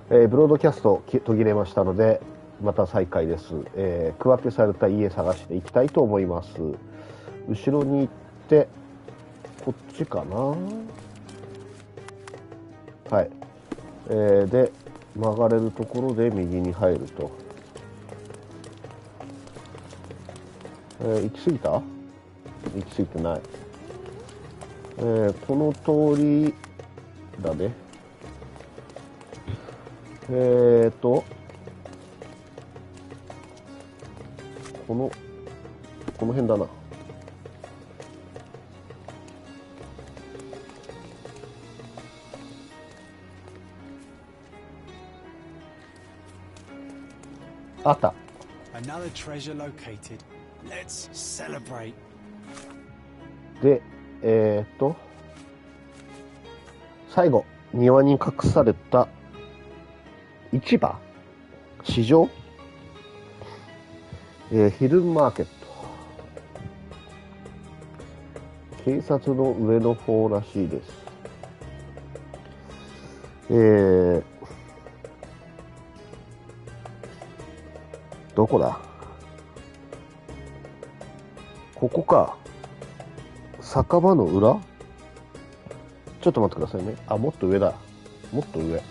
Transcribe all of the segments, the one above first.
ブロードキャスト途切れましたのでまた再開です。区分けされた家探していきたいと思います。後ろに行ってこっちかな。はい、で曲がれるところで右に入ると、行き過ぎた？行き過ぎてない。この通りだね。この辺だな。あった。Another treasure located. Let's celebrate. で、最後、庭に隠された市場？市場？ヒルマーケット。警察の上の方らしいです。どこだ？ここか。酒場の裏？ちょっと待ってくださいね。あ、もっと上だ。もっと上。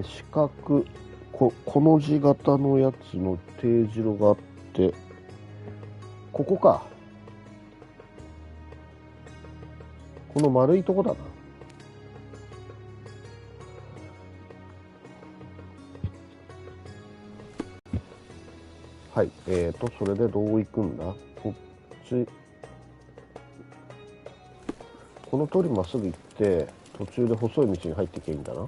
四角、この字型のやつのT字路があって、ここか。この丸いとこだな。はい、それでどう行くんだ？こっち。この通りまっすぐ行って、途中で細い道に入っていけばいいんだな。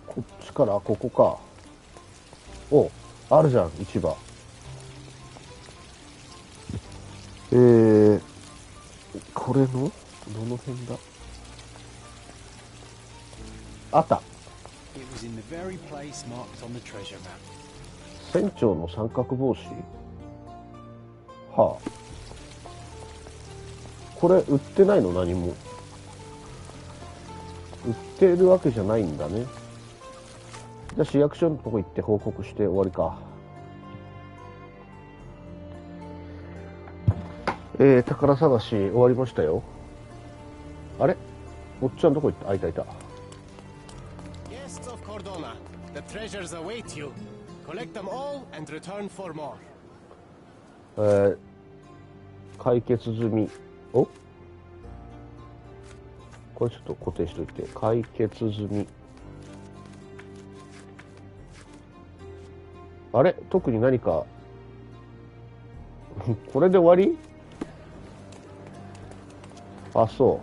こっちからここか。お、あるじゃん、市場。これのどの辺だ？あった。船長の三角帽子。はあ。これ売ってないの？何も売ってるわけじゃないんだね。じゃあ市役所のとこ行って報告して終わりか。宝探し終わりましたよ。あれ？おっちゃんどこ行った？あ、いたいた。Guests of Cordona, the treasures await you. Collect them all and return for more. 解決済み。お？これちょっと固定しといて。解決済み。あれ？特に何かこれで終わり？あ、そ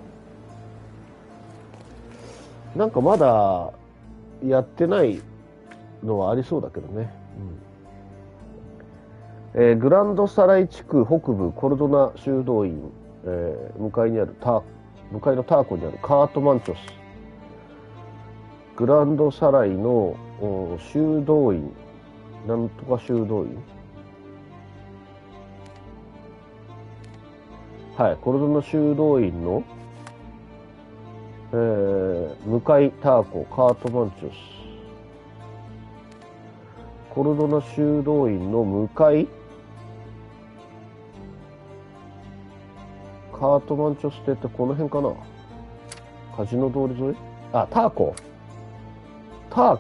う。なんかまだやってないのはありそうだけどね。グランドサライ地区北部コルドナ修道院、向かいのターコにあるカートマンチョス。グランドサライの修道院、なんとか修道院。はい、コルドナ修道院の、向かいターコカートマンチョス。コルドナ修道院の向かいカートマンチョス邸ってこの辺かな。カジノ通り沿い。あ、ターコタ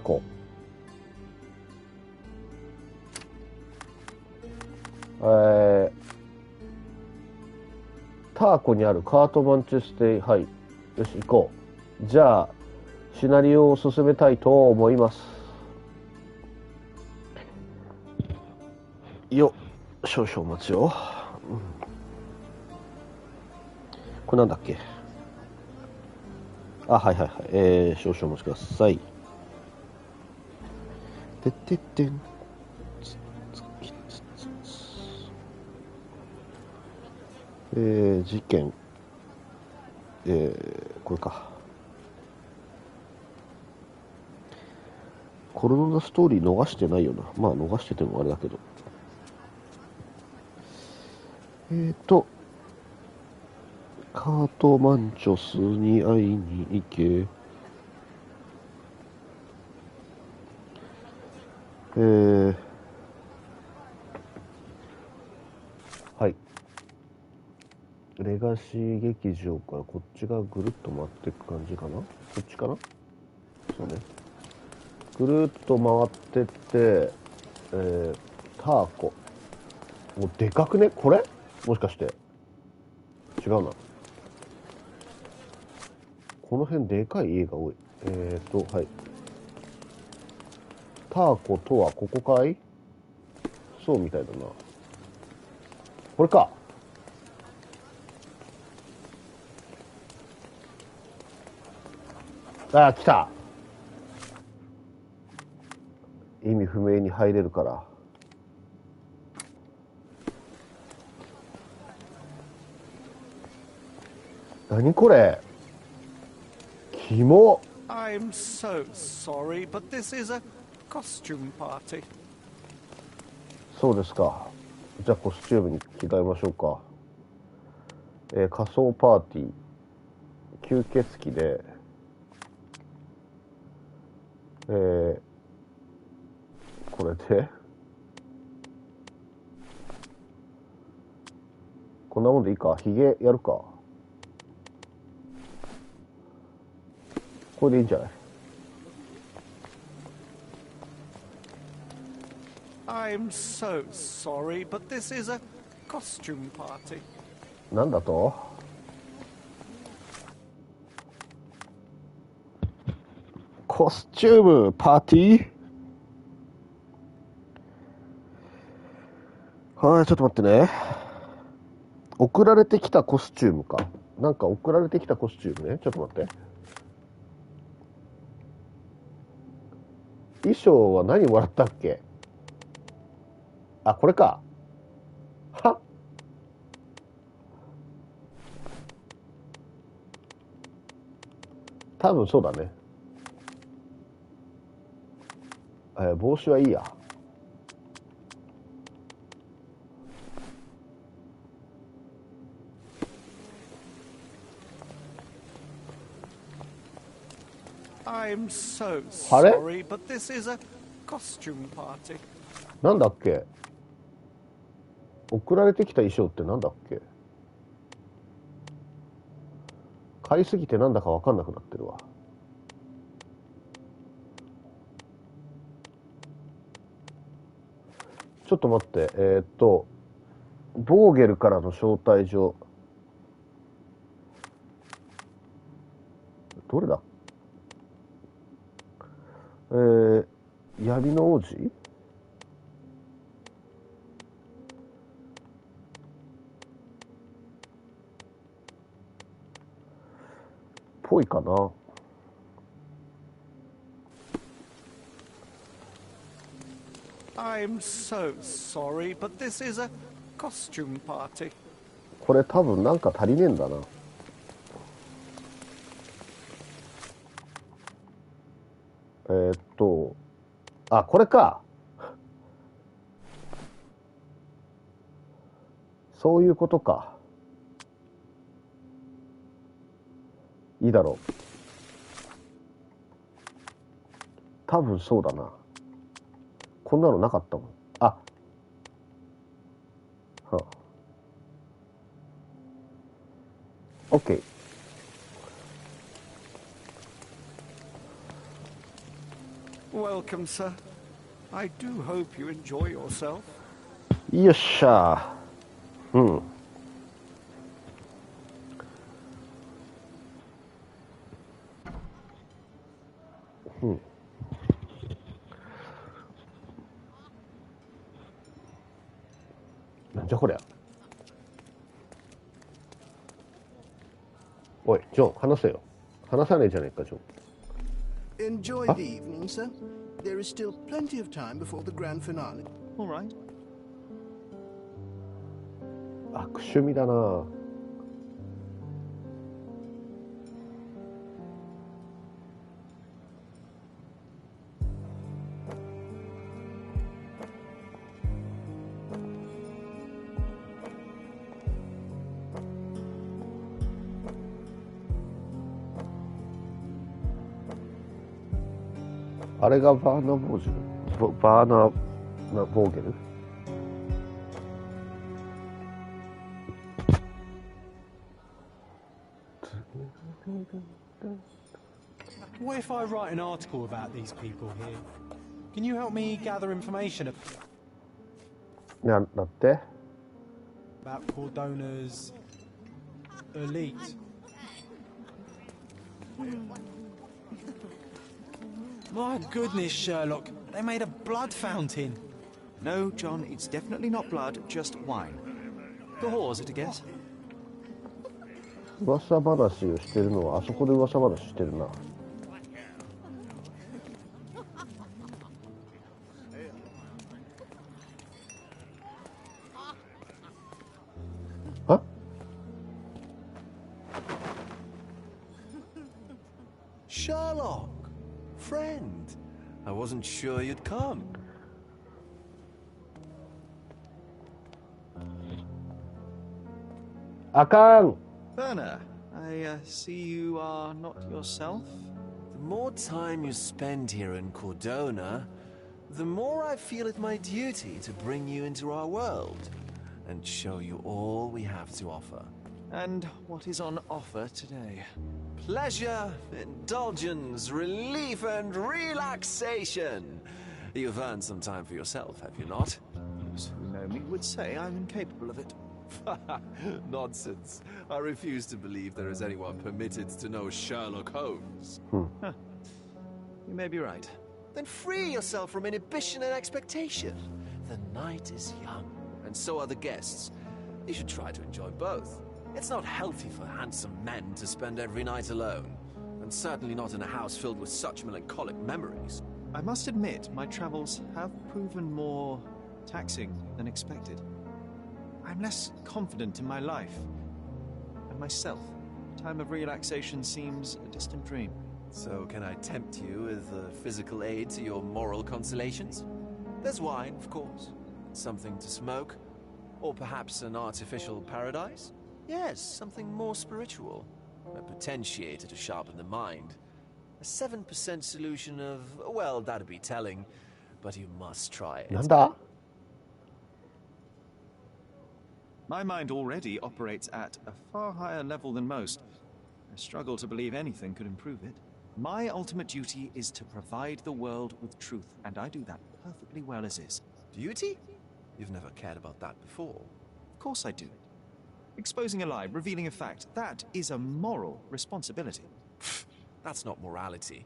ーコにあるカートマンチェス邸。はい、よし行こう。じゃあシナリオを進めたいと思います。よ、少々お待ちを。これなんだっけ？あ、はいはいはい。少々お待ちください。てってってん。事件。これか。コロナストーリー逃してないよな。まあ逃しててもあれだけど。カートマンチョスに会いに行け。はい。レガシー劇場からこっちがぐるっと回っていく感じかな。こっちかな。そうね。ぐるっと回ってって、ターコ。もうでかくねこれもしかして。違うな。この辺でかい家が多い。はい。ターコとはここかい？そうみたいだな。これか。あ、来た。意味不明に入れるから。何これ？キモ。I'm so sorry, but this is a costume party. そうですか。じゃあコスチュームに着替えましょうか。仮装パーティー。吸血鬼で、これでこんなもんでいいか。ヒゲやるか。これでいいんじゃない？ I'm so sorry, but this is a costume party. なんだと？コスチュームパーティー？はい、ちょっと待ってね。送られてきたコスチュームか。なんか送られてきたコスチュームね。ちょっと待って。衣装は何もらったっけ？あ、これか。は？多分そうだね。帽子はいいや。I'm so あれ？ sorry, but this is a costume party. なんだっけ？送られてきた衣装ってなんだっけ？買いすぎてなんだか分かんなくなってるわ。ちょっと待って。ボーゲルからの招待状。どれだ？闇の王子？ぽいかな。I'm so sorry, but this is a costume party. これ多分なんか足りねえんだな。あ、これか。そういうことか。いいだろう。多分そうだな。こんなのなかったもん。あ、はあ、OK。Welcome, sir. I do hope you enjoy yourself. よっしゃー。うん。うん。なんじゃこりゃ。おい、ジョン、話せよ。話さねえじゃねえか、ジョン。Enjoy the evening, sir. There is still plenty of time before the grand finale. All right. 悪趣味だな。あれがバーナーボージュバーナーボーゲル。 What if I write an article about these people here? Can you help me gather information だって about Cordona's elite? My goodness, Sherlock. They made a blood fountain. No, John, it's definitely not blood, just wine. The whores, at a guess? 噂話をしてるのはあそこで噂話してるな。あ？ Sherlock, friend. I wasn't sure you'd come. Akan! Werner, I see you are not yourself. The more time you spend here in Cordona, the more I feel it my duty to bring you into our world and show you all we have to offer. And what is on offer today? Pleasure, indulgence, relief, and relaxation. You've earned some time for yourself, have you not? Those who know me would say I'm incapable of it. Nonsense. I refuse to believe there is anyone permitted to know Sherlock Holmes. Huh. You may be right. Then free yourself from inhibition and expectation. The night is young, and so are the guests. You should try to enjoy both. It's not healthy for handsome men to spend every night alone, and certainly not in a house filled with such melancholic memories. I must admit, my travels have proven more taxing than expected. I'm less confident in my life and myself. Time of relaxation seems a distant dream. So can I tempt you with a physical aid to your moral consolations? There's wine, of course, something to smoke, or perhaps an artificial paradise? Yes, something more spiritual, a potentiator to sharpen the mind. A 7% solution of, well, that'd be telling, but you must try it. なんだ？ My mind already operates at a far higher level than most. I struggle to believe anything could improve it. My ultimate duty is to provide the world with truth, and I do that perfectly well as is. Duty? You've never cared about that before. Of course I do. Exposing a lie, revealing a fact, that is a moral responsibility. That's not morality.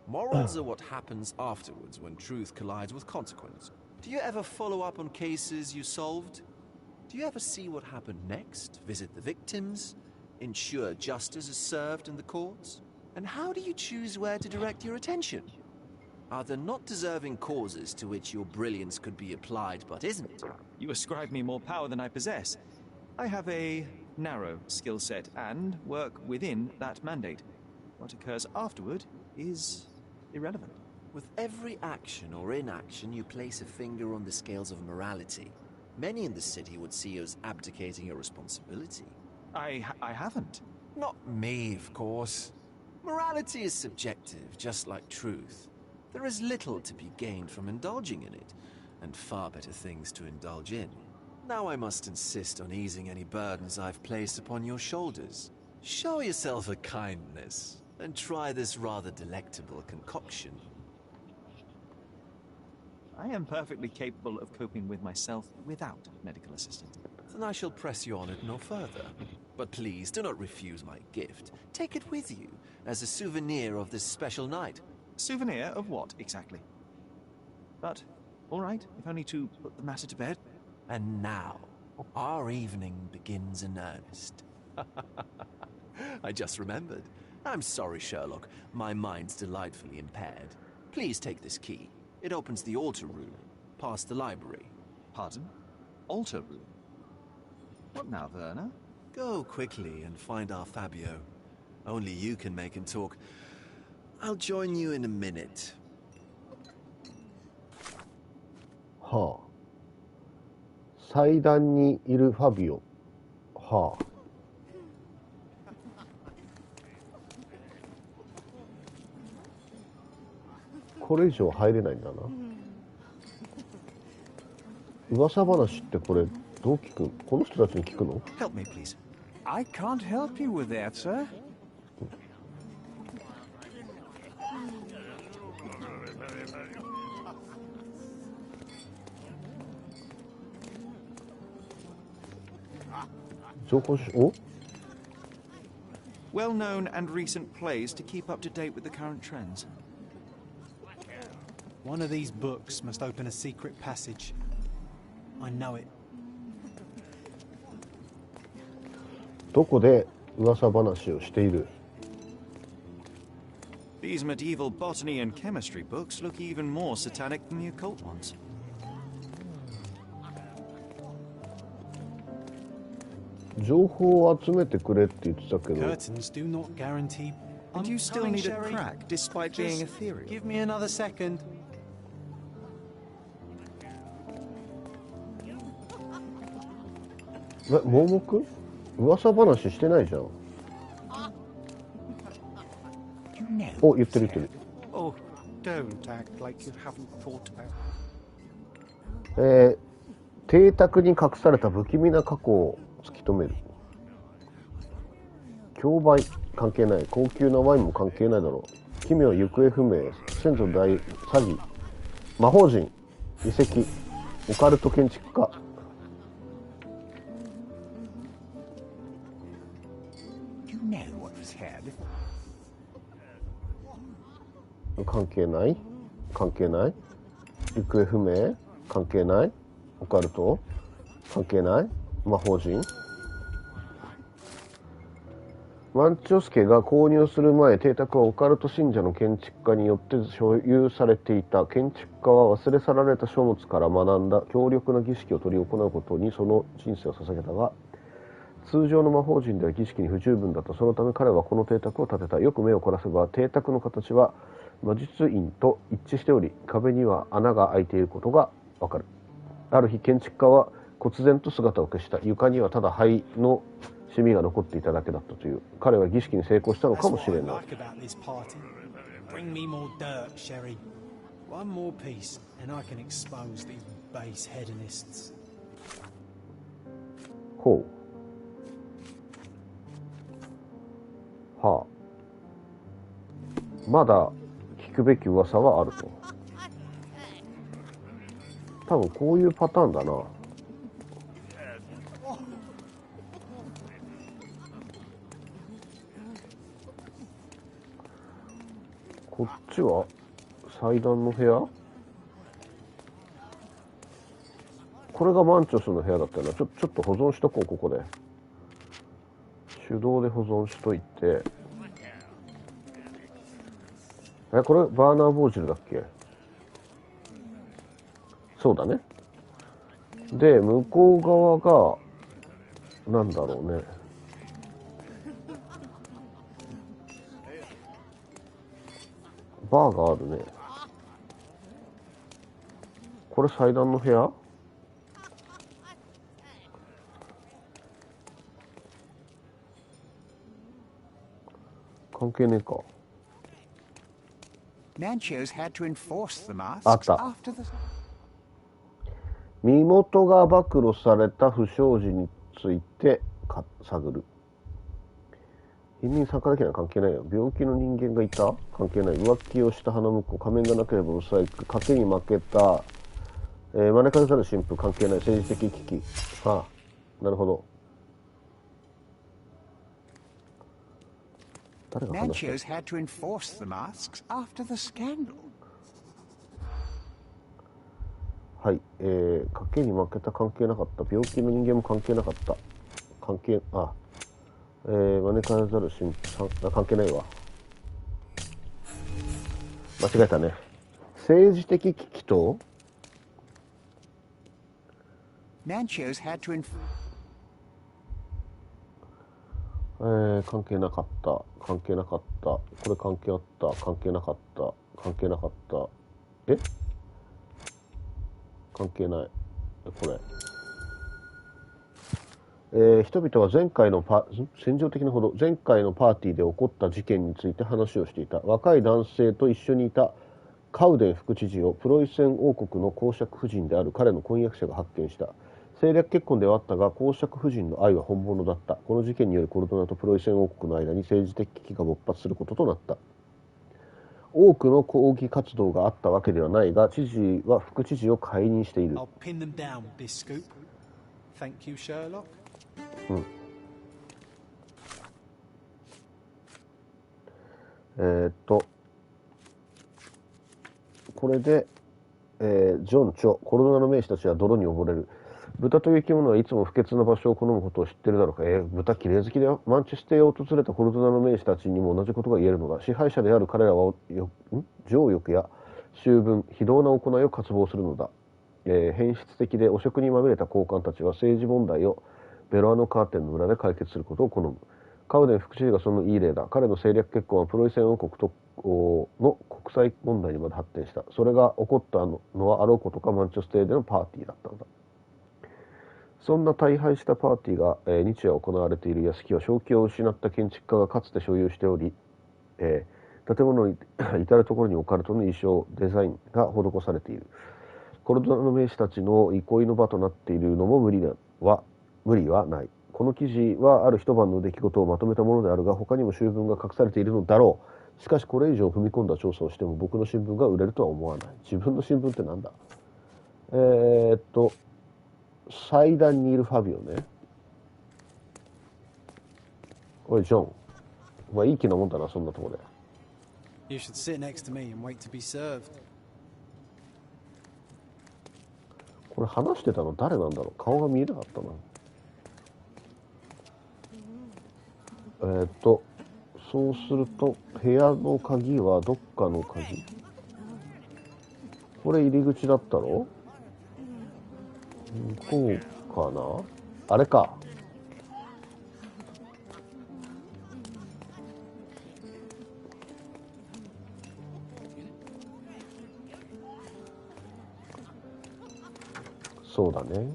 Morals are what happens afterwards when truth collides with consequence. Do you ever follow up on cases you solved? Do you ever see what happened next? Visit the victims? Ensure justice is served in the courts? And how do you choose where to direct your attention? Are there not deserving causes to which your brilliance could be applied but isn't? You ascribe me more power than I possess. I have a narrow skill set and work within that mandate. What occurs afterward is irrelevant. With every action or inaction, you place a finger on the scales of morality. Many in the city would see you as abdicating your responsibility. I haven't. Not me, of course. Morality is subjective, just like truth. There is little to be gained from indulging in it, and far better things to indulge in. Now I must insist on easing any burdens I've placed upon your shoulders. Show yourself a kindness, and try this rather delectable concoction. I am perfectly capable of coping with myself without medical assistance. Then I shall press you on it no further. But please, do not refuse my gift. Take it with you, as a souvenir of this special night. Souvenir of what, exactly? But, all right, if only to put the matter to bed. And now, our evening begins in earnest. I just remembered. I'm sorry, Sherlock. My mind's delightfully impaired. Please take this key. It opens the altar room, past the library. Pardon? Altar room? What now, Werner? Go quickly and find our Fabio. Only you can make him talk. I'll join you in a minute. はあ。祭壇にいるファビオ。はあ。これ以上入れないんだな。噂話ってこれどう聞く？この人たちに聞くの？ Help me, please. I can't help you with that, sir. 情報お Well-known and recent plays to keep up to date with the current trends. One of these books must open a secret passage. I know it. どこで噂話をしている？ These medieval botany and chemistry books look even more satanic than the occult ones. 情報を集めてくれって言ってたけど、 Curtains do not guarantee. And I'm you still coming, need a Sherry. crack, despite being Just ethereal. give me another second. 盲目？噂話してないじゃん。 You know. お、言ってる言ってる。 Oh, don't act like you haven't thought about. 邸宅に隠された不気味な過去を突き止める。競売関係ない。高級なワインも関係ないだろう。奇妙行方不明。先祖大詐欺。魔法陣。遺跡。オカルト建築家。 You know what was said. 関係ない関係ない行方不明関係ないオカルト関係ない魔法陣。マンチョス家が購入する前、邸宅はオカルト信者の建築家によって所有されていた。建築家は忘れ去られた書物から学んだ強力な儀式を執り行うことにその人生を捧げたが、通常の魔法陣では儀式に不十分だった。そのため彼はこの邸宅を建てた。よく目を凝らせば邸宅の形は魔術院と一致しており、壁には穴が開いていることがわかる。ある日建築家は忽然と姿を消した。床にはただ灰のシミが残っていただけだったという。彼は儀式に成功したのかもしれない。 Bring me more dirt, Sherry. One more piece, and I can expose these base hedonists. ほう。はあ。まだ聞くべき噂はあると。多分こういうパターンだな。こっちは祭壇の部屋？これがマンチョスの部屋だったよな。ちょっと保存しとこう、ここで。手動で保存しといて。これバーナー・ボージルだっけ？そうだね。で、向こう側が、なんだろうね。バーがあるね。これ祭壇の部屋？関係ねえか。Manchos had to enforce the masks あった。 after the. 身元が暴露された不祥事について探る。貧民参加だけには関係ないよ。病気の人間がいた？関係ない。浮気をした花婿。仮面がなければブサイク。賭けに負けた、招かれざる神父。関係ない。政治的危機。はあ、なるほど。誰が話した？ Manchos had to enforce the masks after the scandal. はい、賭けに負けた関係なかった。病気の人間も関係なかった。関係、招かれざる神父、関係ないわ。間違えたね。政治的危機と Manchos had to enforce. 関係なかった。関係なかった。これ関係あった。関係なかった。関係なかった。関係ない。これ。人々は前回の戦場的なほど前回のパーティーで起こった事件について話をしていた。若い男性と一緒にいたカウデン副知事をプロイセン王国の公爵夫人である彼の婚約者が発見した。政略結婚ではあったが、公爵夫人の愛は本物だった。この事件によりコルドナとプロイセン王国の間に政治的危機が勃発することとなった。多くの抗議活動があったわけではないが、知事は副知事を解任している。I'll pin them down, Biscoop. Thank you, Sherlock. これで、ジョン・チョ、コルドナの名士たちは泥に溺れる。豚という生き物はいつも不潔な場所を好むことを知っているだろうか。豚きれい好きだよ。マンチェステへ訪れたコルドナの名士たちにも同じことが言えるのだ。支配者である彼らは情欲や醜聞、非道な行いを渇望するのだ。変質的で汚職にまみれた高官たちは政治問題をベロアのカーテンの裏で解決することを好む。カウデン副知事がそのいい例だ。彼の政略結婚はプロイセン王国との国際問題にまで発展した。それが起こったのはあろうことかマンチェステでのパーティーだったのだ。そんな大敗したパーティーが、日夜行われている屋敷は正気を失った建築家がかつて所有しており、建物に至るところにオカルトの衣装デザインが施されている。コルドナの名士たちの憩いの場となっているのも無理はない。この記事はある一晩の出来事をまとめたものであるが、他にも醜聞が隠されているのだろう。しかしこれ以上踏み込んだ調査をしても僕の新聞が売れるとは思わない。自分の新聞ってなんだ。祭壇にいるファビオね。おいジョン、お前いい気なもんだな、そんなところで。 You should sit next to me and wait to be served. これ話してたの誰なんだろう。顔が見えなかったな。そうすると部屋の鍵はどっかの鍵。これ入り口だったろ。こうかな。あれか。そうだね。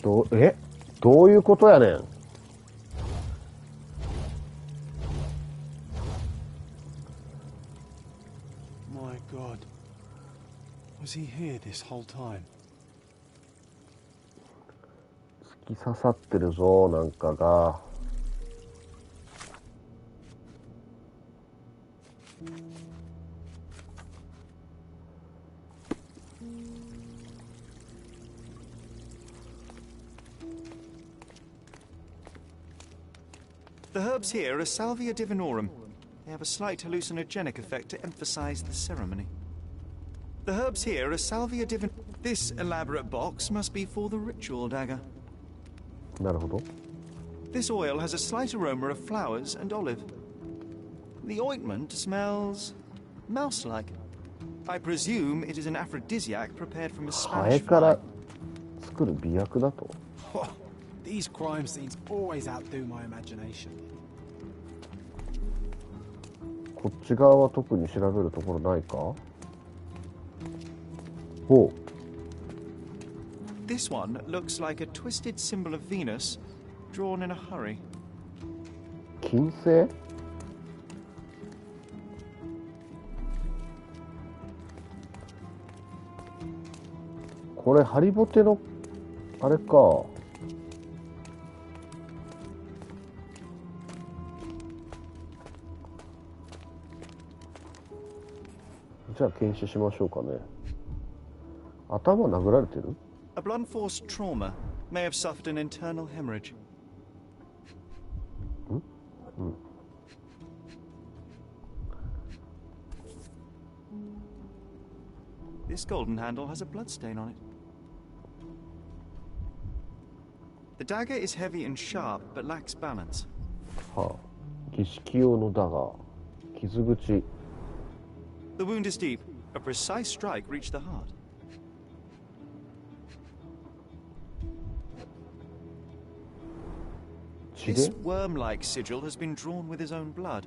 どういうことやねん。My God. Was he here this whole time? 突き刺さってるぞ、なんかが。The herbs here are Salvia divinorum. They have a slight hallucinogenic effect to emphasize the ceremony. The herbs here are Salvia divinorum. This elaborate box must be for the ritual dagger. なるほど。 This oil has a slight aroma of flowers and olive. The ointment smells mouse-like. I presume it is an aphrodisiac prepared from a ハエ Spanish から fly. 作る美薬だと。 These crime scenes always outdo my imagination. こっち側は特に調べるところないか。ほう。 This one looks like a twisted symbol of Venus drawn in a hurry. 金星。これハリボテのあれか。じゃあ検視しましょうかね。頭殴られてる？ A blunt force trauma may have suffered an internal hemorrhage. This golden handle has a bloodstain on it. The dagger is heavy and sharp, but lacks balance. はあ、儀式用のだが傷口。 The wound is deep. A precise strike reached the heart. This worm-like sigil has been drawn with his own blood.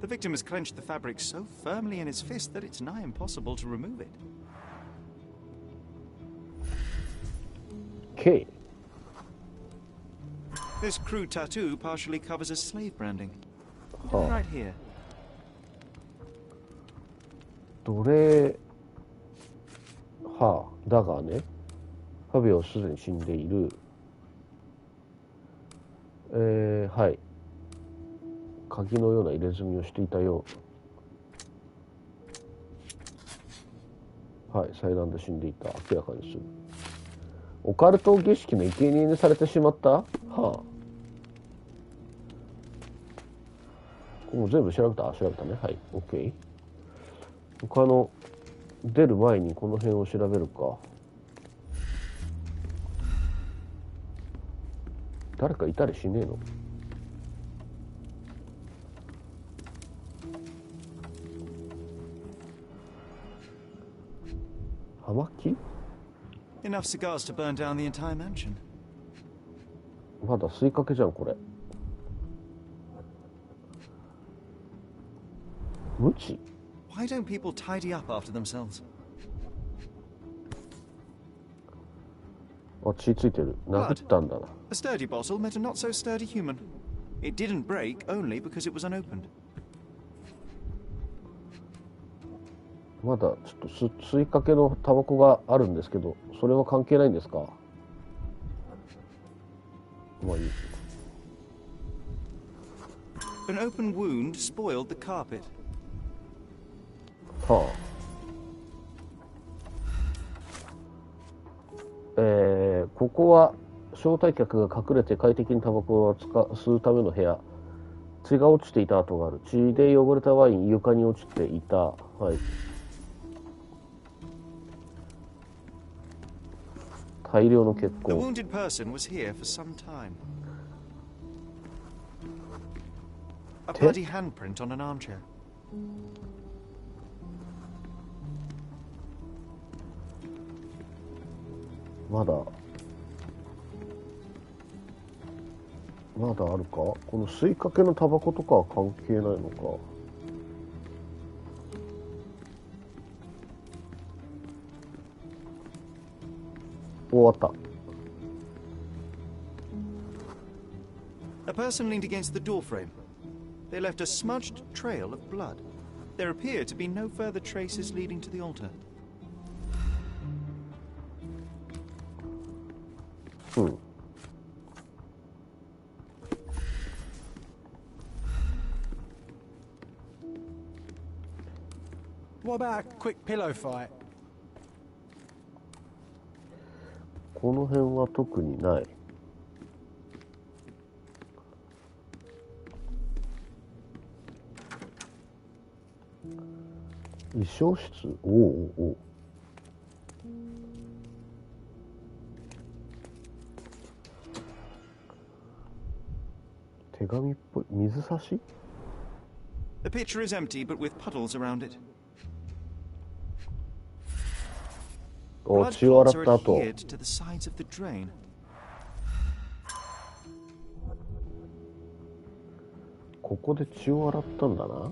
The victim has clenched the fabric so firmly in his fist that it's nigh impossible to remove it. K。This crude tattoo partially covers a slave branding. Oh. Right here. 奴隷はあ、だがね、ファビオはすでに死んでいる。はい。鍵のような入れ墨をしていたよう。はい、祭壇で死んでいた。明らかにする。オカルト儀式の生贄にされてしまった。はあ。もう全部調べた。調べたね。はい、OK。他の出る前にこの辺を調べるか。誰かいたりしねえの？葉巻？ Enough cigars to burn down the entire mansion. まだ吸いかけじゃんこれ。無知？ Why don't people tidy up after themselves? あ、血ついてる。殴ったんだな。A sturdy bottle met a not so sturdy human. It didn't break only because it was unopened. まだちょっと吸いかけのタバコがあるんですけど、それは関係ないんですか？まあいい。An open wound spoiled the carpet. はあ。ここは招待客が隠れて快適にタバコを吸うための部屋。血が落ちていた跡がある。血で汚れたワイン床に落ちていた。はい。大量の血痕。A wounded person was here for some time. A bloody handprint on an armchair. まだあるか？この吸いかけのタバコとかは関係ないのか？終わった。A person leaned against the doorframe. They left a smudged trail of blood. There appear to be no further traces leading to the altar. うん。What about a quick pillow fight? この辺は特にない。衣装室？おうおう。手紙っぽい。水差し？ The pitcher is empty, but with puddles around it. お、 Blood 血を洗 clots っ are た後。 adhered to the sides of the drain. ここで血を洗ったんだな。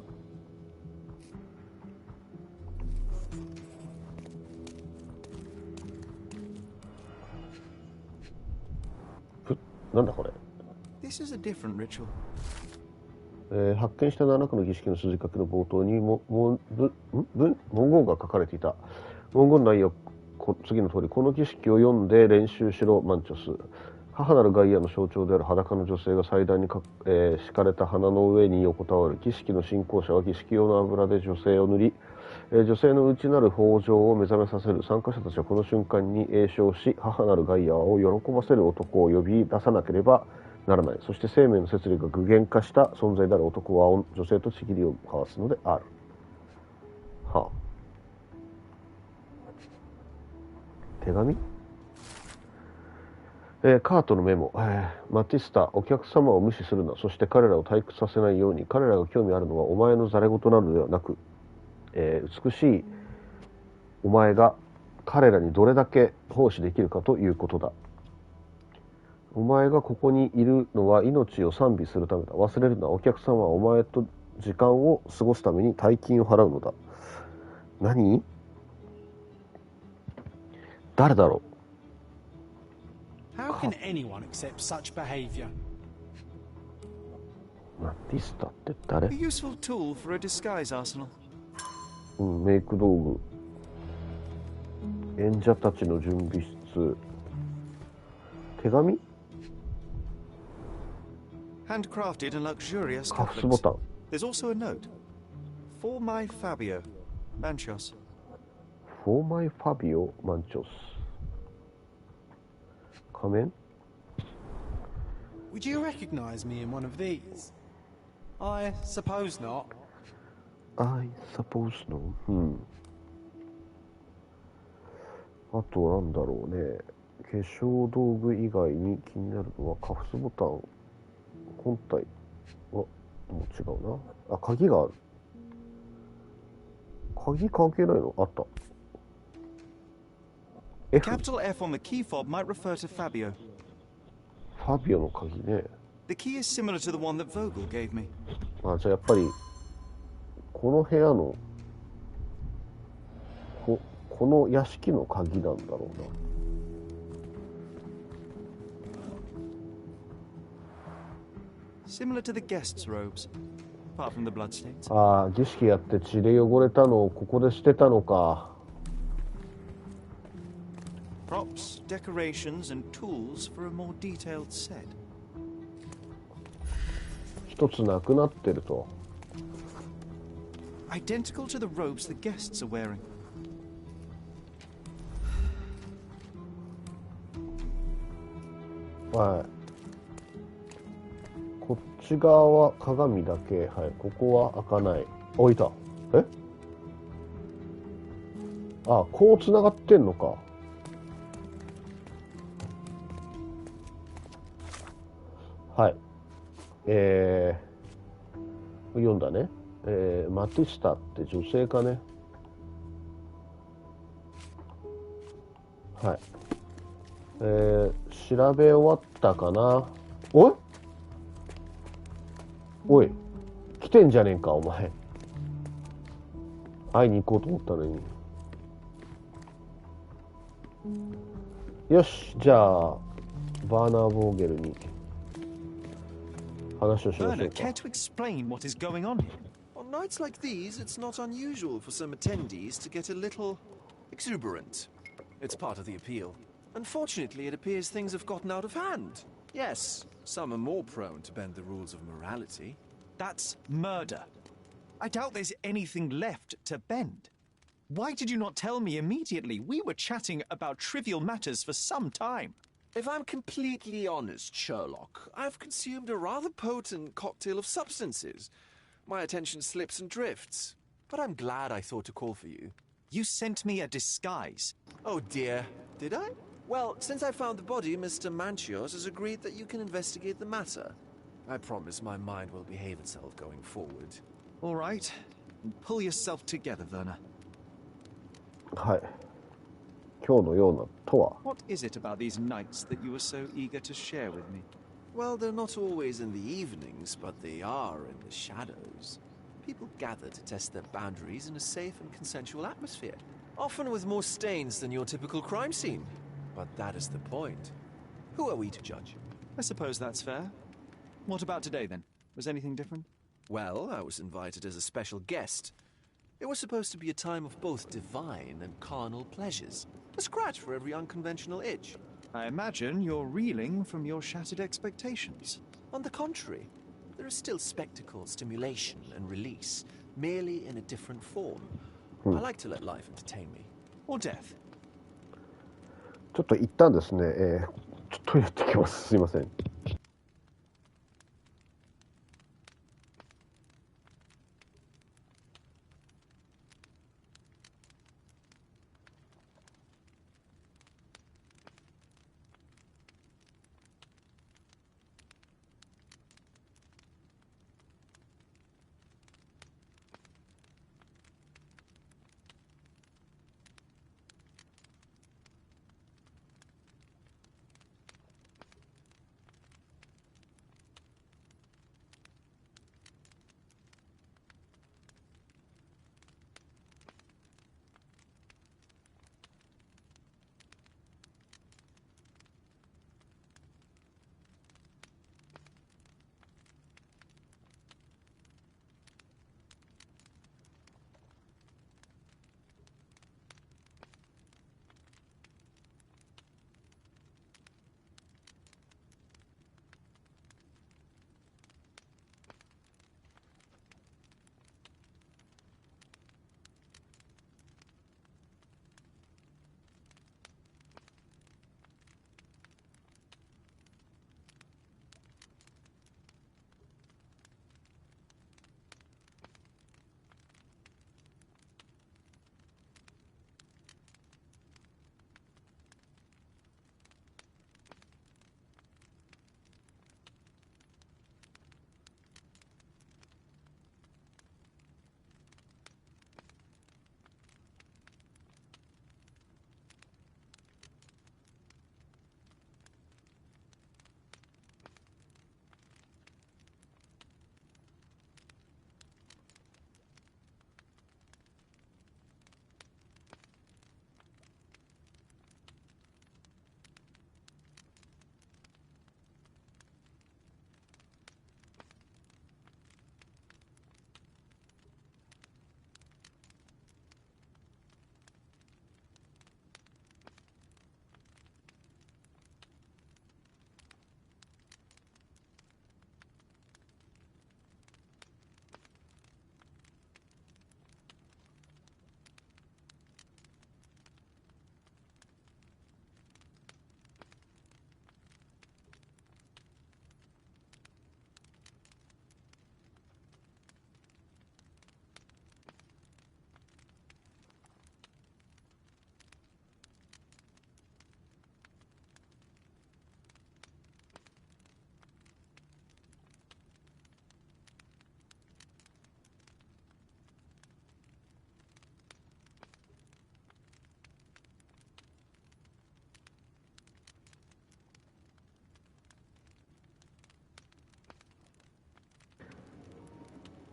なんだこれ。This is a different ritual. 発見した7個の儀式の筋書きの冒頭に文言が書かれていた。文言内容次の通り、この儀式を読んで練習しろマンチョス。母なるガイアの象徴である裸の女性が祭壇に敷かれた花の上に横たわる。儀式の信仰者は儀式用の油で女性を塗り、女性の内なる豊穣を目覚めさせる。参加者たちはこの瞬間に栄唱し、母なるガイアを喜ばせる男を呼び出さなければならない。そして生命の摂理が具現化した存在である男は女性と契りを交わすのである。はあ。手紙？カートのメモ、マティスタ、お客様を無視するな。そして彼らを退屈させないように。彼らが興味あるのはお前の戯言なのではなく、美しいお前が彼らにどれだけ奉仕できるかということだ。お前がここにいるのは命を賛美するためだ。忘れるな。お客様はお前と時間を過ごすために大金を払うのだ。何？誰だろう？ How can anyone accept such behavior? マティスタって誰？ A useful tool for a disguise arsenal. うん、メイク道具。演者たちの準備室。手紙？ Handcrafted and luxurious カフスボ couplets. タン。 There's also a note. For my Fabio, Manchos. For my Fabio Manchos。仮面？ Would you recognize me in one of these? I suppose not. I suppose no. うん。あとなんだろうね。化粧道具以外に気になるのはカフスボタン。本体はもう違うな。あ、鍵がある。鍵関係ないの？あった。F。 Capital F on the key fob might refer to Fabio. ファビオの鍵ね。The key is similar to the one that Vogel gave me. あ、じゃあやっぱりこの部屋のこの屋敷の鍵なんだろうな。Similar to the guests' robes, apart from the bloodstains. ああ、儀式やって血で汚れたのをここで捨てたのか。Props, decorations, and tools for a more detailed set. 一つなくなってると。Identical to the robes the guests are wearing. はい。こっち側は鏡だけ。はい。ここは開かない。置いた。え？あ、こう繋がってんのか。はい。読んだね。マティスタって女性かね。はい。調べ終わったかな。おい来てんじゃねえかお前。会いに行こうと思ったのに。よし、じゃあバーナー・ボーゲルに話をしましょ Werner, うか。 care to explain what is going on here? On nights like these, it's not unusual for some attendees to get a little exuberant. It's part of the appeal. Unfortunately, it appears things have gotten out of hand. Yes, some are more prone to bend the rules of morality. That's murder. I doubt there's anything left to bend. Why did you not tell me immediately? We were chatting about trivial matters for some time. If I'm completely honest, Sherlock, I've consumed a rather potent cocktail of substances. My attention slips and drifts. But I'm glad I thought to call for you. You sent me a disguise. Oh dear, did I? Well, since I found the body, Mr. Manchios has agreed that you can investigate the matter. I promise my mind will behave itself going forward. All right. Pull yourself together, Werner. はい。今日のようなとは。 What is it about these nights that you were so eager to share with me? Well, they're not always in the evenings, but they are in the shadows. People gather to test their boundaries in a safe and consensual atmosphere, often with more stains than your typical crime scene. But that is the point. Who are we to judge? I suppose that's fair. What about today, then? Was anything different? Well, I was invited as a special guest. It was supposed to be a time of both divine and carnal pleasures. A scratch for every unconventional itch. I imagine you're reeling from your shattered expectations. On the contrary, there is still spectacle, stimulation, and release, merely in a different form. I like to let life entertain me. Or death. ちょっと一旦ですね、ちょっとトイレ行ってきます。すいません。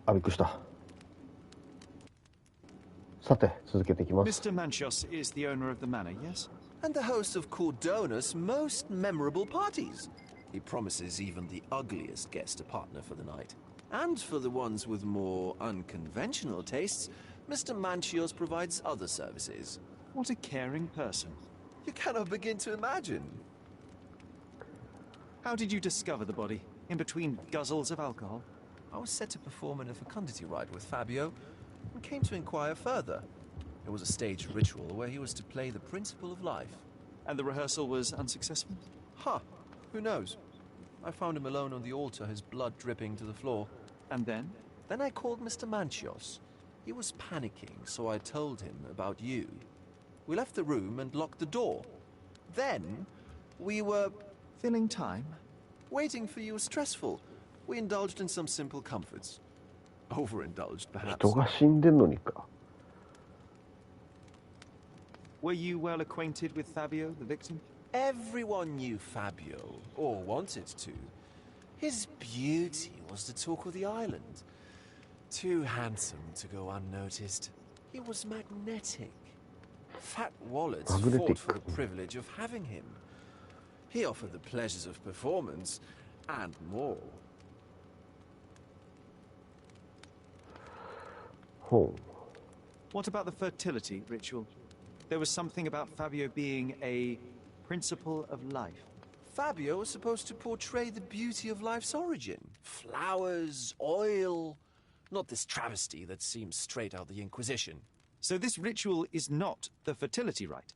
あ、びっくりした。さて、続けていきます。Mr. Manchos is the owner of the manor, yes? And the host of Cordona's most memorable parties. He promises even the ugliest guest a partner for the night. And for the ones with more unconventional tastes, Mr. Manchios provides other services. What a caring person. You cannot begin to imagine. How did you discover the body? In between guzzles of alcohol? I was set to perform in a fecundity rite with Fabio and came to inquire further. It was a staged ritual where he was to play the principle of life. And the rehearsal was unsuccessful? Huh. Who knows? I found him alone on the altar, his blood dripping to the floor. And then? Then I called Mr. Manchios. He was panicking, so I told him about you. We left the room and locked the door. Then, we were... Filling time? Waiting for you was stressful. We indulged in some simple comforts. Overindulged, perhaps. 人が死んでんのにか。Were you well acquainted with Fabio, the victim? Everyone knew Fabio, or wanted to. His beauty was the talk of the island. Too handsome to go unnoticed. He was magnetic. Fat wallets fought for the privilege of having him. He offered the pleasures of performance, and more. What about the fertility ritual? There was something about Fabio being a principle of life. Fabio was supposed to portray the beauty of life's origin. Flowers, oil... Not this travesty that seems straight out of the Inquisition. So this ritual is not the fertility rite.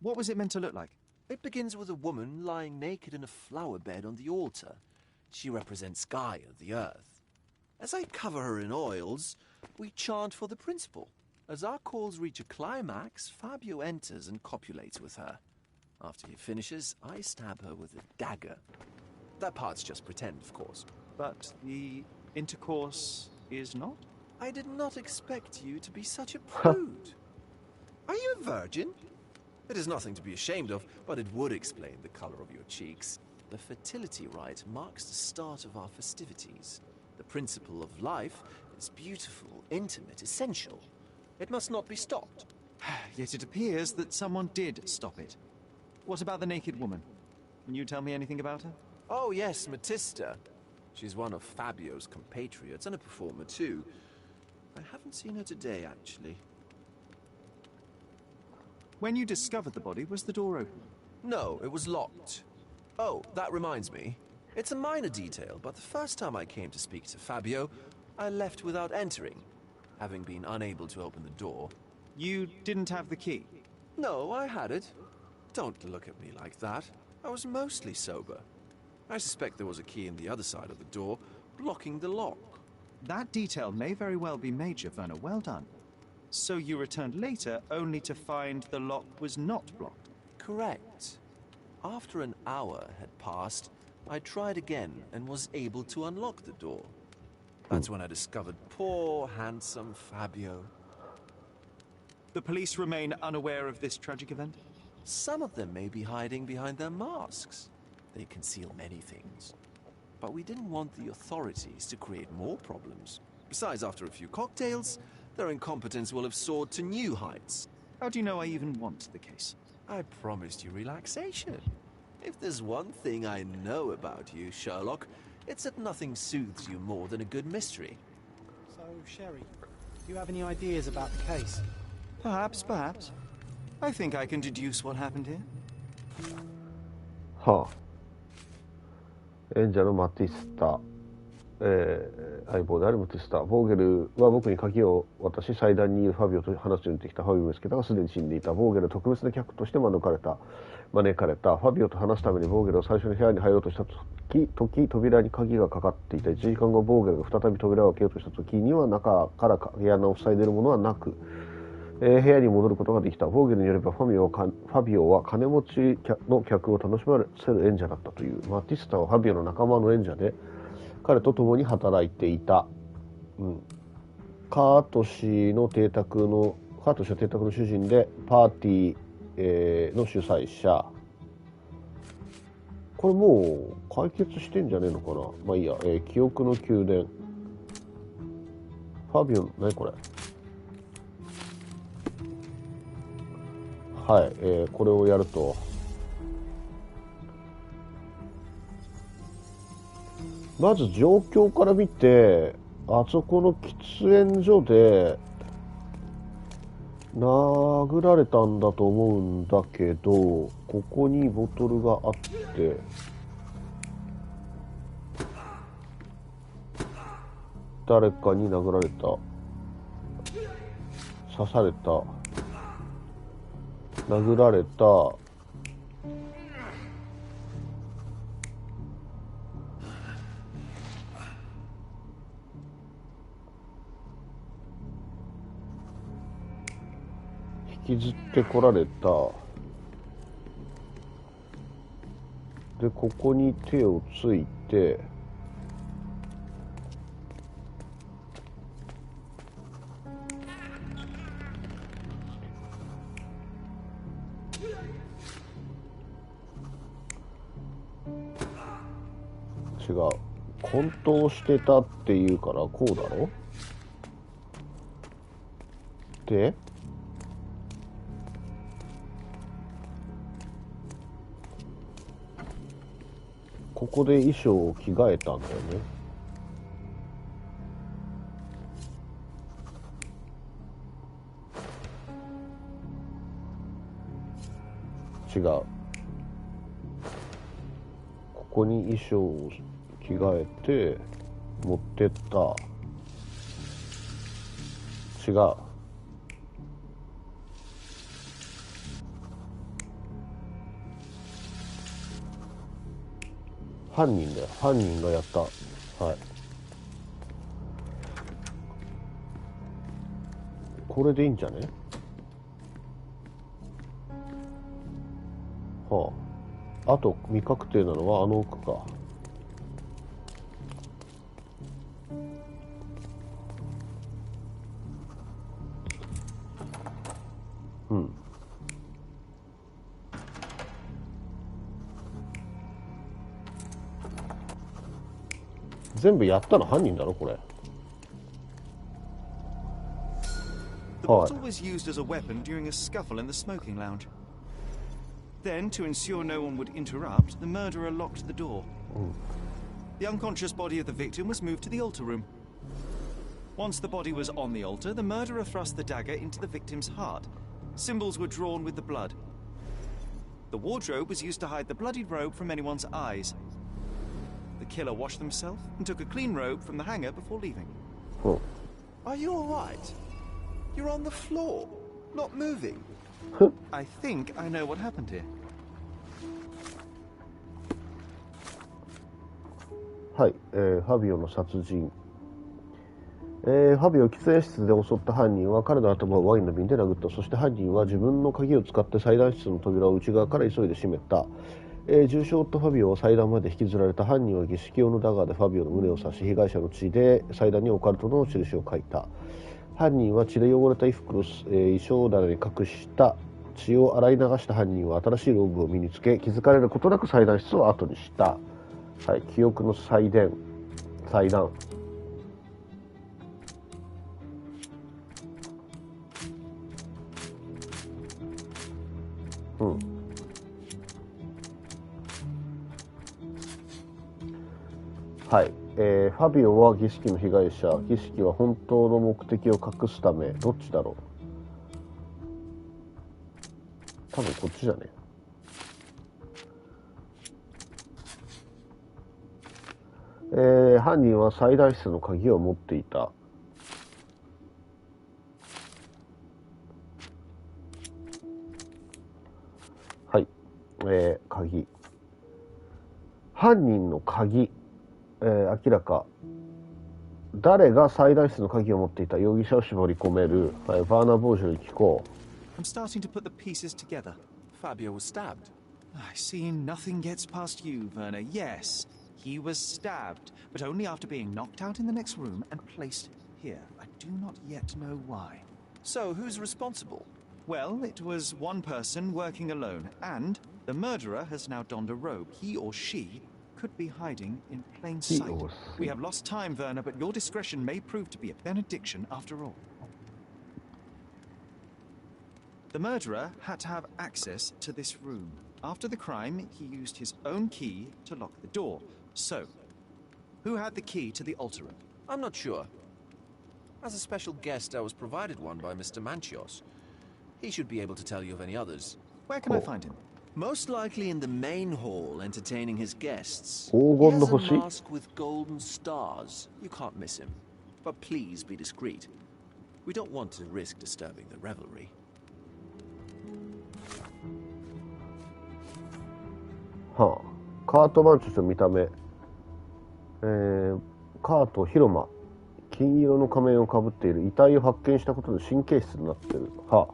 What was it meant to look like? It begins with a woman lying naked in a flower bed on the altar. She represents Gaia, the earth. As I cover her in oils, we chant for the principle. As our calls reach a climax, Fabio enters and copulates with her. After he finishes, I stab her with a dagger. That part's just pretend, of course. But the intercourse is not? I did not expect you to be such a prude. Are you a virgin? It is nothing to be ashamed of, but it would explain the color of your cheeks. The fertility rite marks the start of our festivities. The principle of life is beautiful, intimate, essential. It must not be stopped. Yet it appears that someone did stop it. What about the naked woman? Can you tell me anything about her? Oh yes, Matista. She's one of Fabio's compatriots and a performer too. I haven't seen her today, actually. When you discovered the body, was the door open? No, it was locked. Oh, that reminds me. It's a minor detail, but the first time I came to speak to Fabio, I left without entering, having been unable to open the door. You didn't have the key? No, I had it. Don't look at me like that. I was mostly sober. I suspect there was a key in the other side of the door, blocking the lock. That detail may very well be major, Werner. Well done. So you returned later, only to find the lock was not blocked? Correct. After an hour had passed, I tried again and was able to unlock the door. That's when I discovered poor, handsome Fabio. The police remain unaware of this tragic event? Some of them may be hiding behind their masks. They conceal many things. But we didn't want the authorities to create more problems. Besides, after a few cocktails, their incompetence will have soared to new heights. How do you know I even want the case? I promised you relaxation. If there's one thing I know about you, Sherlock, it's that nothing soothes you more than a good mystery. So, Sherry, do you have any ideas about the case? Perhaps. I think I can deduce what happened here. はあ。演者のマティスタ、相棒であるマティスタ。ボーゲルは僕に鍵を渡し祭壇にいるファビオと話しに行ってきたファビオを見つけたがすでに死んでいた。ボーゲルは特別な客として招かれたファビオと話すためにボーゲルを最初に部屋に入ろうとした時扉に鍵がかかっていた。1時間後ボーゲルが再び扉を開けようとした時には中から部屋の塞いでいるものはなく、部屋に戻ることができた。ボーゲルによればファビオは金持ちの客を楽しませる演者だったという。マティスタはファビオの仲間の演者で彼と共に働いていた。カート氏は邸宅の主人でパーティー、の主催者。これもう解決してんじゃねえのかな。まあいいや、記憶の宮殿。ファビオ、何これ。はい、これをやると、まず状況から見て、あそこの喫煙所で殴られたんだと思うんだけど、ここにボトルがあって、誰かに殴られた、刺された、殴られた、引きずってこられた。で、ここに手をついて、違う。混沌してたっていうからこうだろ。で、ここで衣装を着替えたんだよね。違う。ここに衣装を着替えて持ってった。違う。犯人だよ。犯人がやった。はい。これでいいんじゃね？はあ。あと未確定なのはあの奥か。うん。全部やったの犯人だろこれ。The bottle was used as a weapon during a scuffle in the smoking lounge. Then, to ensure no one would interrupt, the murderer locked the door. The unconscious body of the victim was moved to the altar room. Once the body was on the altar, the murderer thrust the dagger into the victim's heart. Symbols were drawn with the blood. The wardrobe was used to hide the bloodied robe from anyone's eyes. The killer washed himself and took a clean robe from the hanger before leaving. Are you all right? You're on the floor, not moving. I think I know what happened here. はい、ファビオの殺人。ファビオを喫煙室で襲った犯人は彼の頭をワインの瓶で殴った。そして犯人は自分の鍵を使って祭壇室の扉を内側から急いで閉めた。重傷を負ったファビオは祭壇まで引きずられた。犯人は儀式用のダガーでファビオの胸を刺し、被害者の血で祭壇にオカルトの印を書いた。犯人は血で汚れた衣服を、衣装棚に隠した。血を洗い流した犯人は新しいローブを身につけ、気づかれることなく祭壇室を後にした。はい、記憶の祭壇。うん。はい、ファビオは儀式の被害者。儀式は本当の目的を隠すため。どっちだろう。多分こっちじゃね。犯人は祭壇室の鍵を持っていた。はい、鍵。犯人の鍵。明らか。誰が祭壇室の鍵を持っていた？容疑者を絞り込める。はい、バーナー帽子に聞こう。I'm starting to put the pieces together. Fabio was stabbed. I see nothing gets past you, Werner. Yes, he was stabbed, but only after being knocked out in the next room and placed here. I do not yet know why. So, who's responsible? Well, it was one person working alone, and the murderer has now donned a robe. He or she could be hiding in plain sight. POC. We have lost time, Werner, but your discretion may prove to be a benediction after all. The murderer had to have access to this room. After the crime, he used his own key to lock the door. So, who had the key to the altar room? I'm not sure. As a special guest, I was provided one by Mr. Manchios. He should be able to tell you of any others. Where can I find him? Most likely in the main hall, entertaining his guests. 黄 He 金の has a 星 mask with golden stars. You can't miss him. But please be discreet. We don't want to risk disturbing the revelry. はあ、カートマンチョスの見た目、カート広間、金色の仮面をかぶっている、遺体を発見したことで神経質になっている。はあ、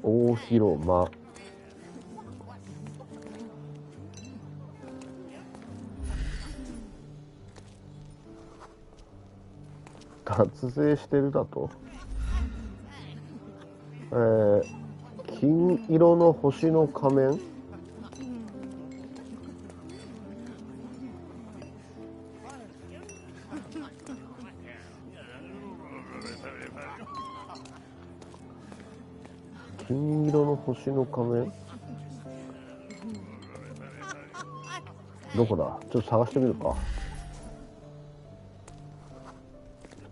大広間、脱税してるだと、金色の星の仮面、金色の星の仮面、どこだ、ちょっと探してみるか。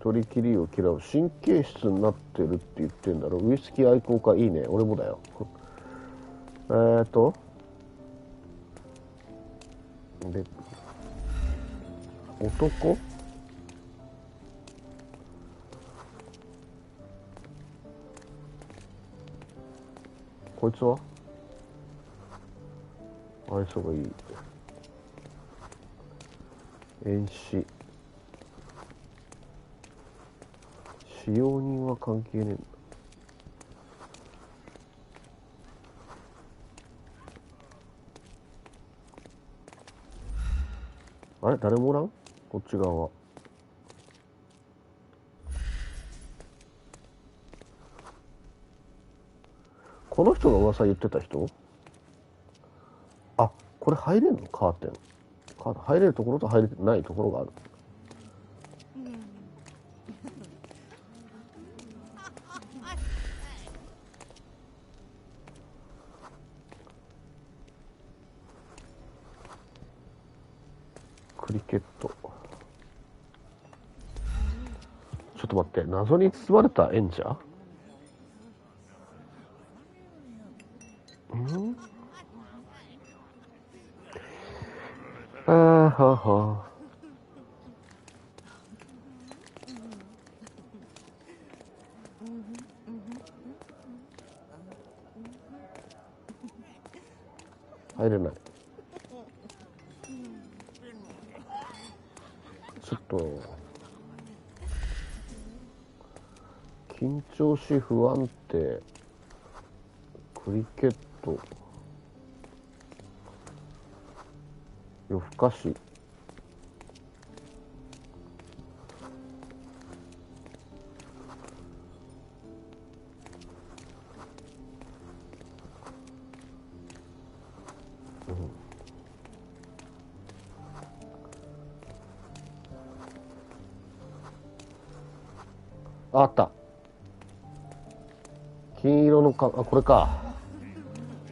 一人きりを嫌う、神経質になってるって言ってんだろ。ウイスキー愛好家、いいね、俺もだよ。で、男、こいつは愛想がいい。遠視、使用人は関係ねえんだ。あれ、誰もおらん？こっち側は。この人が噂言ってた人？あ、これ入れんの？カーテン。カーテン入れるところと入れてないところがある。クリケット。ちょっと待って、謎に包まれた演者？あーはは。入れない。ちょっと緊張し不安定、クリケット、夜更かし、あった。金色のか、あ、これか。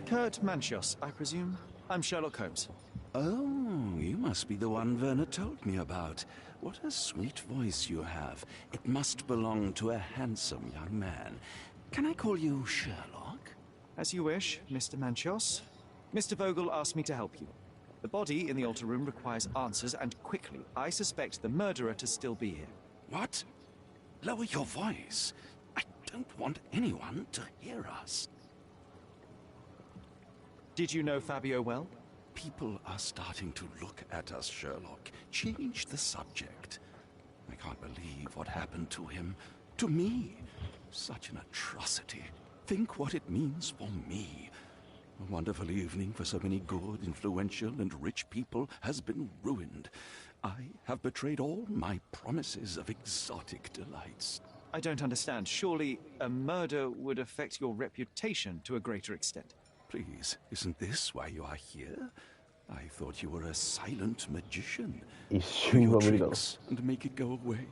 Kurt Manchios, I presume. I'm Sherlock Holmes. Oh, you must be the one Werner told me about. What a sweet voice you have. It must belong to a handsome young man. Can I call you Sherlock? As you wish, Mr. Manchios. Mr. Vogel asked me to help you. The body in the altar room requires answers, and quickly. I suspect the murderer to still be here. What? Lower your voice. I don't want anyone to hear us. Did you know Fabio well? People are starting to look at us, Sherlock. Change the subject. I can't believe what happened to him. To me. Such an atrocity. Think what it means for me. A wonderful evening for so many good, influential, and rich people has been ruined. I have betrayed all my promises of exotic delights. I don't understand. Surely a murder would affect your reputation to a greater extent. Please, isn't this why you are here? I thought you were a silent magician. 一瞬は無理だろ。 And make it go away.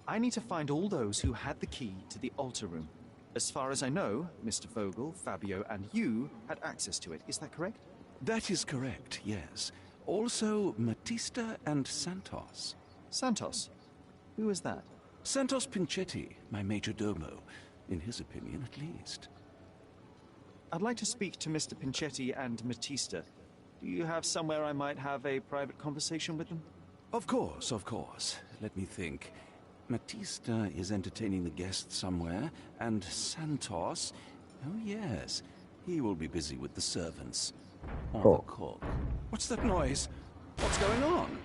I need to find all those who had the key to the altar room. As far as I know, Mr. Vogel, Fabio, and you had access to it. Is that correct? That is correct, yes. Also, Matista and Santos. Santos? Who is that? Santos Pinchetti, my major domo. In his opinion, at least. I'd like to speak to Mr. Pinchetti and Matista. Do you have somewhere I might have a private conversation with them? Of course, of course. Let me think. Matista is entertaining the guests somewhere, and Santos... Oh, yes. He will be busy with the servants. Or the cook. What's that noise? What's going on?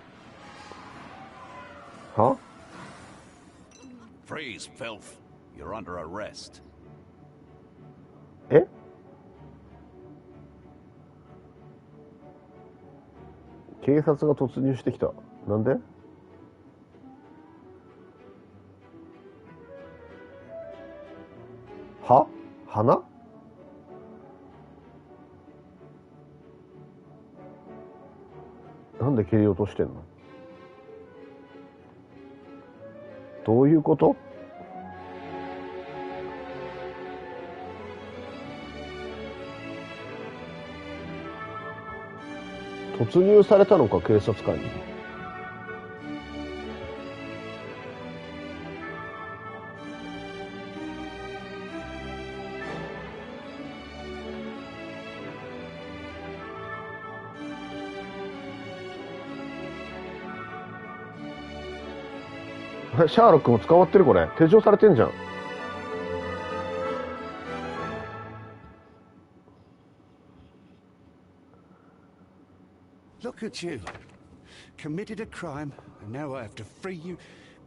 Huh? Freeze, filth. You're under arrest. え？警察が突入してきた。なんで？は？花？なんで蹴り落としてんの？どういうこと？突入されたのか、警察官に。シャーロックも捕まってる。これ手錠されてんじゃん。Look at you. Committed a crime, and now I have to free you,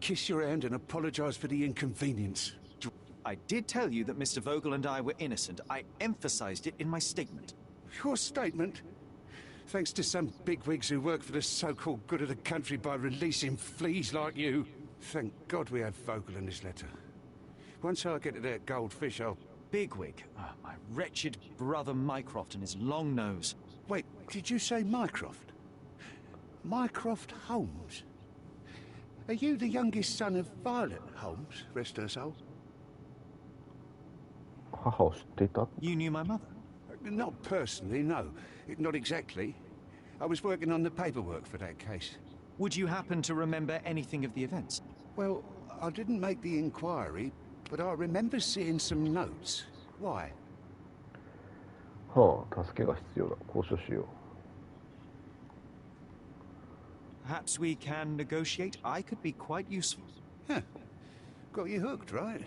kiss your hand, and apologize for the inconvenience. I did tell you that Mr. Vogel and I were innocent. I emphasized it in my statement. Your statement? Thanks to some bigwigs who work for the so-called good of the country by releasing fleas like you. Thank God we have Vogel in this letter. Once I get to that goldfish, I'll... Bigwig? Oh, my wretched brother Mycroft and his long nose. Wait, did you say Mycroft? Mycroft Holmes? Are you the youngest son of Violet Holmes, rest her soul? 母を知っていた？ You knew my mother? Not personally, no. Not exactly. I was working on the paperwork for that case. Would you happen to remember anything of the events? Well, I didn't make the inquiry, but I remember seeing some notes. Why? はあ、助けが必要だ。交渉しよう。Perhaps we can negotiate. I could be quite useful. Huh. Got you hooked, right?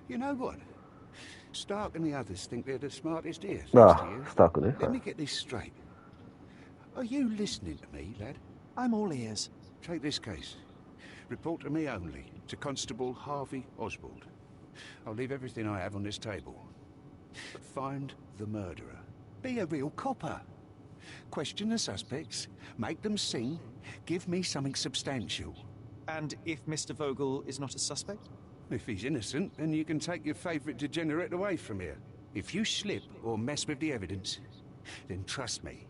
You know what? Stark and the others think they're the smartest here. Stark ね。 Let me get this straight. Are you listening to me, lad? I'm all ears. Take this case. Report to me only, to Constable Harvey Oswald. I'll leave everything I have on this table. Find the murderer. Be a real copper. Question the suspects, make them sing, give me something substantial. And if Mr. Vogel is not a suspect? If he's innocent, then you can take your favourite degenerate away from here. If you slip or mess with the evidence, then trust me,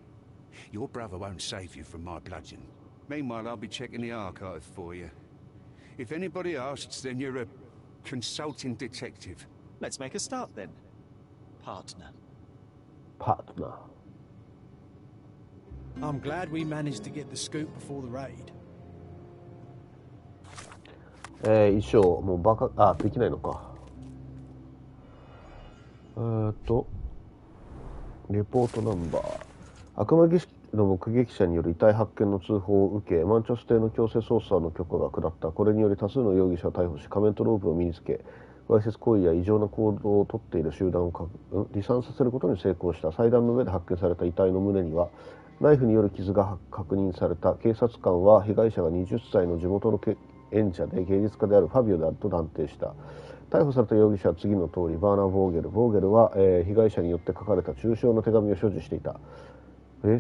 your brother won't save you from my bludgeon. Meanwhile, I'll be checking the archive for you. If anybody asks, then you're a consulting detective. Let's make a start then. Partner. Partner. I'm glad we managed to get the scoop before the raid. 衣装もうバカできないのか。レポートナンバー。悪魔儀式の目撃者による遺体発見の通報を受け、マンチョス邸の強制捜査の許可が下った。これにより多数の容疑者を逮捕し、仮面とロープを身につけ、わいせつ行為や異常な行動をとっている集団を離散させることに成功した。祭壇の上で発見された遺体の胸にはナイフによる傷が確認された。警察官は被害者が20歳の地元の演者で芸術家であるファビオであると断定した。逮捕された容疑者は次の通り、バーナー・ボーゲル。ボーゲルは、被害者によって書かれた中傷の手紙を所持していた。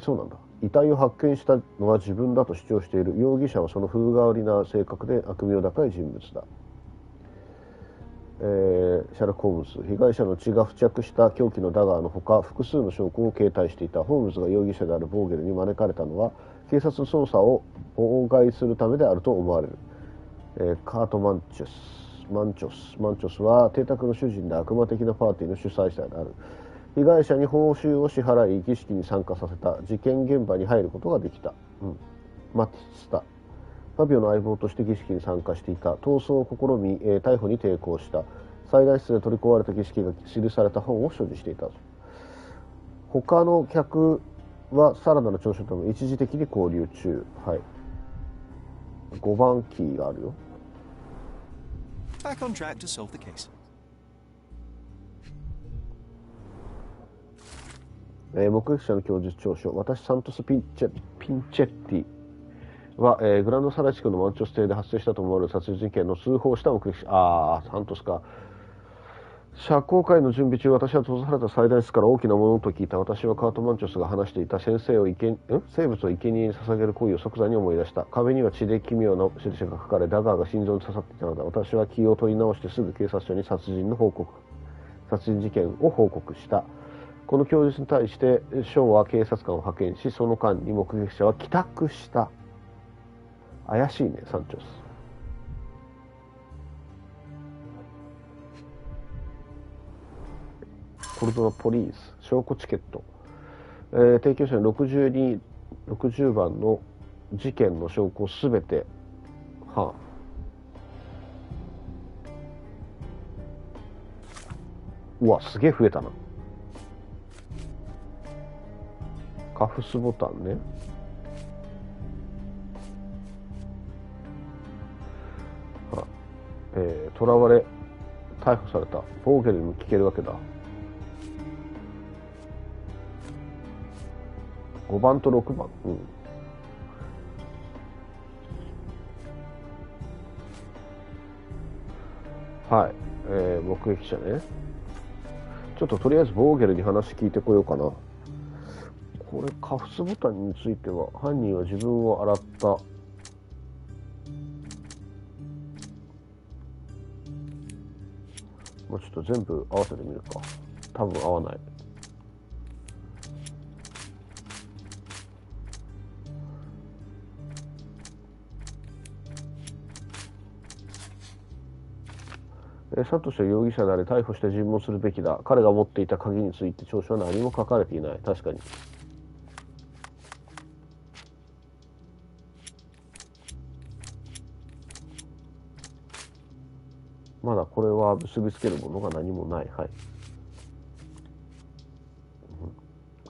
そうなんだ。遺体を発見したのは自分だと主張している。容疑者はその風変わりな性格で悪名高い人物だ。シャーロック・ホームズ。被害者の血が付着した凶器のダガーのほか、複数の証拠を携帯していた。ホームズが容疑者であるボーゲルに招かれたのは、警察の捜査を妨害するためであると思われる。カート・マンチョスは邸宅の主人で悪魔的なパーティーの主催者である。被害者に報酬を支払い儀式に参加させた。事件現場に入ることができた。マティスタ。ファビオの相棒として儀式に参加していた。逃走を試み、逮捕に抵抗した。裁判室で取り壊れた儀式が記された本を所持していた。他の客はさらなる聴取のため一時的に拘留中。はい。5番キーがあるよ。Back on track to solve the case. 目撃者の供述調書。私、サントス・ピンチェッティは、グランドサラ地区のマンチョス邸で発生したと思われる殺人事件の通報した目撃者。サントスか。釈放会の準備中、私は閉ざされた祭壇室から大きなものと聞いた。私はカート・マンチョスが話していた生物を生贄に捧げる行為を即座に思い出した。壁には血で奇妙な印が書かれ、ダガーが心臓に刺さっていたのだ。私は気を取り直してすぐ警察署に殺人事件を報告した。この供述に対してショーは警察官を派遣し、その間に目撃者は帰宅した。怪しいね、サンチョス。コルドナポリース、証拠チケット。提供者に60番の事件の証拠をすべて、うわ、すげえ増えたな。カフスボタンね。囚われ逮捕されたボーゲルにも聞けるわけだ。5番と6番、はい、目撃者ね。ちょっととりあえずボーゲルに話聞いてこようかな。これカフスボタンについては、犯人は自分を洗った。もうちょっと全部合わせてみるか。多分合わない。サトシは容疑者であり逮捕して尋問するべきだ。彼が持っていた鍵について調書は何も書かれていない。確かに。まだこれは結びつけるものが何もない。はい。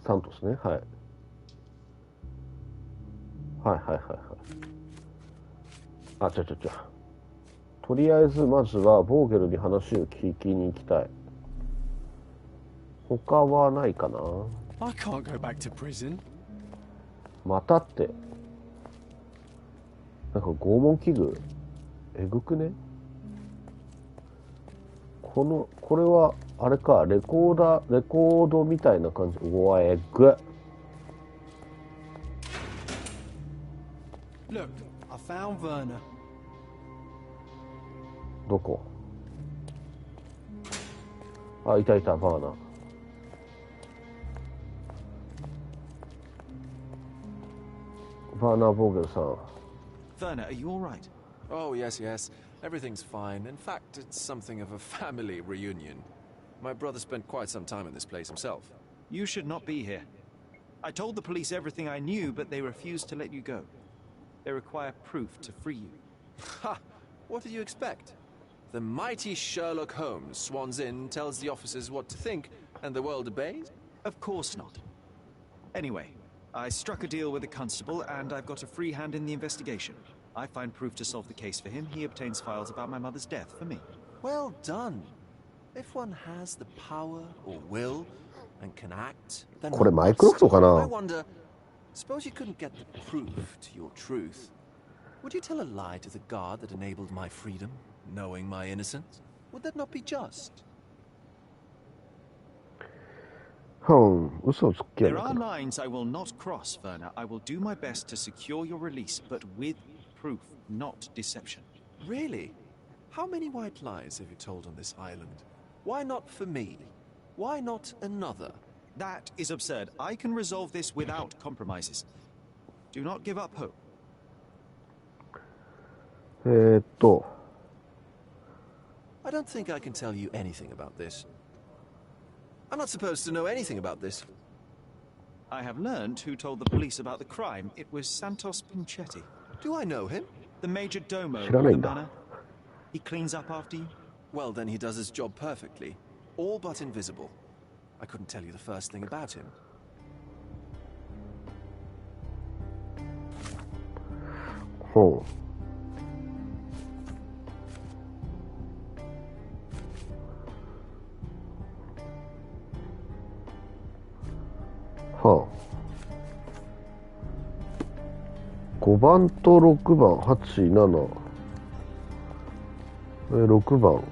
サントスね。はい。はいはいはいはい。あ、とりあえずまずはボーゲルに話を聞きに行きたい。他はないかな。I can't go back to prison. またって。なんか拷問器具えぐくね。これはあれか、レコードみたいな感じ。うわ、えぐ。Look, I found Werner. どこ？あ、いたバーナー。バーナー・ボーゲルさん。Werner, are you all right? Oh, yes. Everything's fine. In fact, it's something of a family reunion. My brother spent quite some time in this place himself. You should not be here. I told the police everything I knew, but they refused to let you go. They require proof to free you. Ha! What did you expect? The mighty Sherlock Holmes swans in, tells the officers what to think, and the world obeys? Of course not. Anyway, I struck a deal with the constable, and I've got a free hand in the investigation. I find proof to solve the case for him. He obtains files about my mother's death for me. Well done. If one has the power or will and can act, thenこれマイクロフトかな? I wonder, suppose you couldn't get the proof to your truth. Would you tell a lie to the guard that enabled my freedom, knowing my innocence? Would that not be just? 嘘をつけや There な are かな。 lines I will not cross, Werner. I will do my best to secure your release, but with proof, not deception. Really? How many white lies have you told on this island? Why not for me? Why not another? That is absurd. I can resolve this without compromises. Do not give up hope. I don't think I can tell you anything about this. I'm not supposed to know anything about this. I have learned who told the police about the crime. It was Santos Pinchetti. Do I know him? The major domo of 知らない the んだ。 manor. He cleans up after you. Well, then he does his job perfectly. All but invisible. I couldn't tell you the first thing about him. ほう。はあ。5番と6番、8、7。6番。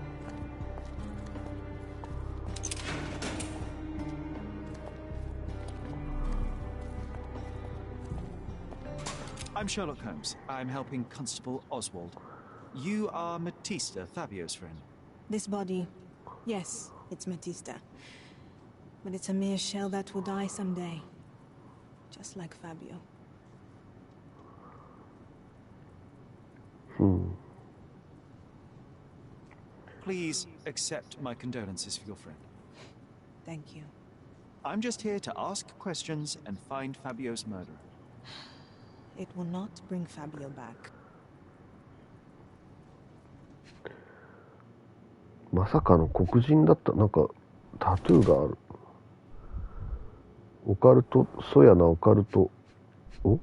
I'm Sherlock Holmes. I'm helping Constable Oswald. You are Matista, Fabio's friend. This body, yes, it's Matista. But it's a mere shell that will die someday. Just like Fabio. Please accept my condolences for your friend. Thank you. I'm just here to ask questions and find Fabio's murderer. It will not bring Fabio back. まさかの黒人だった。なんかタトゥーがある。オカルト、そやなオカルト。お？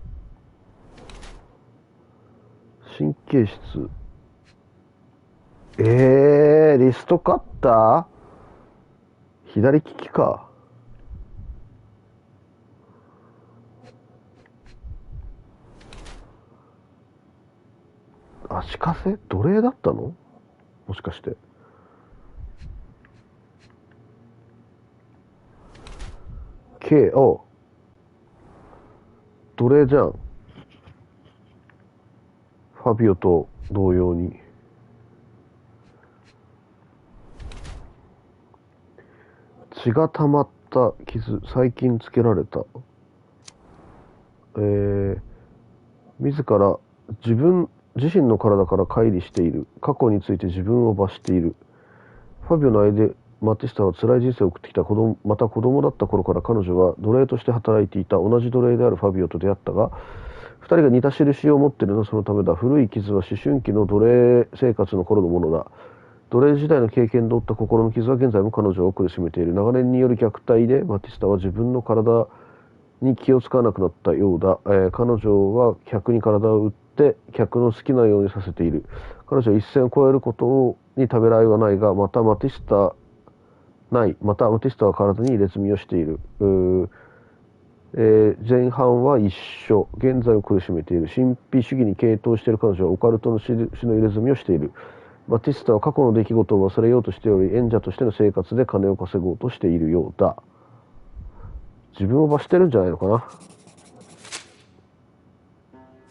神経質。リストカッター？左利きか。足かせ？奴隷だったの？もしかして。奴隷じゃん。ファビオと同様に。血が溜まった傷、最近つけられた。自ら自身の体から乖離している。過去について自分を罰している。ファビオの間でマティスタは辛い人生を送ってきたまた子供だった頃から彼女は奴隷として働いていた。同じ奴隷であるファビオと出会ったが、二人が似た印を持っているのはそのためだ。古い傷は思春期の奴隷生活の頃のものだ。奴隷時代の経験で負った心の傷は現在も彼女を苦しめている。長年による虐待でマティスタは自分の体に気を使わなくなったようだ。彼女は客に体を打って客の好きなようにさせている。彼女は一線を越えることにためらいはないが、またマティスタは体に入れ墨をしている。前半は一緒。現在を苦しめている。神秘主義に傾倒している彼女はオカルトの死の入れ墨をしている。マティスタは過去の出来事を忘れようとしており、演者としての生活で金を稼ごうとしているようだ。自分を罰してるんじゃないのかな。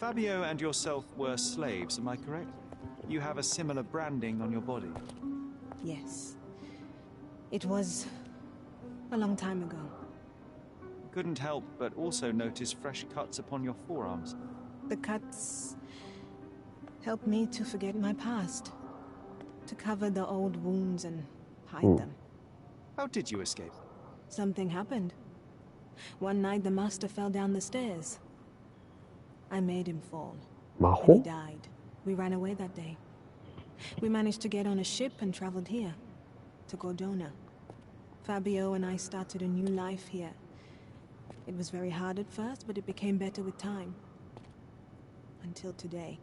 Fabio and yourself were slaves, am I correct? You have a similar branding on your body. Yes. It was a long time ago. Couldn't help but also notice fresh cuts upon your forearms. The cuts helped me to forget my past, to cover the old wounds and hide them. How did you escape? Something happened. One night the master fell down the stairs. I made him fall. And he died. We ran away that day. We managed to get on a ship and traveled here, to Gordona. Fabio and I started a new life here. It was very hard at first, but it became better with time. Until today.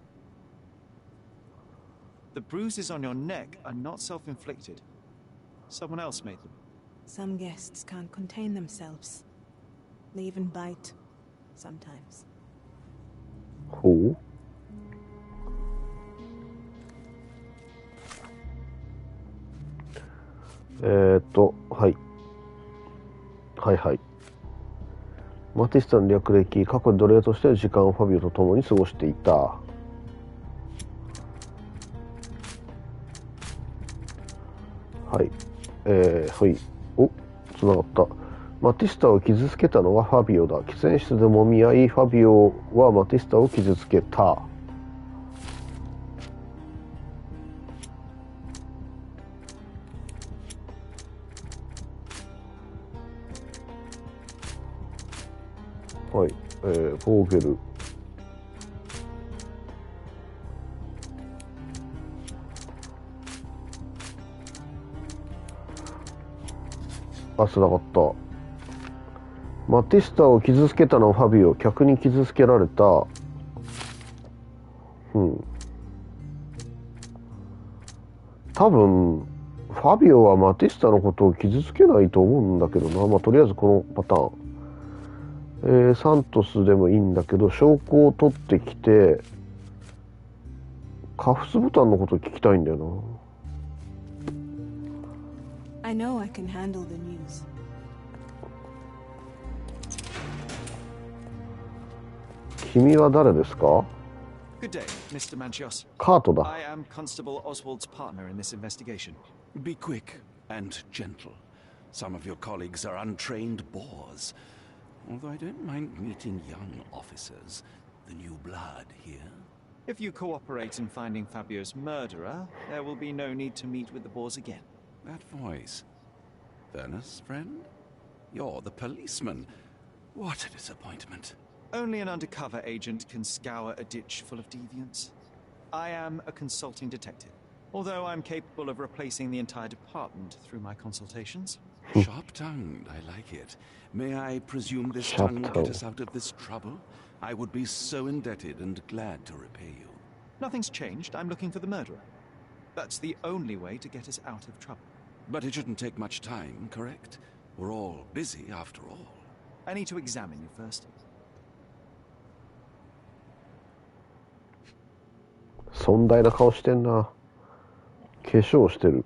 The bruises on your neck are not self-inflicted. Someone else made them. Some guests can't contain themselves. They even bite, sometimes. はい。はいはい。マティスタの略歴、過去に奴隷として時間をファビオと共に過ごしていた。はい。はい。お、つながった。マティスタを傷つけたのはファビオだ。喫煙室で揉み合い、ファビオはマティスタを傷つけた。はい。ボーゲル。あ、つながった。マティスタを傷つけたのはファビオ、客に傷つけられた。多分ファビオはマティスタのことを傷つけないと思うんだけどな。まあとりあえずこのパターン、サントスでもいいんだけど、証拠を取ってきてカフスボタンのことを聞きたいんだよな。I know I can handle the news. 君は誰ですか？ Good day, Mr. Manchios. カートだ。 I am Constable Oswald's partner in this investigation. Be quick and gentle. Some of your colleagues are untrained boors. Although I don't mind meeting young officers, the new blood here. If you cooperate in finding Fabio's murderer, there will be no need to meet with the boars again. That voice. Vernus, friend? You're the policeman. What a disappointment. Only an undercover agent can scour a ditch full of deviants. I am a consulting detective, although I'm capable of replacing the entire department through my consultations. Sharp-tongued, I like it. May I presume this tongue will get us out of this trouble? I would be so indebted and glad to repay you. Nothing's changed. I'm looking for the murderer. That's the only way to get us out of trouble. But it shouldn't take much time, correct? We're all busy after all. I need to examine you first. 尊大な顔してんな。化粧してる。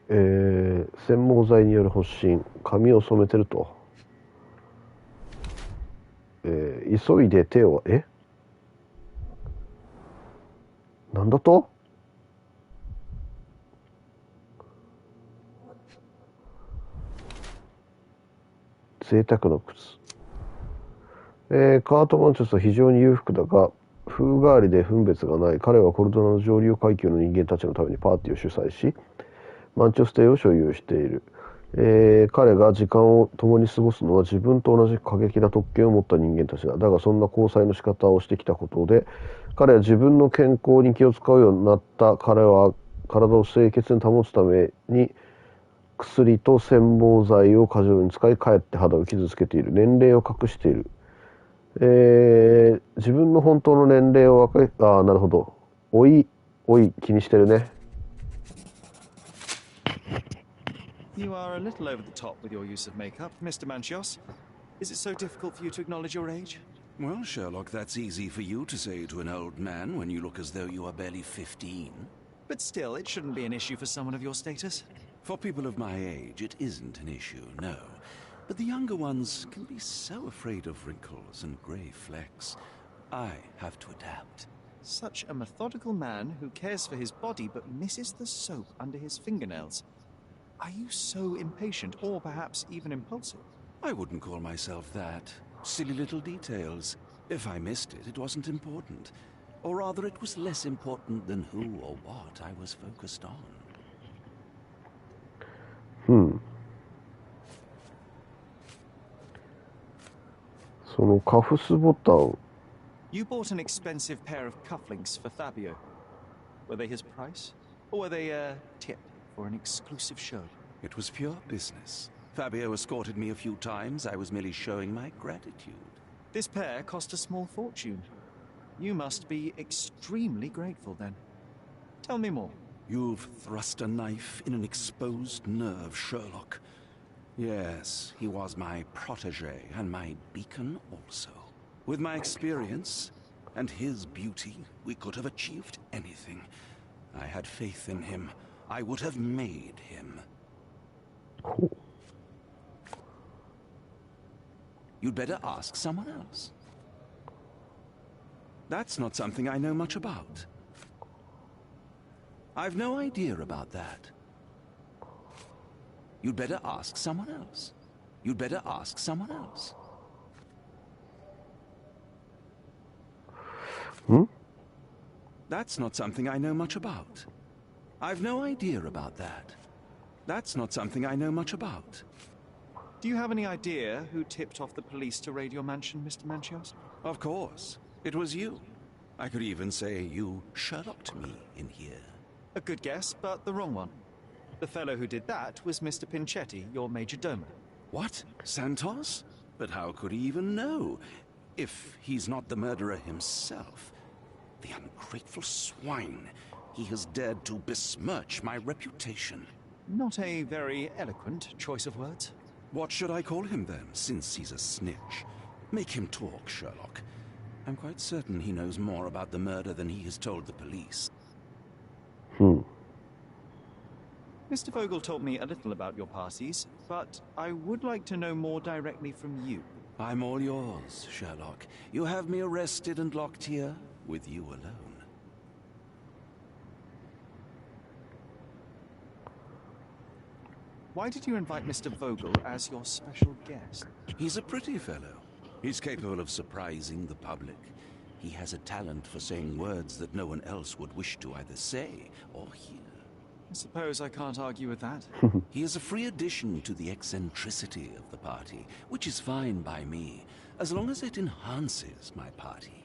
染毛剤による発疹、髪を染めてると。急いで手を、なんだと？贅沢な靴。カートマンチョスは非常に裕福だが、風変わりで分別がない。彼はコルドナの上流階級の人間たちのためにパーティーを主催し、マンチョス邸を所有している。彼が時間を共に過ごすのは自分と同じ過激な特権を持った人間たちだ。だがそんな交際の仕方をしてきたことで、彼は自分の健康に気を使うようになった。彼は体を清潔に保つために薬と染毛剤を過剰に使い、かえって肌を傷つけている。年齢を隠している。自分の本当の年齢をなるほど。おい気にしてるね。You are a little over the top with your use of makeup, Mr. Manchios. Is it so difficult for you to acknowledge your age? Well, Sherlock, that's easy for you to say to an old man when you look as though you are barely 15. But still, it shouldn't be an issue for someone of your status. For people of my age, it isn't an issue, no. But the younger ones can be so afraid of wrinkles and grey flecks. I have to adapt. Such a methodical man who cares for his body but misses the soap under his fingernails. Are you so impatient, or perhaps even impulsive? I wouldn't call myself that. Silly little details. If I missed it, it wasn't important. Or rather, it was less important than who or what I was focused on. そのカフスボタン。You bought an expensive pair of cufflinks for Fabio. Were they his price? Or were they a tip for an exclusive show? It was pure business. Fabio escorted me a few times. I was merely showing my gratitude. This pair cost a small fortune. You must be extremely grateful then. Tell me more. You've thrust a knife in an exposed nerve, Sherlock. Yes, he was my protege and my beacon also. With my experience and his beauty, we could have achieved anything. I had faith in him, I would have made him. You'd better ask someone else. That's not something I know much about. I've no idea about that. You'd better ask someone else. You'd better ask someone else. That's not something I know much about. I've no idea about that. That's not something I know much about. Do you have any idea who tipped off the police to raid your mansion, Mr. Manchios? Of course. It was you. I could even say you Sherlocked me in here. A good guess, but the wrong one. The fellow who did that was Mr. Pinchetti, your major domo. What? Santos? But how could he even know? If he's not the murderer himself. The ungrateful swine. He has dared to besmirch my reputation. Not a very eloquent choice of words. What should I call him then, since he's a snitch? Make him talk, Sherlock. I'm quite certain he knows more about the murder than he has told the police. Mr. Vogel told me a little about your parties, but I would like to know more directly from you. I'm all yours, Sherlock. You have me arrested and locked here with you alone. Why did you invite Mr. Vogel as your special guest? He's a pretty fellow. He's capable of surprising the public. He has a talent for saying words that no one else would wish to either say or hear. I suppose I can't argue with that. He is a free addition to the eccentricity of the party, which is fine by me, as long as it enhances my party.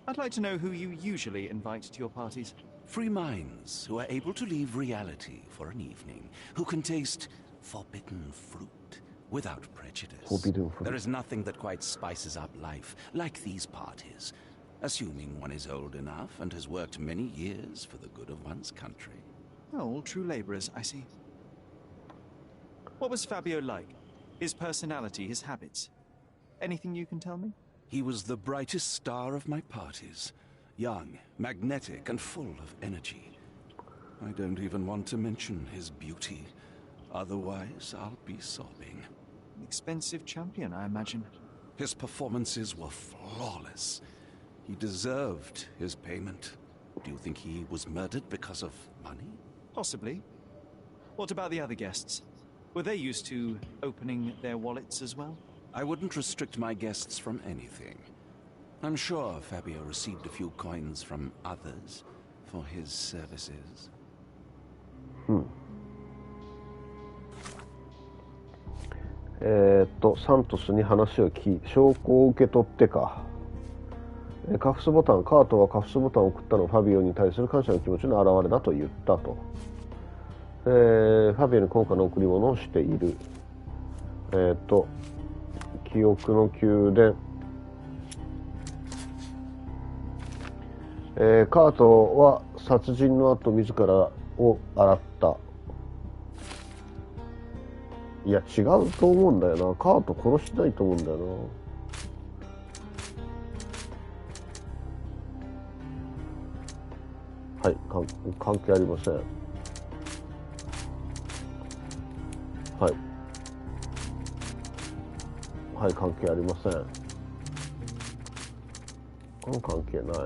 I'd like to know who you usually invite to your parties. Free minds who are able to leave reality for an evening, who can taste forbidden fruit without prejudice. Forbidden fruit. There is nothing that quite spices up life like these parties, assuming one is old enough and has worked many years for the good of one's country. Oh, all true laborers, I see. What was Fabio like? His personality, his habits? Anything you can tell me? He was the brightest star of my parties. Young, magnetic, and full of energy. I don't even want to mention his beauty. Otherwise, I'll be sobbing. An expensive champion, I imagine. His performances were flawless. He deserved his payment. Do you think he was murdered because of money? Possibly. What about the other guests? Were they used to opening their wallets as well? I wouldn't restrict my guests from anything. I'm sure Fabio received a few coins from others for his services. サントスに話を聞き、証拠を受け取ってか。カフスボタン、カートはカフスボタンを送ったのはファビオに対する感謝の気持ちの表れだと言ったと。ファビオに高価な贈り物をしている。記憶の宮殿。カートは殺人の後自らを洗った。いや違うと思うんだよな。カート殺してないと思うんだよな。はい、関係ありません。はいはい、関係ありません。この関係ない。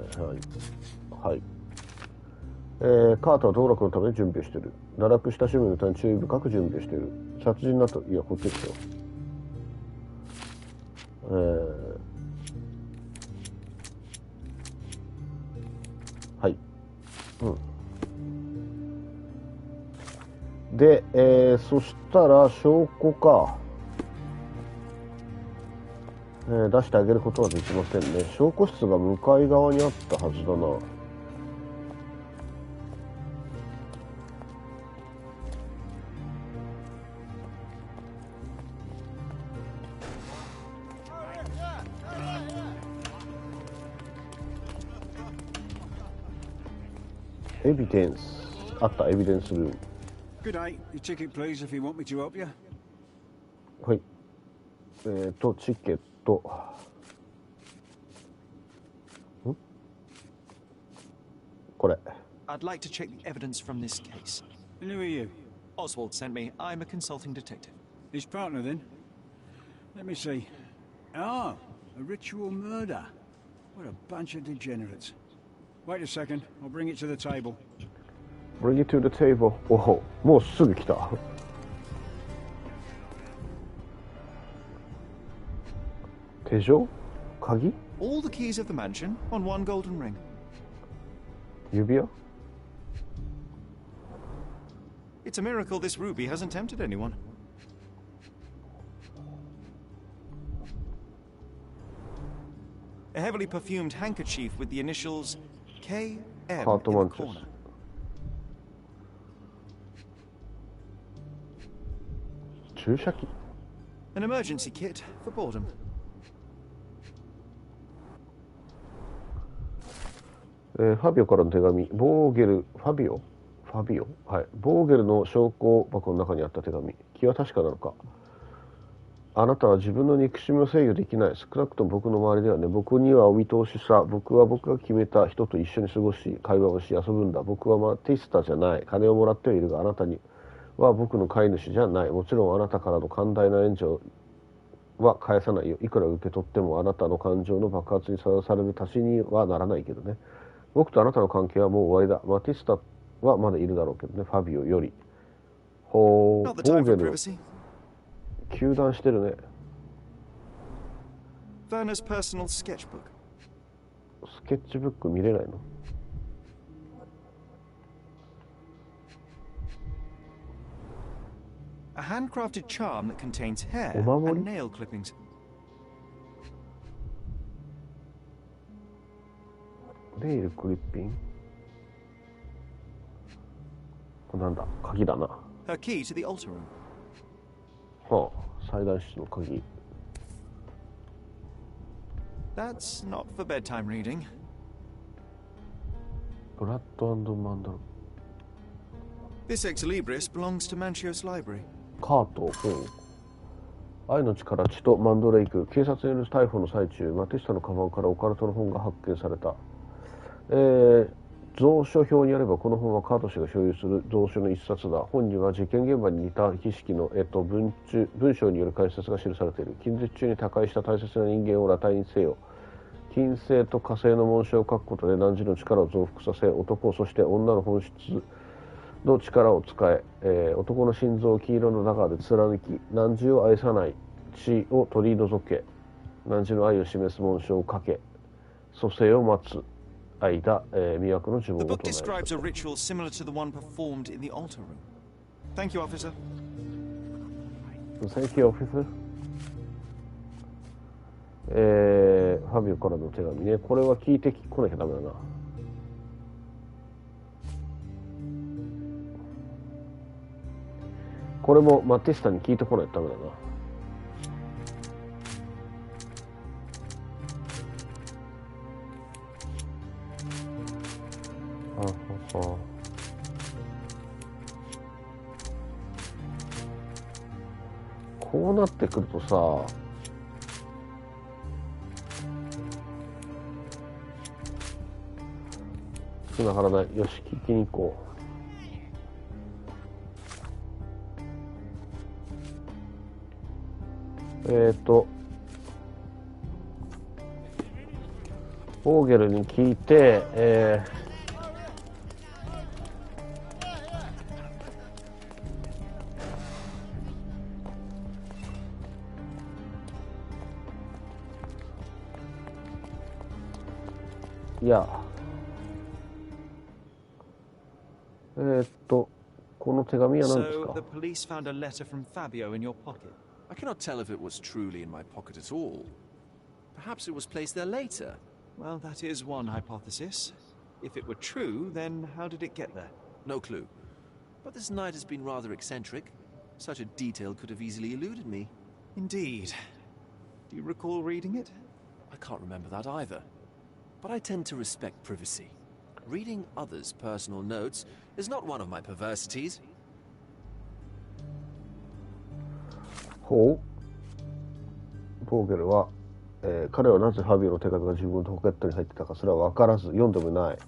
はい、カートは道楽のために準備をしている。堕落した趣味のために注意深く準備をしている。殺人の後、いやこっちですよ。はい、で、そしたら証拠か、出してあげることはできませんね。証拠室が向かい側にあったはずだな。エビデンスあった。エビデンスルーム。 Good day. Your ticket, please, if you want me to help you. はい。チケット。これ。I'd like to check the evidence from this case. And who are you? Oswald sent me. I'm a consulting detective. His partner, then? Let me see. Ah, a ritual murder. What a bunch of degenerates. Wait a second. I'll bring it to the table. Bring it to the table. おお、もうすぐ来た。手錠？鍵？ All the keys of the mansion on one golden ring. 指輪？ It's a miracle this ruby hasn't tempted anyone. A heavily perfumed handkerchief with the initials KM in the corner. An emergency kit for boredom. ファビオからの手紙。ボーゲル、ファビオ？はい。ボーゲルの証拠箱の中にあった手紙。気は確かなのか。あなたは自分の憎しみを制御できない。少なくとも僕の周りではね。僕にはお見通しさ。僕は僕が決めた人と一緒に過ごし、会話をし、遊ぶんだ。僕はマティスタじゃない。金をもらってはいるが、あなたには僕の飼い主じゃない。もちろんあなたからの寛大な援助は返さないよ。いくら受け取ってもあなたの感情の爆発にさらされる足しにはならないけどね。僕とあなたの関係はもう終わりだ。マティスタはまだいるだろうけどね。ファビオより。ボーゲル糾弾してるね。Werner's personal sketchbook. スケッチブック見れないの？A handcrafted charm that contains hair お守り？ and nail clippings. ネイルクリッピング？これなんだ？鍵だな。Her key to the altar room. はあ、祭壇室の鍵。That's not for bedtime reading. ブラッド&マンダル。This ex libris belongs to Manchios Library. カート。愛の力、血とマンドレイク。警察による逮捕の最中、マティスタのカバンからオカルトの本が発見された。蔵書表によればこの本はカート氏が所有する蔵書の一冊だ。本には事件現場に似た儀式の、文章による解説が記されている。近日中に他界した大切な人間を裸体にせよ。金星と火星の紋章を書くことで汝の力を増幅させ、男そして女の本質の力を使え、男の心臓を黄色の中で貫き、汝を愛さない血を取り除け、汝の愛を示す紋章を書け、蘇生を待つ間、魅惑の呪文を唱える。 The book describes a ritual similar to the one performed in the altar room. Thank you, officer. Thank you, officer. ファビオからの手紙ね。これは聞いてこなきゃダメだな。これもマティスタに聞いてこないとダメだな。こうなってくるとさ、繋がらない。よし、聞きに行こう。ボーゲルに聞いて、いや、この手紙は何ですか？ So the police found a letter from Fabio in your pocket. I cannot tell if it was truly in my pocket at all. Perhaps it was placed there later. Well, that is one hypothesis. If it were true, then how did it get there? No clue. But this night has been rather eccentric. Such a detail could have easily eluded me. Indeed. Do you recall reading it? I can't remember that either. But I tend to respect privacy. Reading others' personal notes is not one of my perversities. ほう。ボーゲルは、彼はなぜファビオの手紙が自分のポケットに入ってたかそれは分からず読んでもない。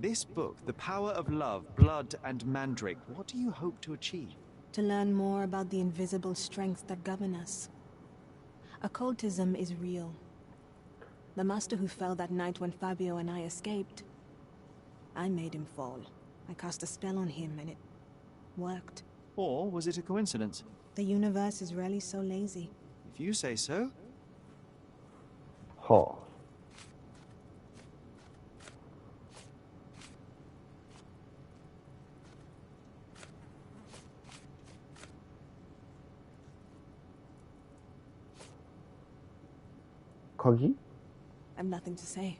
This book, The Power of Love, Blood, and Mandrake, what do you hope to achieve? To learn more about the invisible strengths that govern us. Occultism is real. The master who fell that night when Fabio and I escaped, I made him fall. I cast a spell on him and it worked. Or was it a coincidence? The universe is rarely so lazy. If you say so. Huh. Kagi? I've nothing to say.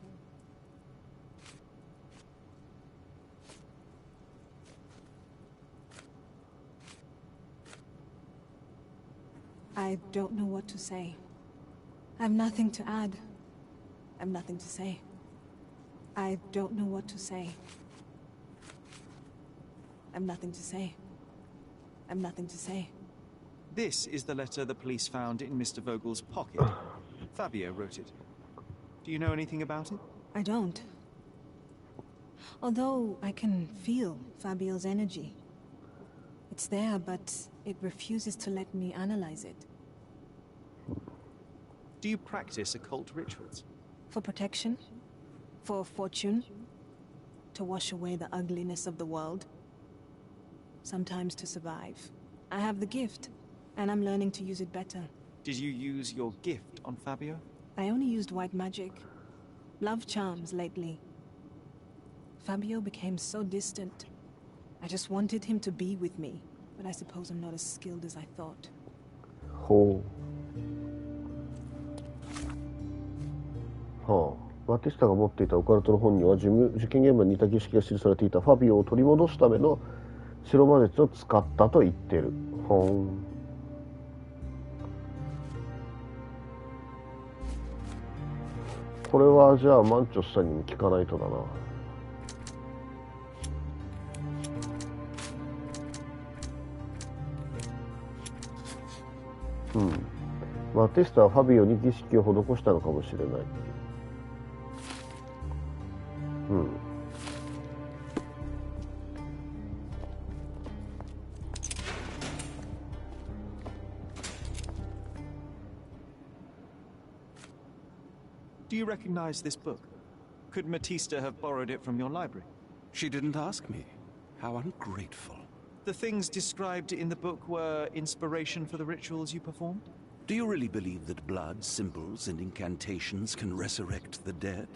I don't know what to say. I've nothing to add. I've nothing to say. I don't know what to say. I've nothing to say. I've nothing to say. This is the letter the police found in Mr. Vogel's pocket. Fabio wrote it. Do you know anything about it? I don't. Although I can feel Fabio's energy. It's there, but it refuses to let me analyze it. Do you practice occult rituals? For protection? For fortune? To wash away the ugliness of the world? Sometimes to survive. I have the gift, and I'm learning to use it better. Did you use your gift on Fabio? I only used white magic. Love charms lately. Fabio became so distant. I just wanted him to be with me, but I suppose I'm not as skilled as I thought.ほう。はあ。バティスタが持っていたオカルトの本には事件現場に似た儀式が記されていた。ファビオを取り戻すための白魔術を使ったと言ってる。ほん。これはじゃあマンチョスさんにも聞かないとだな。うん。バティスタはファビオに儀式を施したのかもしれない。うん。Do you recognize this book? Could Matista have borrowed it from your library? She didn't ask me. How ungrateful. The things described in the book were inspiration for the rituals you performed? Do you really believe that blood, symbols, and incantations can resurrect the dead?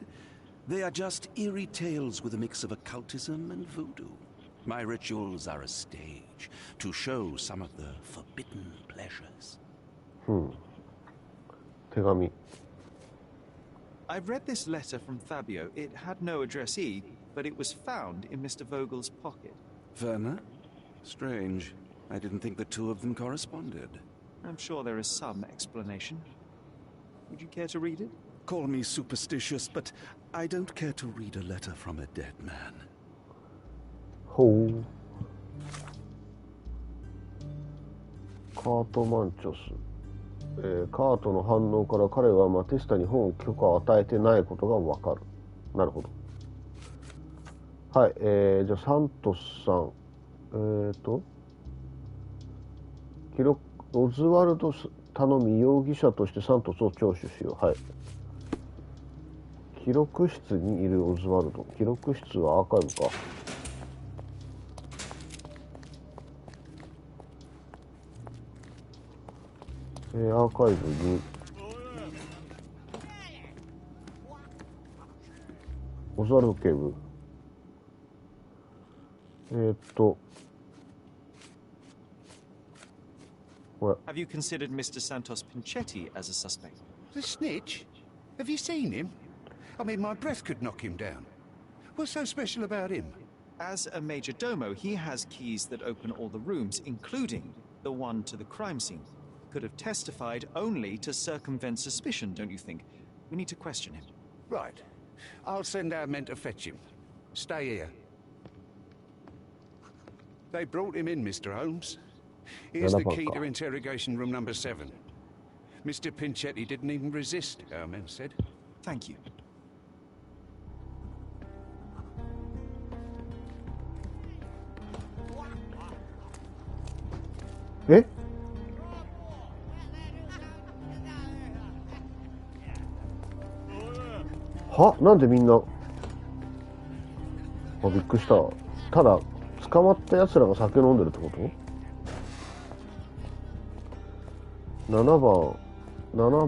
They are just eerie tales with a mix of occultism and voodoo. My rituals are a stage to show some of the forbidden pleasures. 手紙。I've read this letter from Fabio. It had no addressee, but it was found in Mr. Vogel's pocket. Werner? Strange. I didn't think the two of them corresponded. I'm sure there is some explanation. Would you care to read it? Call me superstitious, but I don't care to read a letter from a dead man. ほう。カート・マンチョス。カートの反応から彼はマティスタに本許可を与えてないことがわかる。なるほど。はい、じゃあサントスさん。オズワルド頼み容疑者としてサントスを聴取しよう。はい。記録室にいるオズワルド。記録室はアーカイブか。アーカイブにオズワルド警部。Have you considered Mr. Santos Pinchetti as a suspect? The snitch? Have you seen him? I mean, my breath could knock him down. What's so special about him? As a major domo, he has keys that open all the rooms, including the one to the crime scene. Could have testified only to circumvent suspicion, don't you think? We need to question him. Right. I'll send our men to fetch him. Stay here. They brought him in, Mr. Holmes. Here's the key to interrogation room number 7. Mr. Pinchetti didn't even resist, our men said. Thank you.え？は？なんでみんな、あ、びっくりした。ただ捕まった奴らが酒飲んでるってこと？ 7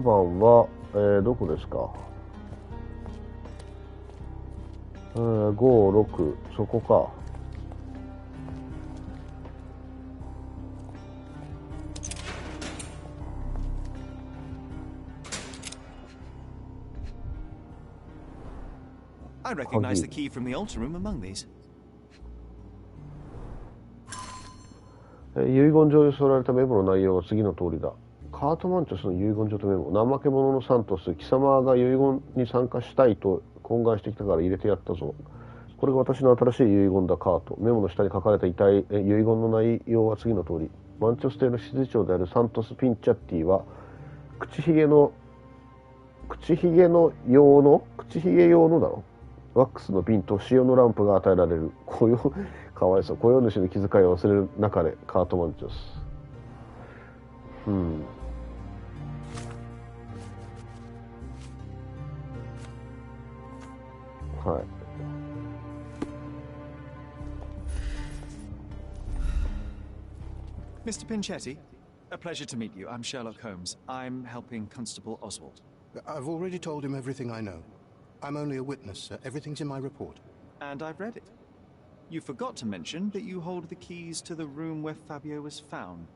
番は、どこですか？5、6、そこか。I recognize the key from the altar room among these. 遺言状に添えられたメモの内容は次の通りだ。カートマンチョスの遺言状とメモ。怠け者のサントス、貴様が遺言に参加したいと懇願してきたから入れてやったぞ。これが私の新しい遺言だ、カート。メモの下に書かれた遺言の内容は次の通り。マンチョス邸の執事長であるサントス・ピンチャッティは、口ひげ用のだろ。ワックスの瓶と塩のランプが与えられる。かわいそう。雇用主の気遣いを忘れる中で、カートマンチョス。はい。Mr. Pinchetti, a pleasure to meet you. I'm Sherlock Holmes. I'm helping Constable Oswald. I've already told him everything I know. I'm only a witness, sir. Everything's in my report. And I've read it. You forgot to mention that you hold the keys to the room where Fabio was found.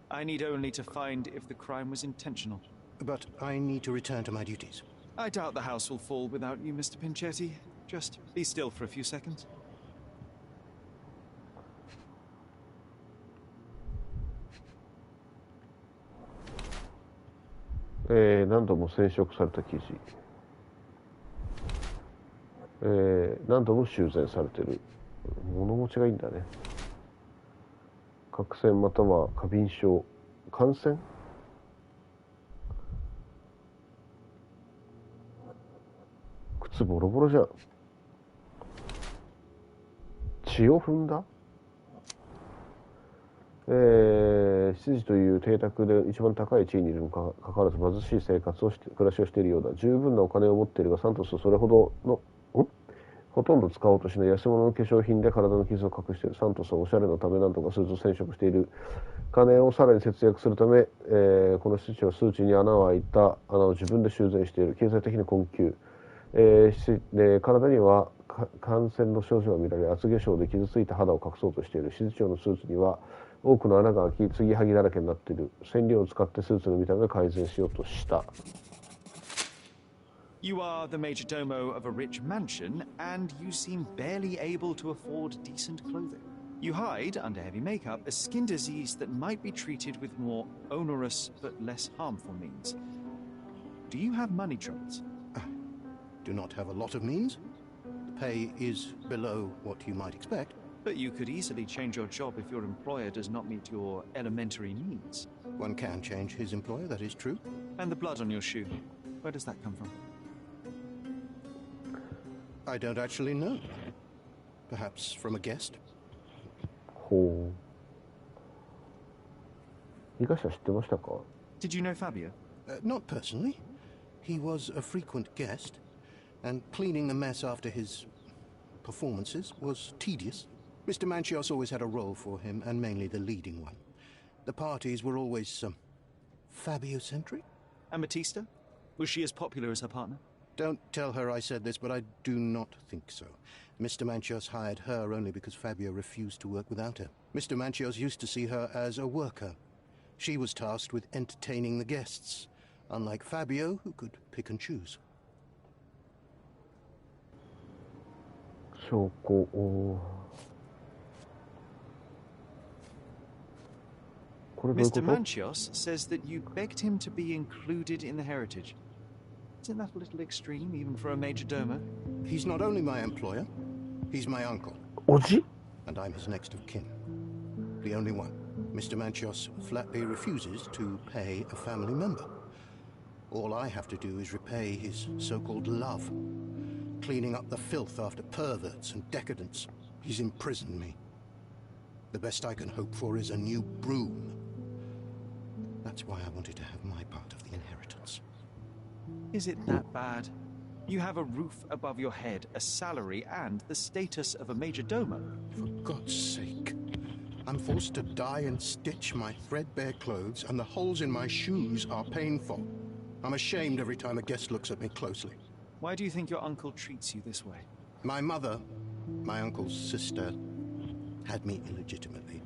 I need only to find if the crime was intentional. But I need to return to my duties. I doubt the house will fall without you, Mr. Pinchetti. Just be still for a few seconds. 何度も染色された生地。何度も修繕されてる。物持ちがいいんだね。角栓または過敏症。感染？靴ボロボロじゃん。血を踏んだ？執事という邸宅で一番高い地位にいるにもかかわらず貧しい生活を暮らしをしているようだ。十分なお金を持っているが、サントスはそれほどのほとんど使おうとしない安物の化粧品で体の傷を隠している。サントスはおしゃれのためなんとかスーツを染色している。金をさらに節約するため、この執事は数値に穴が開いた穴を自分で修繕している。経済的に困窮。体には感染の症状が見られ、厚化粧で傷ついた肌を隠そうとしている。執事長のスーツには多くの穴が開き、継ぎはぎだらけになっている。染料を使ってスーツの見た目を改善しようとした。You are the major domo of a rich mansion, and you seem barely able to afford decent clothing. You hide under heavy makeup a skin disease that might be treated with more onerous but less harmful means. Do you have money troubles? I do not have a lot of means. The pay is below what you might expect. But you could easily change your job if your employer does not meet your elementary needs. One can change his employer, that is true. And the blood on your shoe, where does that come from? I don't actually know. Perhaps from a guest. ほう。東は知ってましたか？ Did you know Fabio? Not personally. He was a frequent guest, and cleaning the mess after his performances was tedious. Mr. Manchios always had a role for him, and mainly the leading one. The parties were always Fabio-centric. And Batista? Was she as popular as her partner? Don't tell her I said this, but I do not think so. Mr. Manchios hired her only because Fabio refused to work without her. Mr. Manchios used to see her as a worker. She was tasked with entertaining the guests, unlike Fabio, who could pick and choose. 証拠を。Mr. Manchios says that you begged him to be included in the heritage. Isn't that a little extreme, even for a major domo? He's not only my employer, he's my uncle. Oji? And I'm his next of kin. The only one. Mr. Manchios flatly refuses to pay a family member. All I have to do is repay his so-called love, cleaning up the filth after perverts and decadents. He's imprisoned me. The best I can hope for is a new broom. That's why I wanted to have my part of the inheritance. Is it that bad? You have a roof above your head, a salary, and the status of a major domo. For God's sake. I'm forced to dye and stitch my threadbare clothes, and the holes in my shoes are painful. I'm ashamed every time a guest looks at me closely. Why do you think your uncle treats you this way? My mother, my uncle's sister, had me illegitimately.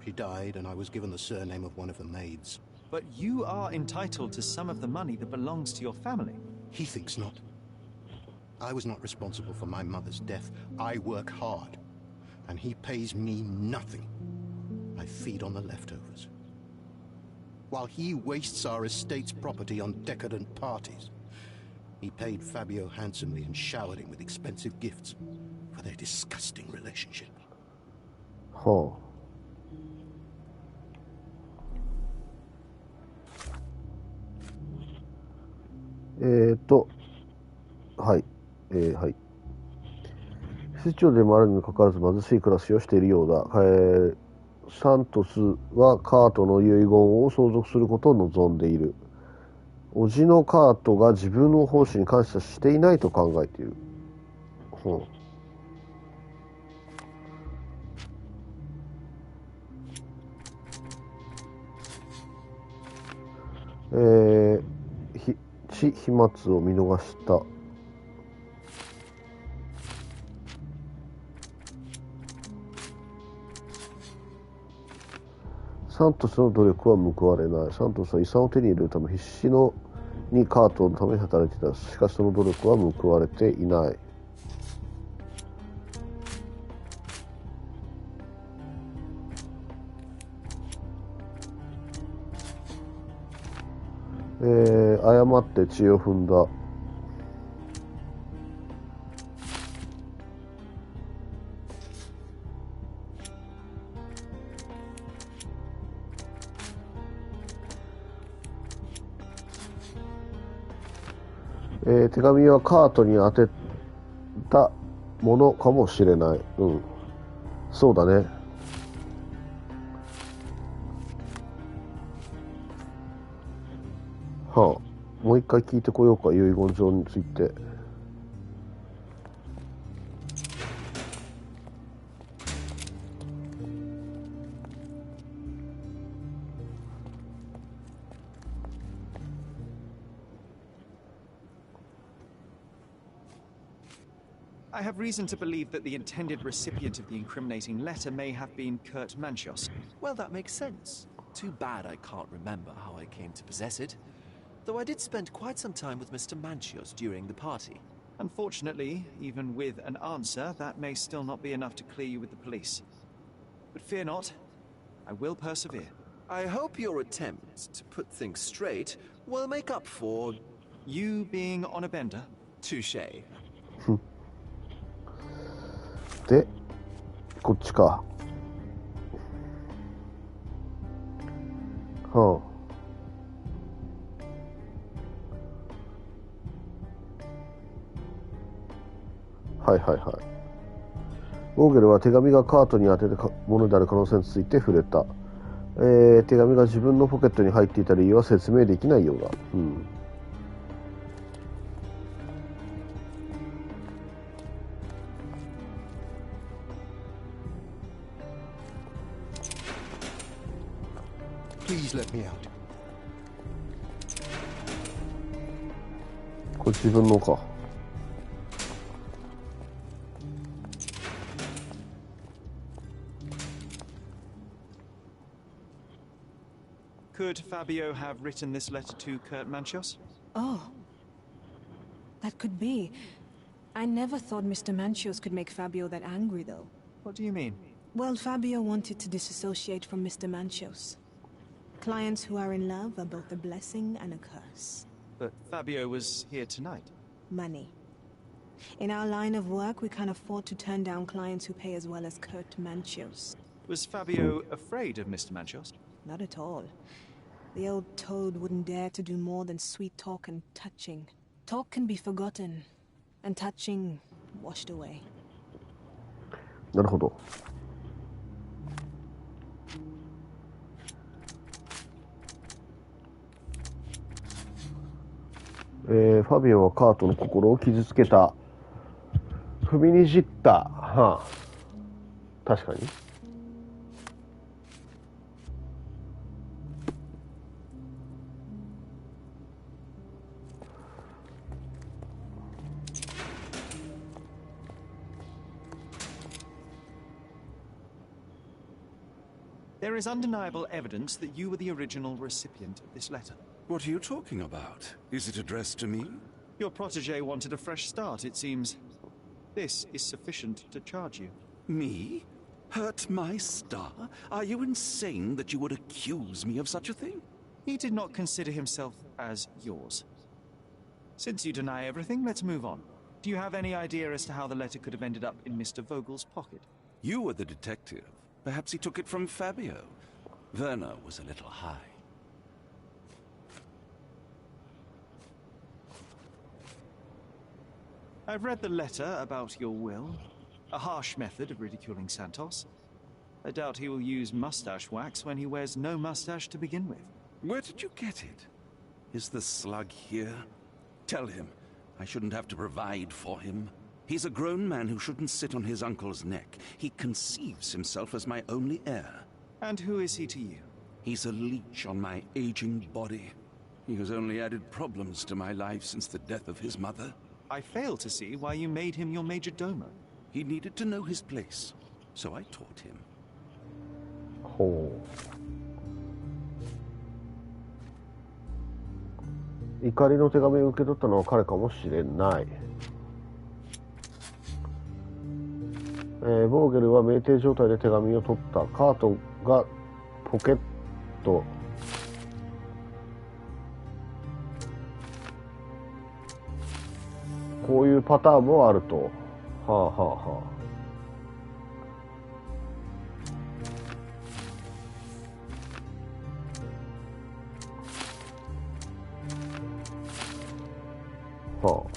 She died, and I was given the surname of one of the maids. But you are entitled to some of the money that belongs to your family. He thinks not. I was not responsible for my mother's death. I work hard, and he pays me nothing. I feed on the leftovers. While he wastes our estate's property on decadent parties, he paid Fabio handsomely and showered him with expensive gifts for their disgusting relationship. Huh.はい。はい。市長でもあるにもかかわらず貧しい暮らしをしているようだ。サントスはカートの遺言を相続することを望んでいる。叔父のカートが自分の奉仕に感謝していないと考えている。飛沫を見逃した。サントスの努力は報われない。サントスは遺産を手に入れるため必死にカートのために働いていた。しかしその努力は報われていない。誤って血を踏んだ。手紙はカートに当てたものかもしれない。そうだね。もう一回聞いてこようか、遺言状について。I have reason to believe that the intended recipient of the incriminating letter may have been Kurt Manchios. Well, that makes sense. Too bad I can't remember how I came to possess it. Though I did spend quite some time with Mr. Manchios during the party. Unfortunately, even with an answer, that may still not be enough to clear you with the police. But fear not, I will persevere. I hope your attempt to put things straight will make up for... You being on a bender? Touché. で、こっちか。はいはいはい。ゴーゲルは手紙がカートに当てたものである可能性について触れた。手紙が自分のポケットに入っていた理由は説明できないようだ。Please let me out. これ自分のか。Could Fabio have written this letter to Kurt Manchios? Oh. That could be. I never thought Mr. Manchios could make Fabio that angry, though. What do you mean? Well, Fabio wanted to disassociate from Mr. Manchios. Clients who are in love are both a blessing and a curse. But Fabio was here tonight. Money. In our line of work, we can't afford to turn down clients who pay as well as Kurt Manchios. Was Fabio afraid of Mr. Manchios? Not at all. The old toad wouldn't dare to do more than sweet talk and touching. Talk can be forgotten, and touching washed away. なるほど。ファビオはカートの心を傷つけた。踏みにじった。はあ、確かに。There is undeniable evidence that you were the original recipient of this letter. What are you talking about? Is it addressed to me? Your protege wanted a fresh start, it seems. This is sufficient to charge you. Me? Hurt my star? Are you insane that you would accuse me of such a thing? He did not consider himself as yours. Since you deny everything, let's move on. Do you have any idea as to how the letter could have ended up in Mr. Vogel's pocket? You were the detective. Perhaps he took it from Fabio. Werner was a little high. I've read the letter about your will. A harsh method of ridiculing Santos. I doubt he will use mustache wax when he wears no mustache to begin with. Where did you get it? Is the slug here? Tell him. I shouldn't have to provide for him. He's a grown man who shouldn't sit on his uncle's neck. He conceives himself as my only heir. And who is he to you? He's a leech on my aging body. He has only added problems to my life since the death of his mother. I fail to see why you made him your major domo. He needed to know his place, so I taught him.ほう。怒りの手紙を受け取ったのは彼かもしれない。ボーゲルは酩酊状態で手紙を取った。カートがポケット。こういうパターンもあると。はあはあはあ。はあ。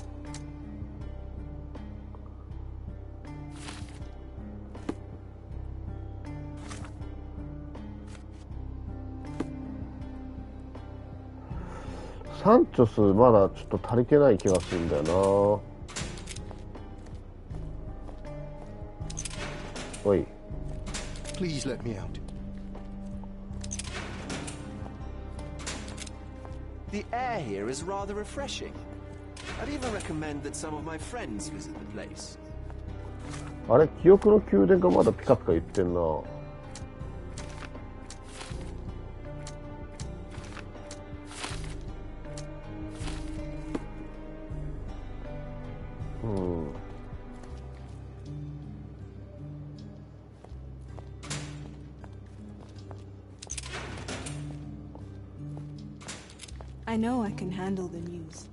サンチョスまだちょっと足りてない気がするんだよな。おい。Please let me out. The air here is rather refreshing. I'd even recommend that some of my friends visit the place. あれ、記憶の宮殿がまだピカピカ言ってんな。I know I can handle the news.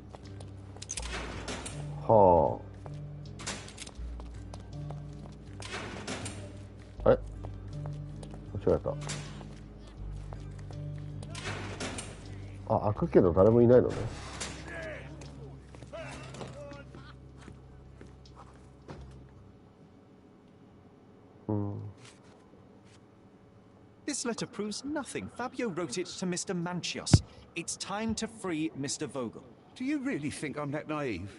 はあ。あれ？間違えた。あ、開くけど誰もいないのね。This letter proves nothing. Fabio wrote it to Mr. Manchios. It's time to free Mr. Vogel. Do you really think I'm that naive?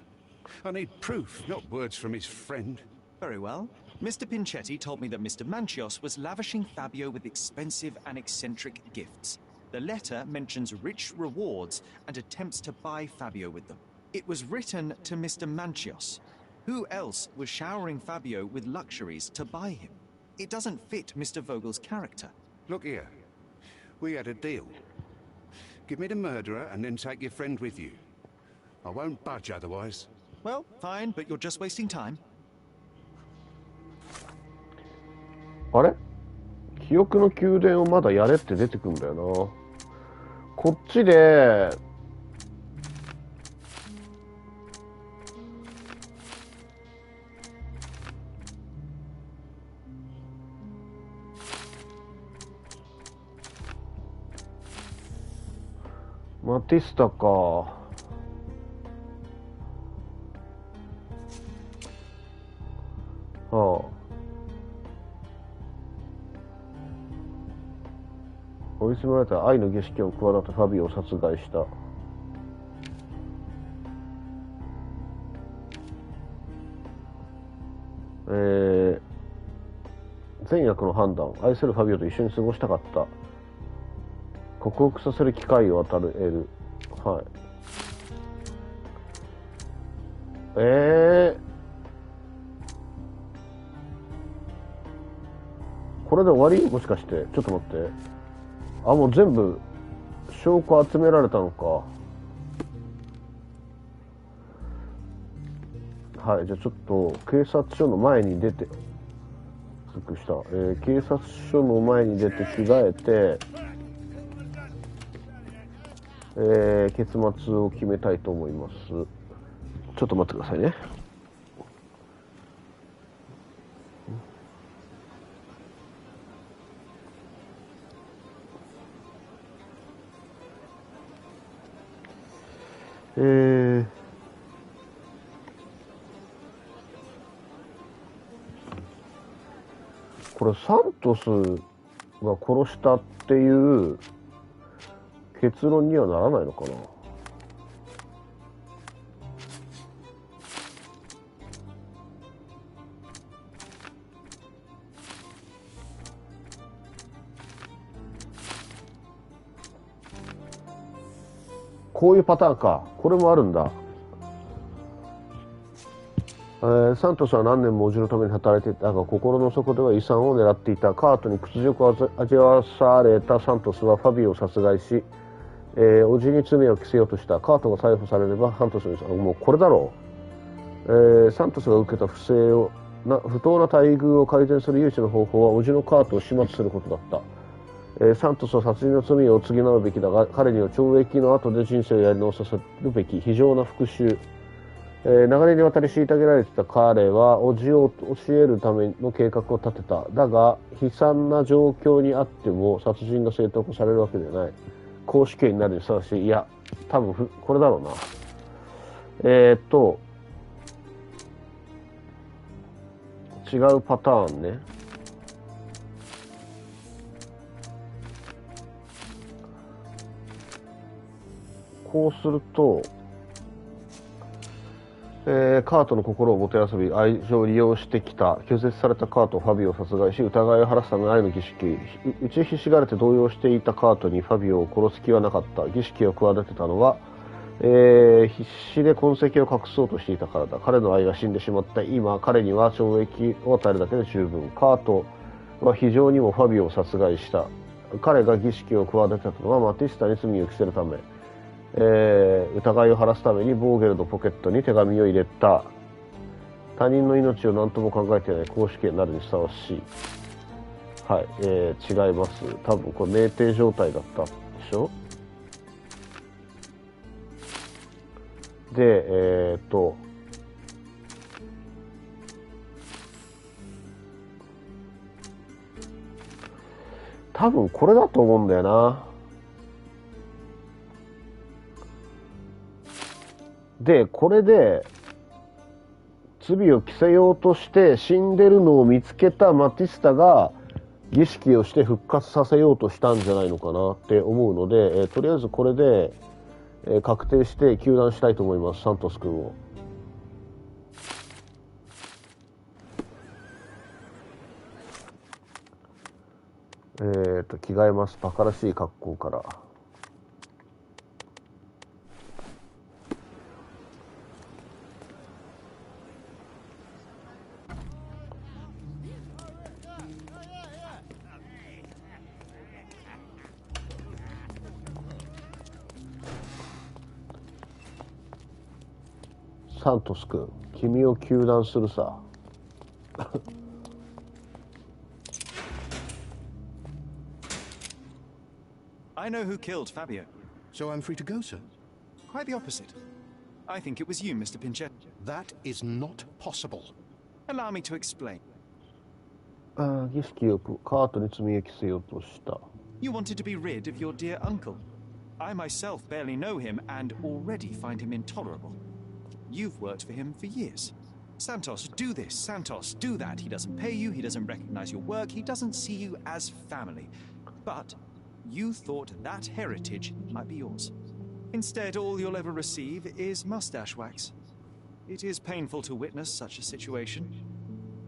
I need proof, not words from his friend. Very well. Mr. Pinchetti told me that Mr. Manchios was lavishing Fabio with expensive and eccentric gifts. The letter mentions rich rewards and attempts to buy Fabio with them. It was written to Mr. Manchios. Who else was showering Fabio with luxuries to buy him? It doesn't fit Mr. Vogel's character. Look here. We had a deal. Give me the murderer and then take your friend with you. I won't budge otherwise. Well, fine, but you're just wasting time. あれ？記憶の宮殿をまだやれって出てくんだよな。こっちでマティスタか。はあ。追い詰められた愛の儀式を企てファビオを殺害した。善悪の判断。愛するファビオと一緒に過ごしたかった。克服させる機会を与える。はい。これで終わり？もしかして。ちょっと待って。あ、もう全部証拠集められたのか。はい、じゃあちょっと警察署の前に出て、警察署の前に出て着替えて、結末を決めたいと思います。ちょっと待ってくださいね。これサントスが殺したっていう結論にはならないのかな。こういうパターンか。これもあるんだ。サントスは何年も叔父のために働いていたが、心の底では遺産を狙っていた。カートに屈辱を味わわされたサントスはファビオを殺害し、叔父に罪を着せようとした。カートが逮捕されればサントスに、もうこれだろう。サントスが受けた不当な待遇を改善する唯一の方法は叔父のカートを始末することだった。サントスは殺人の罪を償うべきだが、彼には懲役の後で人生をやり直させるべき。非常な復讐。長年にわたり虐げられていた彼は叔父を教えるための計画を立てた。だが悲惨な状況にあっても殺人が正当化されるわけではない。公死刑になるにふさわしい。いや、多分これだろうな。違うパターンね。こうすると、カートの心をもてあそび愛情を利用してきた。拒絶されたカートをファビオを殺害し、疑いを晴らすための愛の儀式。打ちひしがれて動揺していたカートにファビオを殺す気はなかった。儀式を企てたのは、必死で痕跡を隠そうとしていたからだ。彼の愛が死んでしまった今、彼には懲役を与えるだけで十分。カートは非常にもファビオを殺害した。彼が儀式を企てたのはマティスタに罪を着せるため。疑いを晴らすためにボーゲルのポケットに手紙を入れた。他人の命を何とも考えていない。公死刑になるにふさわしい。はい、違います。多分これ酩酊状態だったでしょ。で多分これだと思うんだよな。で、これで罪を着せようとして死んでるのを見つけたマティスタが儀式をして復活させようとしたんじゃないのかなって思うので、とりあえずこれで、確定して糾弾したいと思います。サントス君を。着替えます。バカらしい格好から。サントス君、君を糾弾するさ。I know who killed Fabio. So I'm free to go, sir? Quite the opposite. I think it was you, Mr. Pinchette. That is not possible. Allow me to explain. 儀式をカートに罪を着せようとした。You wanted to be rid of your dear uncle. I myself barely know him and already find him intolerable. You've worked for him for years. Santos, do this. Santos, do that. He doesn't pay you. He doesn't recognize your work. He doesn't see you as family. But you thought that heritage might be yours. Instead, all you'll ever receive is mustache wax. It is painful to witness such a situation.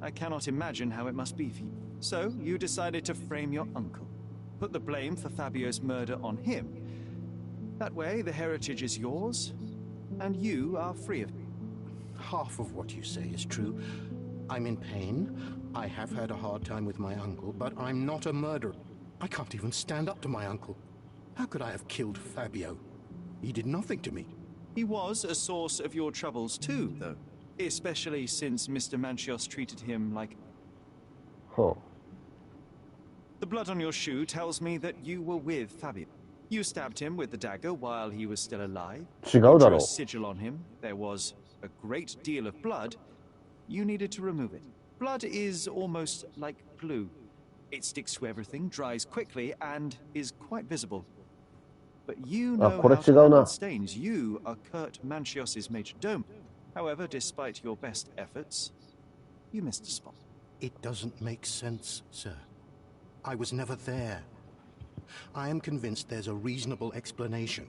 I cannot imagine how it must be for you. So, you decided to frame your uncle. Put the blame for Fabio's murder on him. That way, the heritage is yours, and you are free of it. Half of what you say is true. I'm in pain. I have had a hard time with my uncle, but I'm not a murderer. I can't even stand up to my uncle. How could I have killed Fabio? He did nothing to me. He was a source of your troubles too, though. Especially since Mr. Manchios treated him like... Oh. The blood on your shoe tells me that you were with Fabio. You stabbed him with the dagger while he was still alive. You drew a sigil on him. There was a great deal of blood. You needed to remove it. Blood is almost like glue. It sticks to everything, dries quickly, and is quite visible. But you know how to handle stains. You are Kurt Manchios' major domo. However, despite your best efforts, you missed a spot. It doesn't make sense, sir. I was never there. I am convinced there's a reasonable explanation.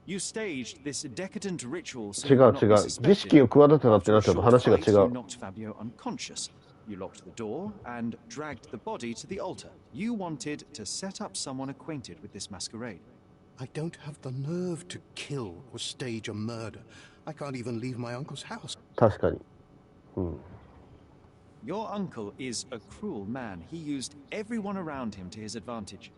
You staged this decadent ritual so 違う違う。儀式を企てたってなっちゃうと話が違う。 You knocked Fabio unconscious. You locked the door and dragged the body to the altar. You wanted to set up someone acquainted with this masquerade. I don't have the nerve to kill or stage a murder. I can't even leave my uncle's house. 確かに。Your uncle is a cruel man. He used everyone around him to his advantage.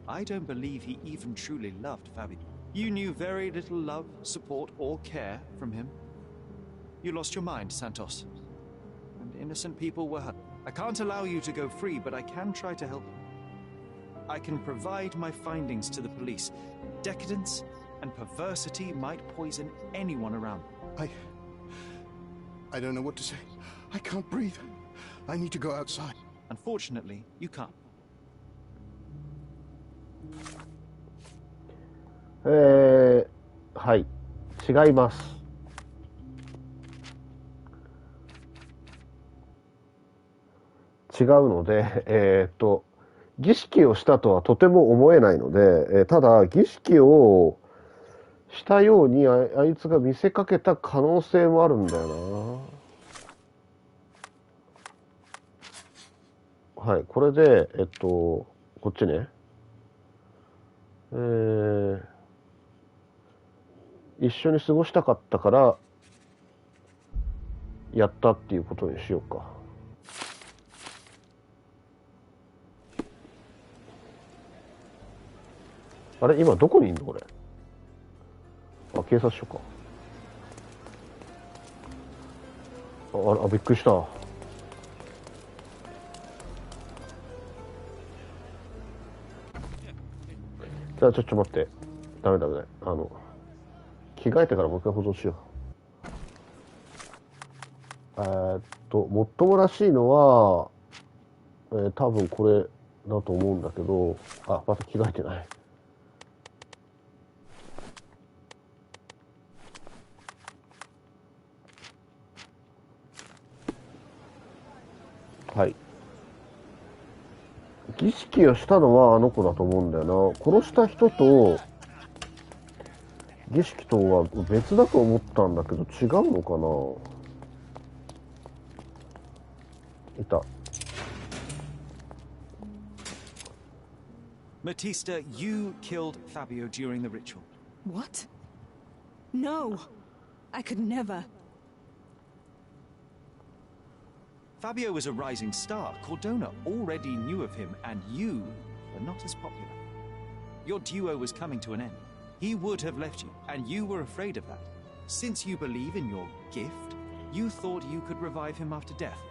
I don't believe he even truly loved Fabio. You knew very little love, support, or care from him. You lost your mind, Santos. And innocent people were hurt. I can't allow you to go free, but I can try to help you. I can provide my findings to the police. Decadence and perversity might poison anyone around. I don't know what to say. I can't breathe. I need to go outside. Unfortunately, you can't. はい。違います。違うので、儀式をしたとはとても思えないので、ただ、儀式をしたようにあいつが見せかけた可能性もあるんだよな。はい、これで、こっちね。一緒に過ごしたかったから、やったっていうことにしようか。あれ今どこにいんのこれ。あ、警察署か。あ、びっくりした。じゃあちょっと待って。ダメ。着替えてからもう一回保存しよう。もっともらしいのは、多分これだと思うんだけど、あ、また着替えてない。はい。儀式をしたのはあの子だと思うんだよな。殺した人と儀式とは別だと思ったんだけど違うのかな。いた。Matista, you killed Fabio during the ritual. What? No, I could never. Fabio was a rising star. Cordona already knew of him, and you were not as popular. Your duo was coming to an end. He would have left you, and you were afraid of that. Since you believe in your gift, you thought you could revive him after death.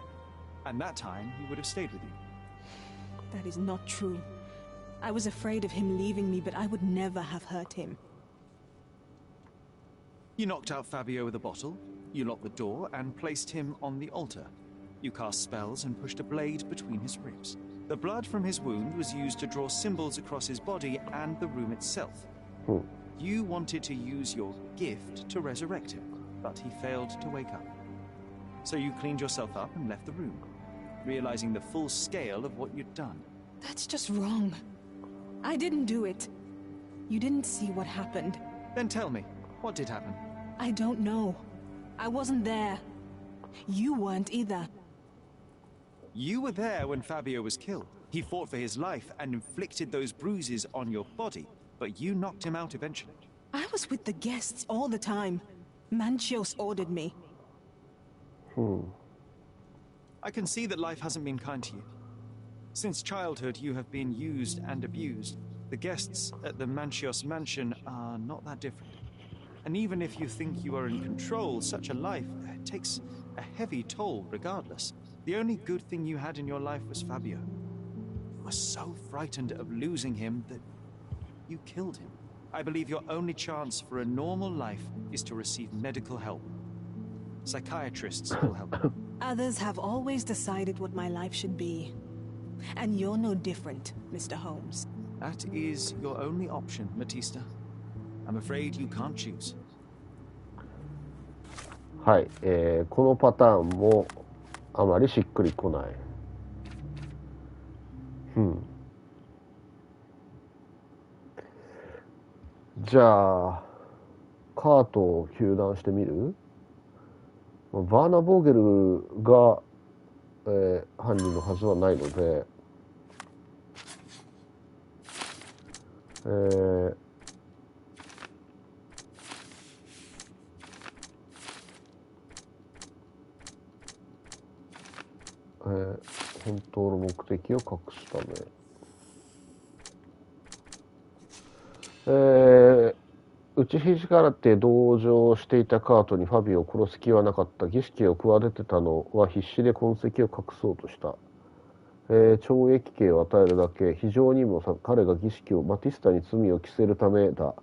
And that time, he would have stayed with you. That is not true. I was afraid of him leaving me, but I would never have hurt him. You knocked out Fabio with a bottle, you locked the door, and placed him on the altar. You cast spells and pushed a blade between his ribs. The blood from his wound was used to draw symbols across his body and the room itself. You wanted to use your gift to resurrect him, but he failed to wake up. So you cleaned yourself up and left the room, realizing the full scale of what you'd done. That's just wrong. I didn't do it. You didn't see what happened. Then tell me, what did happen? I don't know. I wasn't there. You weren't either. You were there when Fabio was killed. He fought for his life and inflicted those bruises on your body, but you knocked him out eventually. I was with the guests all the time. Manchios ordered me. I can see that life hasn't been kind to you. Since childhood, you have been used and abused. The guests at the Manchios mansion are not that different. And even if you think you are in control, such a life takes a heavy toll regardless. The only good thing you had in your life was Fabio. You were so frightened of losing him that you killed him. I believe your only chance for a normal life is to receive medical help. Psychiatrists will help. Others have always decided what my life should be. And you're no different, Mr. Holmes. That is your only option, Matista. I'm afraid you can't choose. はい、このパターンもあまりしっくりこない。じゃあカートを糾弾してみる？バーナー・ボーゲルが、犯人のはずはないので、本当の目的を隠すため、打ちひじからって同乗していたカートにファビオを殺す気はなかった。儀式を企てたのは必死で痕跡を隠そうとした。懲役刑を与えるだけ。非常にも彼が儀式をマティスタに罪を着せるためだ。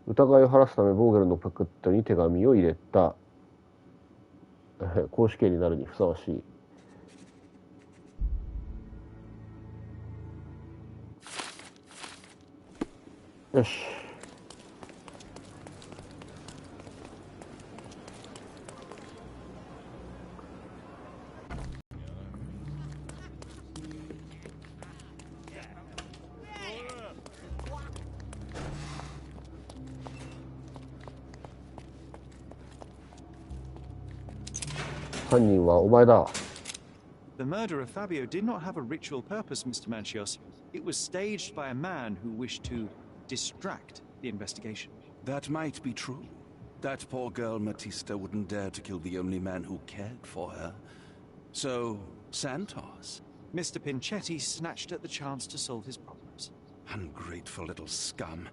疑いを晴らすためボーゲルのポケットに手紙を入れた。公主刑になるにふさわしい。よし。犯人はお前だ。The murder of Fabio did not have a ritual purpose, Mr. Manchios. It was staged by a man who wished to distract the investigation. That might be true. That poor girl Matista wouldn't dare to kill the only man who cared for her. So, Santos. Mr. Pinchetti snatched at the chance to solve his problems. Ungrateful little scum.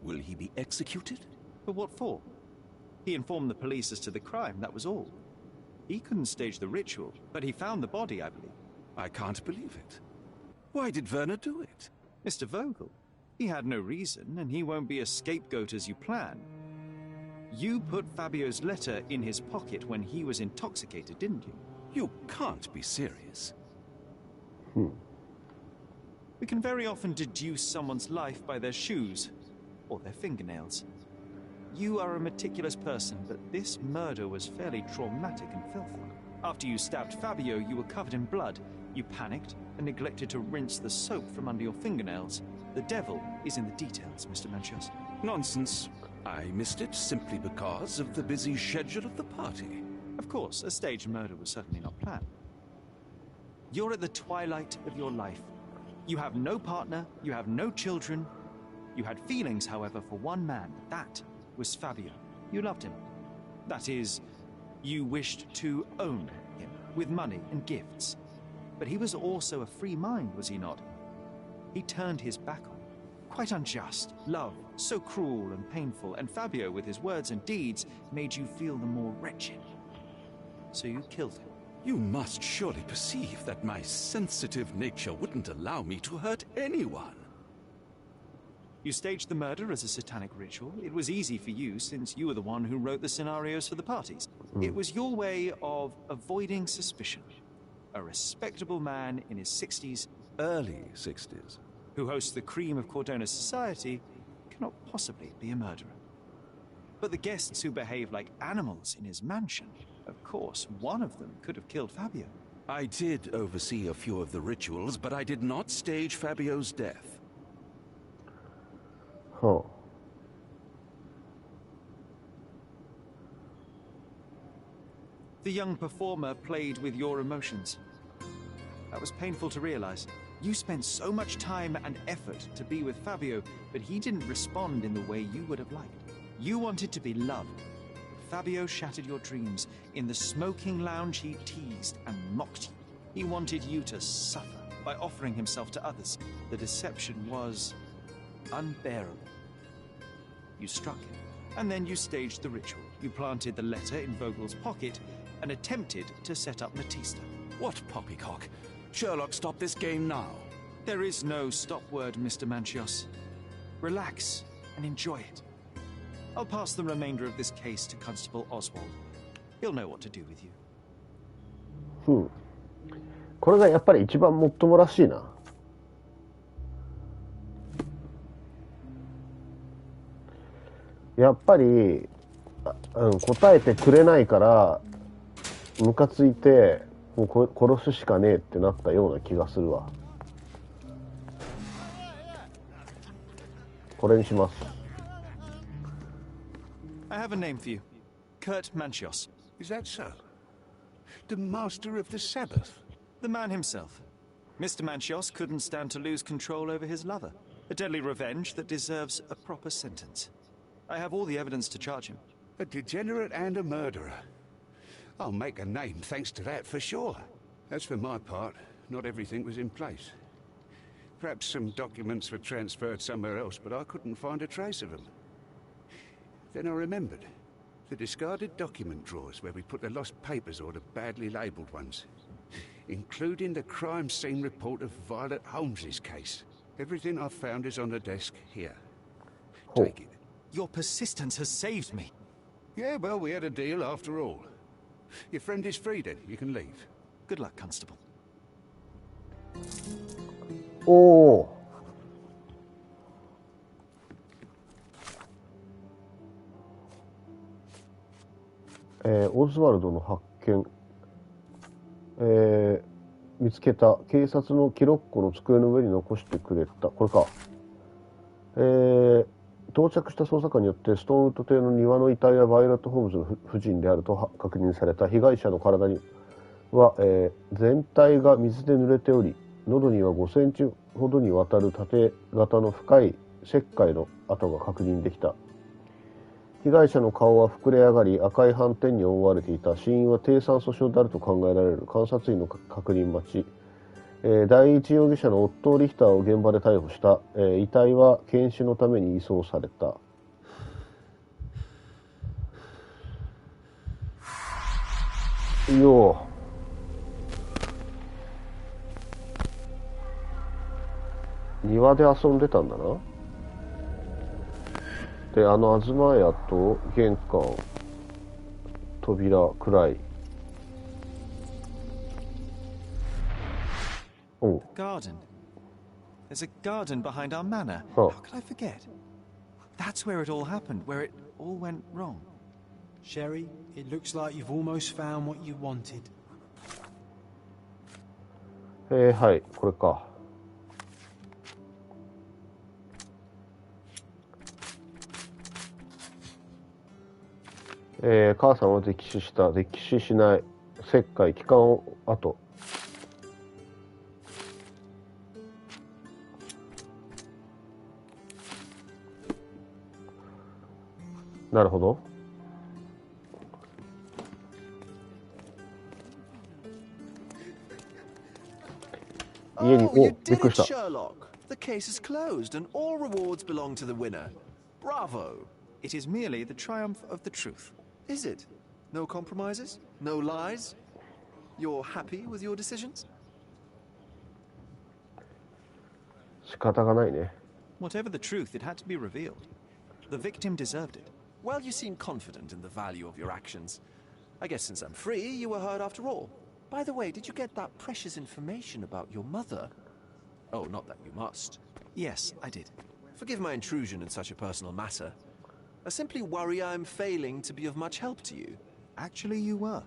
Will he be executed? But what for? He informed the police as to the crime, that was all. He couldn't stage the ritual, but he found the body, I believe. I can't believe it. Why did Werner do it? Mr. Vogel. He had no reason, and he won't be a scapegoat as you plan. You put Fabio's letter in his pocket when he was intoxicated, didn't you? You can't be serious. We can very often deduce someone's life by their shoes, or their fingernails. You are a meticulous person, but this murder was fairly traumatic and filthy. After you stabbed Fabio, you were covered in blood. You panicked and neglected to rinse the soap from under your fingernails. The devil is in the details, Mr. Manchios. Nonsense. I missed it simply because of the busy schedule of the party. Of course, a staged murder was certainly not planned. You're at the twilight of your life. You have no partner, you have no children. You had feelings, however, for one man. That was Fabio. You loved him. That is, you wished to own him with money and gifts. But he was also a free mind, was he not? He turned his back on you. Quite unjust. Love, so cruel and painful, and Fabio, with his words and deeds, made you feel the more wretched. So you killed him. You must surely perceive that my sensitive nature wouldn't allow me to hurt anyone. You staged the murder as a satanic ritual. It was easy for you, since you were the one who wrote the scenarios for the parties. It was your way of avoiding suspicion. A respectable man in his 60s early 60s. Who hosts the cream of Cordona's society cannot possibly be a murderer. But the guests who behave like animals in his mansion, of course, one of them could have killed Fabio. I did oversee a few of the rituals, but I did not stage Fabio's death. Huh. The young performer played with your emotions. That was painful to realize. You spent so much time and effort to be with Fabio, but he didn't respond in the way you would have liked. You wanted to be loved. Fabio shattered your dreams. In the smoking lounge, he teased and mocked you. He wanted you to suffer by offering himself to others. The deception was unbearable. You struck him, and then you staged the ritual. You planted the letter in Vogel's pocket and attempted to set up Matista. What poppycock? Sherlock, stop this game now. There is no stop word, Mr. Manchios. Relax and enjoy it. I'll pass the remainder of this case to Constable Oswald. He'll know what to do with you. これがやっぱり一番もっともらしいな。やっぱり、答えてくれないからムカついてもう殺すしかねえってなったような気がするわ。これにします。I have a name for you. Kurt Manchios. Is that so? The master of the Sabbath? The man himself. Mr. Manchios couldn't stand to lose control over his lover. A deadly revenge that deserves a proper sentence. I have all the evidence to charge him. A degenerate and a murderer. I'll make a name thanks to that for sure. As for my part, not everything was in place. Perhaps some documents were transferred somewhere else, but I couldn't find a trace of them. Then I remembered. The discarded document drawers where we put the lost papers or the badly labelled ones. Including the crime scene report of Violet Holmes's case. Everything I've found is on the desk here. Take it. Your persistence has saved me. Yeah, well, we had a deal after all. Your friend is free then. You can leave. Good luck, Constable. おお。オズワルドの発見。見つけた。警察の記録庫の机の上に残してくれた。これか。到着した捜査官によってストーンウッド邸の庭の遺体はバイオレット・ホームズの夫人であると確認された。被害者の体には、全体が水で濡れており、喉には5センチほどにわたる縦型の深い石灰の跡が確認できた。被害者の顔は膨れ上がり、赤い斑点に覆われていた。死因は低酸素症であると考えられる。監察員の確認待ち。第一容疑者のオットー・リヒターを現場で逮捕した。遺体は検視のために移送された。よう。庭で遊んでたんだな。で、東屋と玄関、扉、暗い。The garden. There's a garden behind our manor. Oh. How could I forget? That's where it all happened, where it all went wrong. Sherry, it looks like you've almost found what you wanted. はい、これか。母さんは溺死した。溺死しない。石灰、気管跡。なるほど。家に、お、びっくりした。Sherlock. The case is closed and all rewards belong to the winner. Bravo. It is merely the triumph of the truth. Is it? No compromises? No lies? You're happy with your decisions? 仕方がないね。Whatever the truth, it had to be revealed. The victim deserved it. Well, you seem confident in the value of your actions. I guess since I'm free, you were heard after all. By the way, did you get that precious information about your mother? Oh, not that you must. Yes, I did. Forgive my intrusion in such a personal matter. I simply worry I'm failing to be of much help to you. Actually, you were.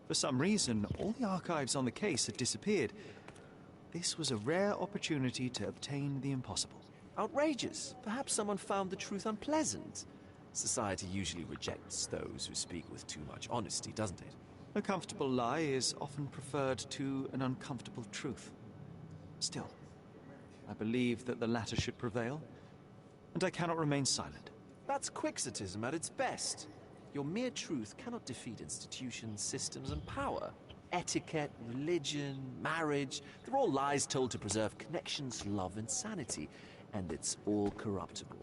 For some reason, all the archives on the case had disappeared. This was a rare opportunity to obtain the impossible. Outrageous. Perhaps someone found the truth unpleasant. Society usually rejects those who speak with too much honesty, doesn't it? A comfortable lie is often preferred to an uncomfortable truth. Still, I believe that the latter should prevail, and I cannot remain silent. That's quixotism at its best. Your mere truth cannot defeat institutions, systems, and power. Etiquette, religion, marriage, they're all lies told to preserve connections, love, and sanity. And it's all corruptible.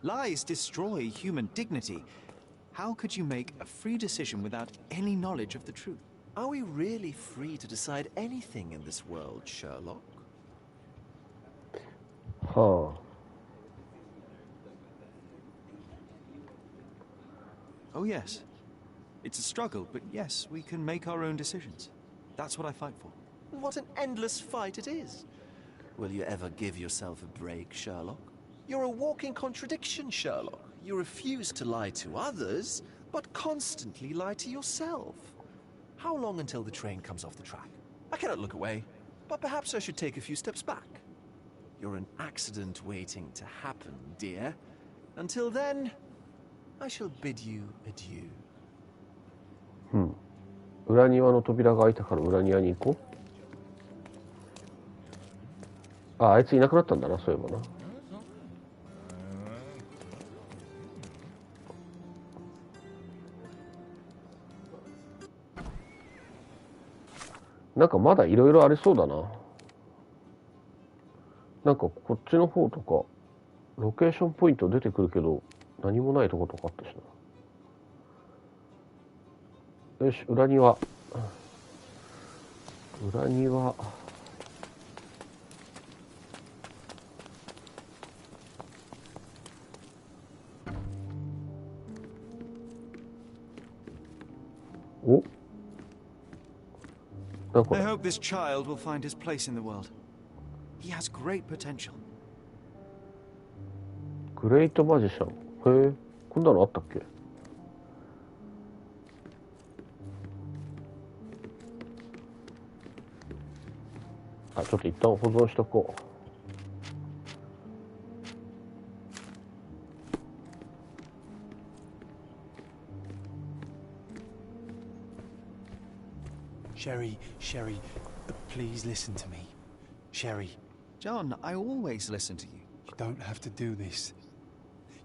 Lies destroy human dignity. How could you make a free decision without any knowledge of the truth? Are we really free to decide anything in this world, Sherlock? Huh. Oh yes. It's a struggle, but yes, we can make our own decisions. That's what I fight for. What an endless fight it is. Will you ever give yourself a break, Sherlock? You're a walking contradiction, Sherlock. You refuse to lie to others, but constantly lie to yourself. How long until the train comes off the track? I cannot look away, but perhaps I should take a few steps back. You're an accident waiting to happen, dear. Until then, I shall bid you adieu. 裏庭の扉が開いたから裏庭に行こう。あいついなくなったんだな、そういえばな。なんかまだいろいろありそうだな。なんかこっちの方とかロケーションポイント出てくるけど何もないとことかあったしな。よし、裏庭。裏庭。おI hope this child will find his place in the world. He has great potential. グレートマジシャン。へえ、こんなのあったっけ？あ、ちょっと一旦保存しとこう。Sherry, please listen to me. Sherry. John, I always listen to you. You don't have to do this.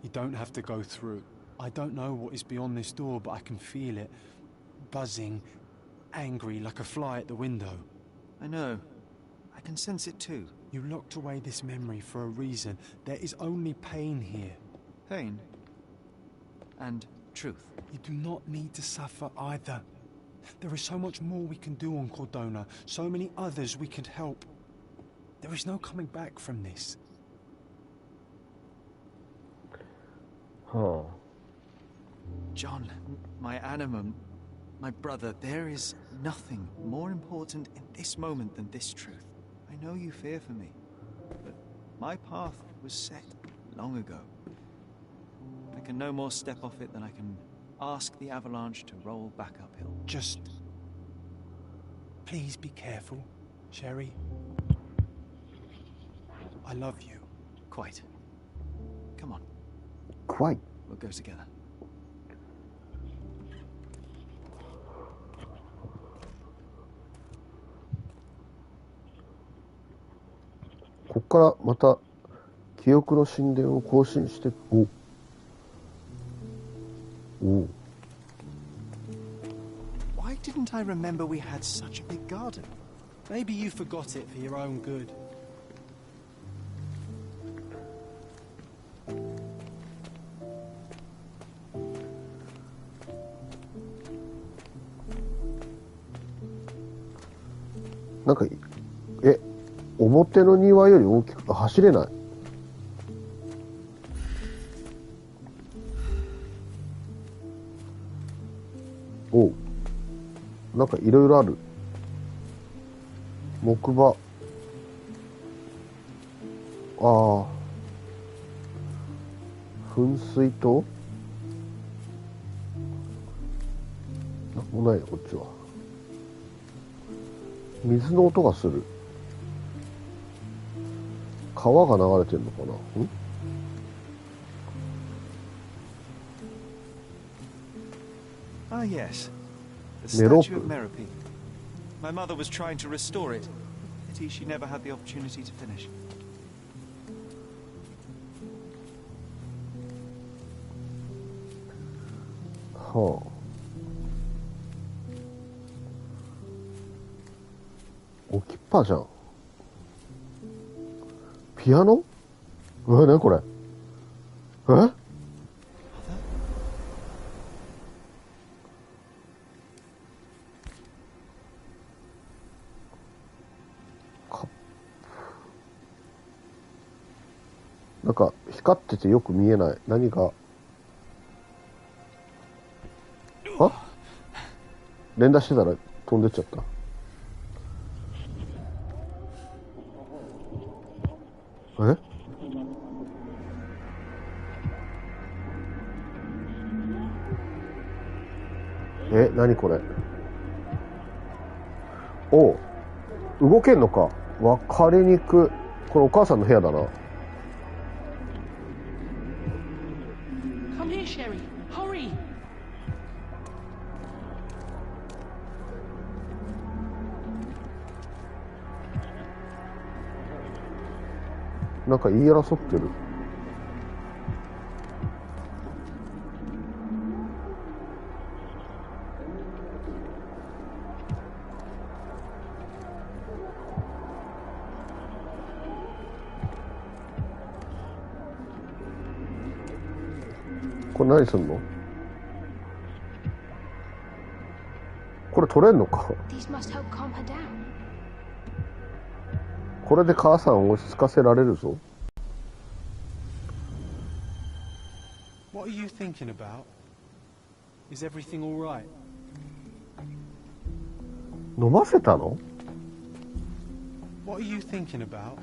You don't have to go through. I don't know what is beyond this door, but I can feel it. Buzzing, angry, like a fly at the window. I know. I can sense it too. You locked away this memory for a reason. There is only pain here. Pain? And truth. You do not need to suffer either. There is so much more we can do on Cordona, so many others we could help. There is no coming back from this. Huh. John, my animum, my brother, there is nothing more important in this moment than this truth. I know you fear for me, but my path was set long ago. I can no more step off it than I can ask the avalanche to roll back uphill. Just please be careful, Sherry. I love you. Quite. Come on. Quite. We'll go together. こっからまた記憶の神殿を更新して、Why didn't I remember we had such a big garden? Maybe you forgot it for your own good.なんか表の庭より大きく走れない。おう、なんかいろいろある。木馬。ああ、噴水となんもないな、こっちは。水の音がする。川が流れてるのかな。Ah, yes. The statue of Merope. My mother was trying to restore it. Pity she never had the opportunity to finish. はあ。置きっぱじゃん。ピアノ？何これ？なんか光っててよく見えない。何が？連打してたら飛んでっちゃった。何これ。おう、動けんのか。わかりにく。これお母さんの部屋だな。Come here, Sherry. Hurry. なんか言い争ってる。これ何すんの？これ取れんのか？これで母さんを落ち着かせられるぞ。What are you thinking about? Is everything all right? 飲ませたの？ What are you thinking about?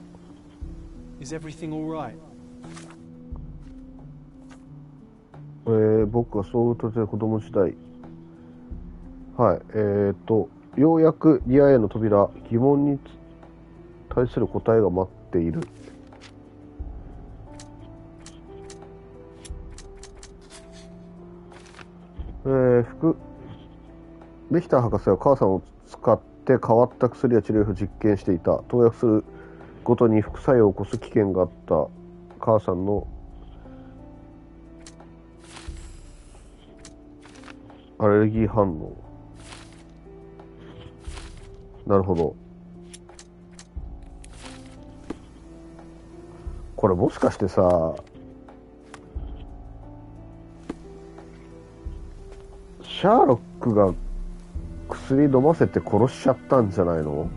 Is everything all right? 僕はそうとして子供時代。はい。ようやくリアへの扉、疑問に対する答えが待っている。リヒター博士は母さんを使って変わった薬や治療法を実験していた。投薬するごとに副作用を起こす危険があった母さんのアレルギー反応。なるほど。これもしかしてさ、シャーロックが薬飲ませて殺しちゃったんじゃないの？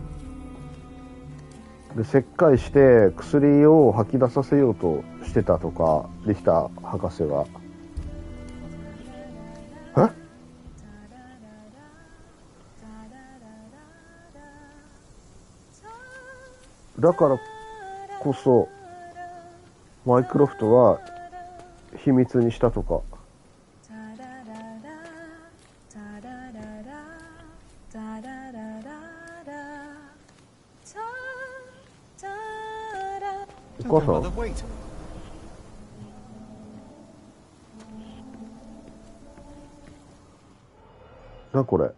で、切開して薬を吐き出させようとしてたとか、リヒター博士は。だからこそマイクロフトは秘密にしたとか。お母さん？な、これ。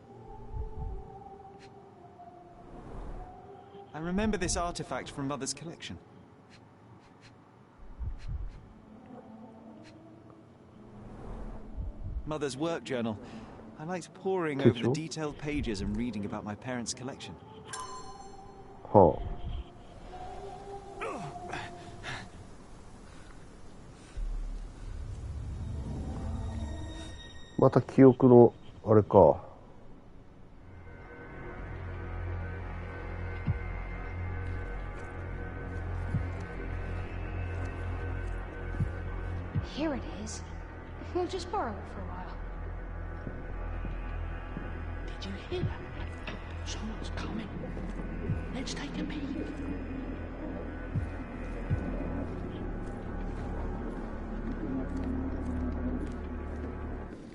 I remember this artifact from Mother's collection. Mother's work journal. I liked poring over the detailed pages and reading about my parents' collection. はあ。また記憶のあれか。Here it is. We'll just borrow it for a while. Did you hear that? Someone's coming. Let's take a peek.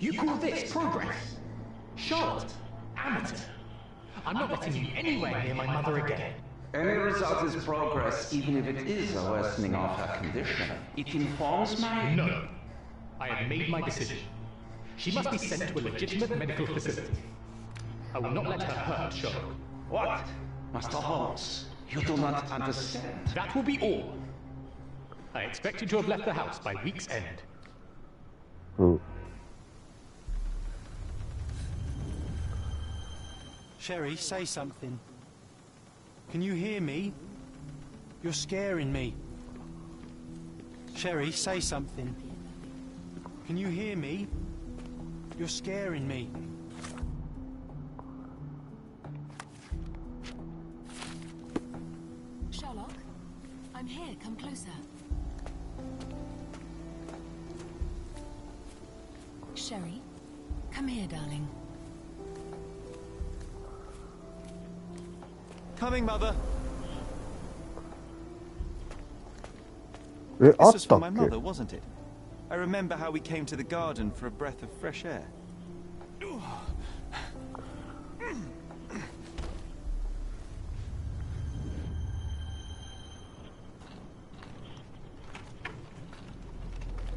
You call this progress? Charlotte, amateur. I'm not letting you anywhere near my mother again. Any result is progress, even if it is a worsening of her condition. It informs my... No. I have made my decision. She must be sent to a legitimate medical facility. I will not let her hurt Sherlock. What? Master Holmes, you do not understand. That will be all. I expect you to have left the house by week's end. Sherry, say something. Can you hear me? You're scaring me. Sherry, say something. Can you hear me? You're scaring me. Sherlock, I'm here. Come closer. Sherry, come here, darling. Coming, Mother. This was for my mother, wasn't it? I remember how we came to the garden for a breath of fresh air.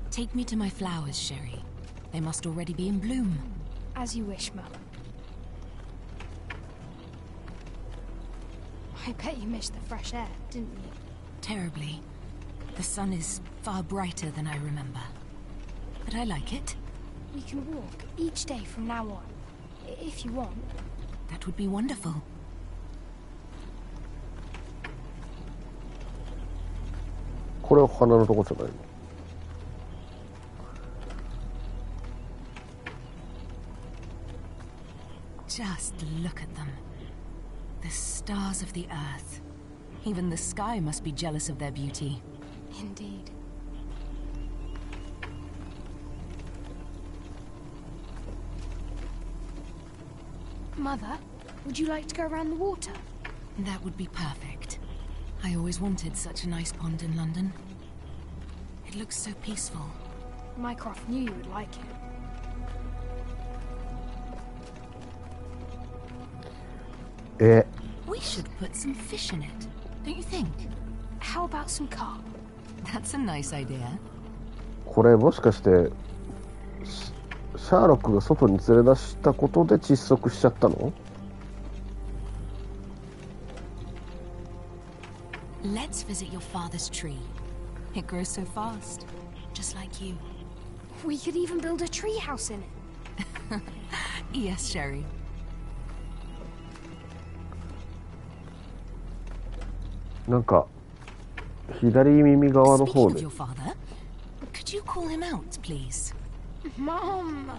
Take me to my flowers, Sherry. They must already be in bloom. As you wish, Mum. I bet you missed the fresh air, didn't you? Terribly. The sun is far brighter than I remember. But I like it. We can walk each day from now on, if you want. That would be wonderful.これは花のとこじゃないの? Just look at them. The stars of the earth. Even the sky must be jealous of their beauty. Indeed. Mother, would you like to go around the water? That would be perfect. I always wanted such a nice pond in London. It looks so peaceful. Mycroft knew you would like it. We should put some fish in it, don't you think? How about some carp? That's a nice idea. これもしかしてシャーロックが外に連れ出したことで窒息しちゃったの? Let's visit your father's tree. It grows so fast, just like you. We could even build a tree house in it. Yes, Sherry. Like, 左耳側の方で Speaking of your father, could you call him out, please? Mom!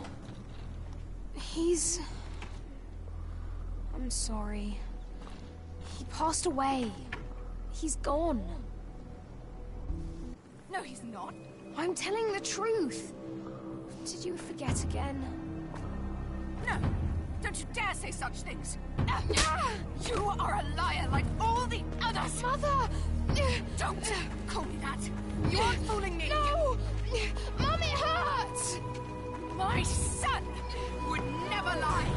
He's... I'm sorry. He passed away. He's gone. No, he's not. I'm telling the truth. Did you forget again? No! Don't you dare say such things! You are a liar like all the others! Mother! Don't call me that! You aren't fooling me! No! Mom, it hurts! My son would never lie!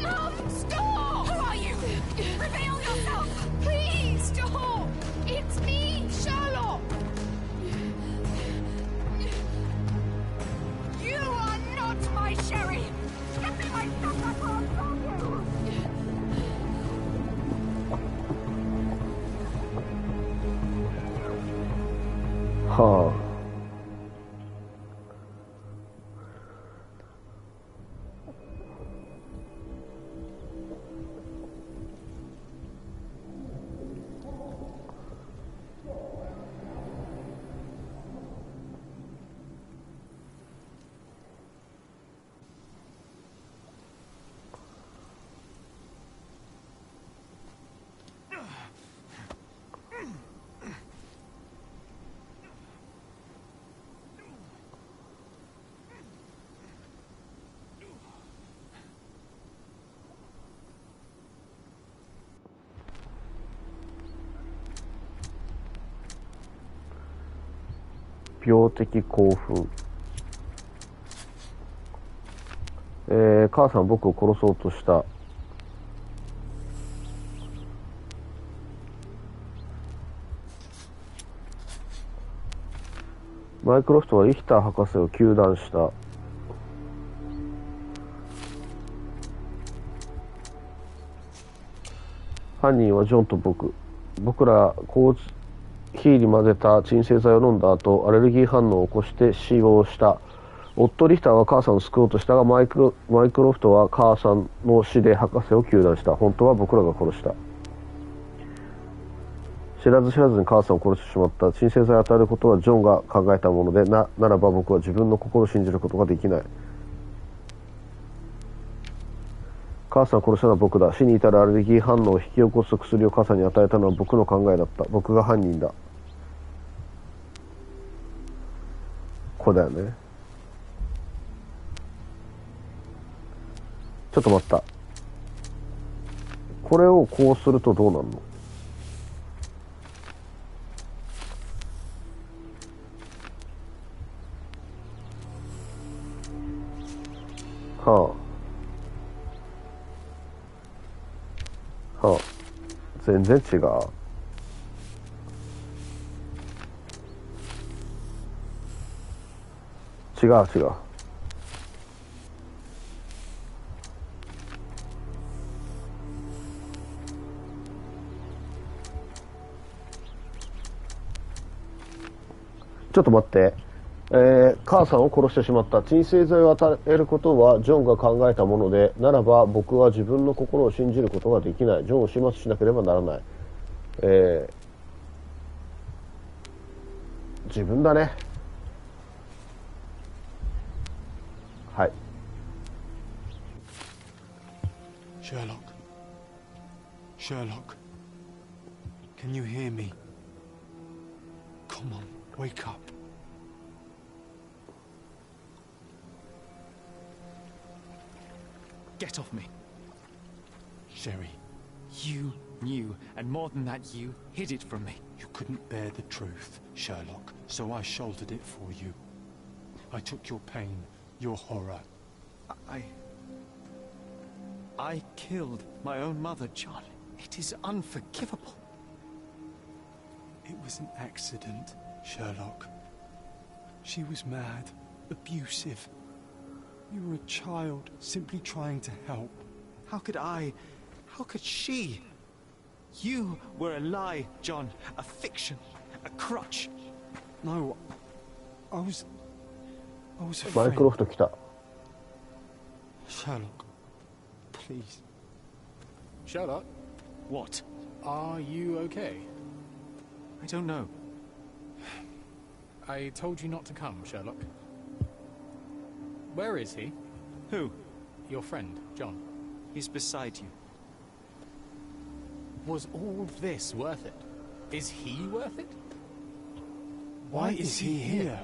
Mom, stop! Who are you? Reveal yourself! Please, stop! It's me, Sherlock! You are not my Sherry! Give me my stuff, I can't tell you! Huh.病的興奮母さんは僕を殺そうとした。マイクロフトはリヒター博士を糾弾した。犯人はジョンと僕。僕らコーヒーに混ぜた鎮静剤を飲んだ後、アレルギー反応を起こして死亡した。夫リヒターは母さんを救おうとしたが、マイクロフトは母さんの死で博士を糾弾した。本当は僕らが殺した。知らず知らずに母さんを殺してしまった。鎮静剤を与えることはジョンが考えたもので、ならば僕は自分の心を信じることができない。母さんを殺したのは僕だ。死に至るアレルギー反応を引き起こす薬を母さんに与えたのは僕の考えだった。僕が犯人だ。これだよね。ちょっと待った。これをこうするとどうなるの？はあ。はあ。全然違う。違う。ちょっと待って。母さんを殺してしまった。鎮静剤を与えることはジョンが考えたもので、ならば僕は自分の心を信じることができない。ジョンを始末しなければならない。自分だね。はい。Sherlock. Can you hear me? Come on, wake up. Get off me. Sherry. You knew, and more than that, you hid it from me. You couldn't bear the truth, Sherlock, so I shouldered it for you. I took your pain, your horror. I killed my own mother, John. It is unforgivable. It was an accident, Sherlock. She was mad, abusive. You were a child, simply trying to help. How could she? You were a lie, John. A fiction. A crutch. No, I was afraid. マイクロフト来た。Sherlock, please. Sherlock? What? Are you okay? I don't know. I told you not to come, Sherlock. Where is he? Who? Your friend, John. He's beside you. Was all this worth it? Is he worth it? Why is he here?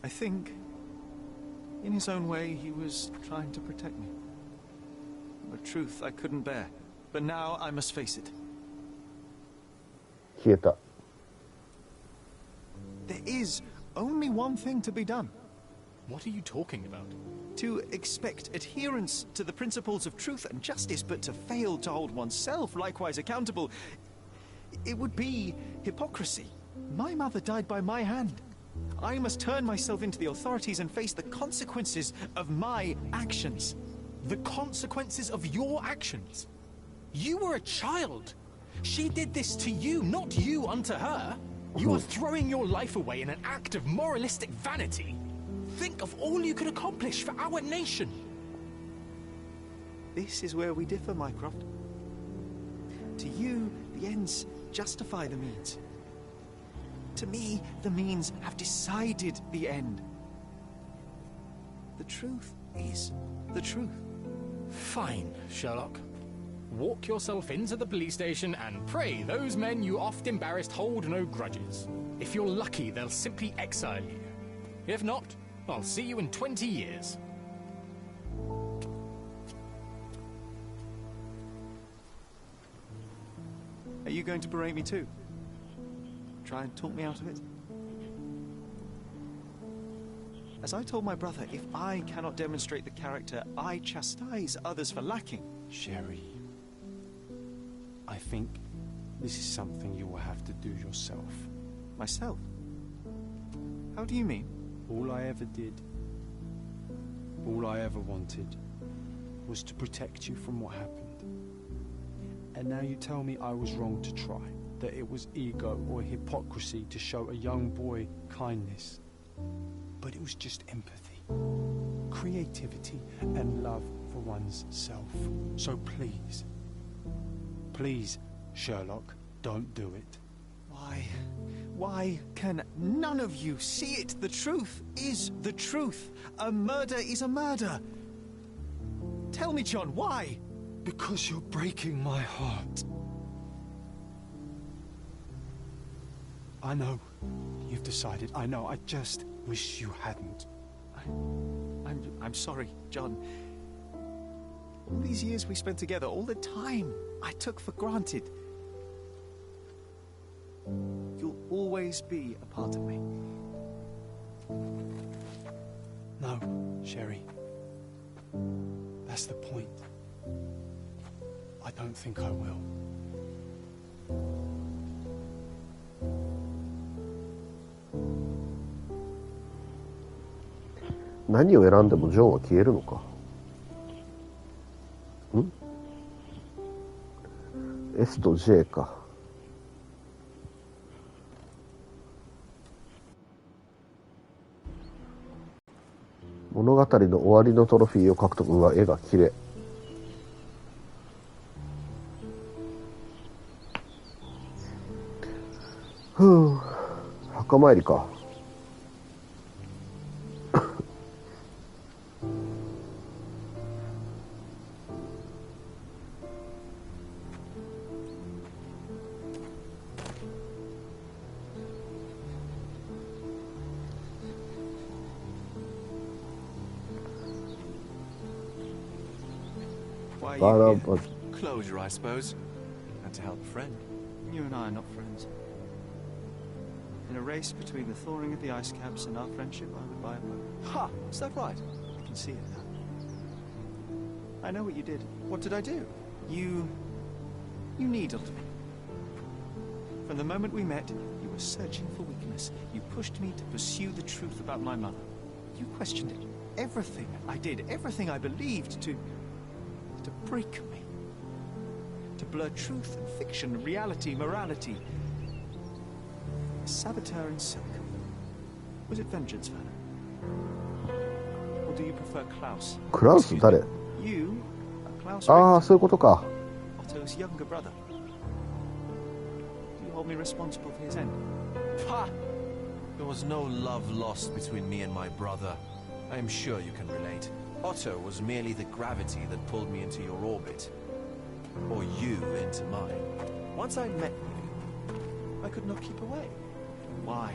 I think, in his own way, he was trying to protect me. A truth I couldn't bear. But now I must face it. 消えた。There is only one thing to be done. What are you talking about? To expect adherence to the principles of truth and justice, but to fail to hold oneself likewise accountable, it would be hypocrisy. My mother died by my hand. I must turn myself into the authorities and face the consequences of my actions. The consequences of your actions? You were a child. She did this to you, not you unto her. You are throwing your life away in an act of moralistic vanity. Think of all you could accomplish for our nation. This is where we differ, Mycroft. To you, the ends justify the means. To me, the means have decided the end. The truth is the truth. Fine, Sherlock. Walk yourself into the police station and pray those men you oft embarrassed hold no grudges. If you're lucky, they'll simply exile you. If not, I'll see you in 20 years. Are you going to berate me too? Try and talk me out of it? As I told my brother, if I cannot demonstrate the character, I chastise others for lacking. Sherry, I think this is something you will have to do yourself. Myself? How do you mean? All I ever did, all I ever wanted, was to protect you from what happened. And now you tell me I was wrong to try, that it was ego or hypocrisy to show a young boy kindness. But it was just empathy, creativity, and love for one's self. So please, please, Sherlock, don't do it. Why can none of you see it? The truth is the truth. A murder is a murder. Tell me, John, why? Because you're breaking my heart. I know you've decided. I know. I just wish you hadn't. I'm sorry, John. All these years we spent together, all the time I took for granted. You'll always be a part of me. No, Sherry. That's the point. I don't think I will.何を選んでもジョンは消えるのか。S と J か。物語の終わりのトロフィーを獲得。うわ、絵が綺麗。墓参りか。Closure, I suppose. And to help a friend. You and I are not friends. In a race between the thawing of the ice caps and our friendship, I would buy a boat. Ha! Is that right? I can see it now. I know what you did. What did I do? You needled me. From the moment we met, you were searching for weakness. You pushed me to pursue the truth about my mother. You questioned everything I did, everything I believed, to break me. To blur truth and fiction, reality, morality. A saboteur in silk. Was it vengeance, Werner? Or do you prefer Klaus? Klaus? 誰? You are Klaus. ああ、そういうことか。Otto's younger brother. Do you hold me responsible for his end? Ha! There was no love lost between me and my brother. I am sure you can relate. Otto was merely the gravity that pulled me into your orbit. Or you into mine. Once I met you, I could not keep away. Why?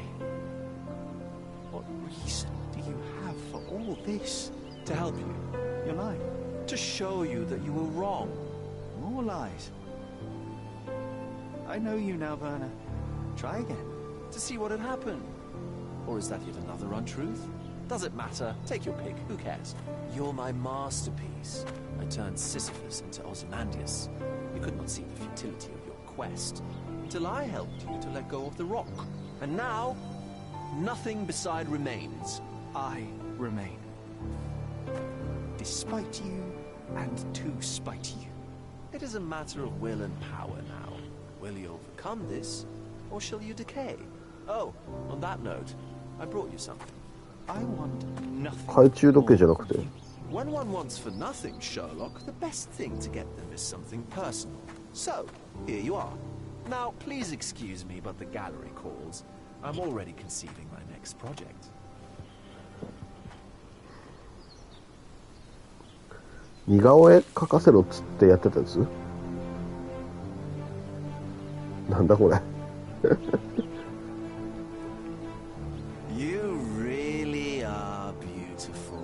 What reason do you have for all this? To help you. You're lying. To show you that you were wrong. More lies. I know you now, Werner. Try again. To see what had happened. Or is that yet another untruth? Does it matter? Take your pick. Who cares? You're my masterpiece. I turned Sisyphus into Ozymandias. You could not see the futility of your quest until I helped you to let go of the rock. And now, nothing beside remains. I remain. Despite you and to spite you. It is a matter of will and power now. Will you overcome this, or shall you decay? Oh, on that note, I brought you something. I want nothing. 懐中時計じゃなくて。When one wants for nothing, Sherlock, the best thing to get them is something personal. So, here you are. Now, please excuse me, but the gallery calls. I'm already conceiving my next project. 似顔絵描かせろっつってやってたやつ？なんだこれ。You really are beautiful.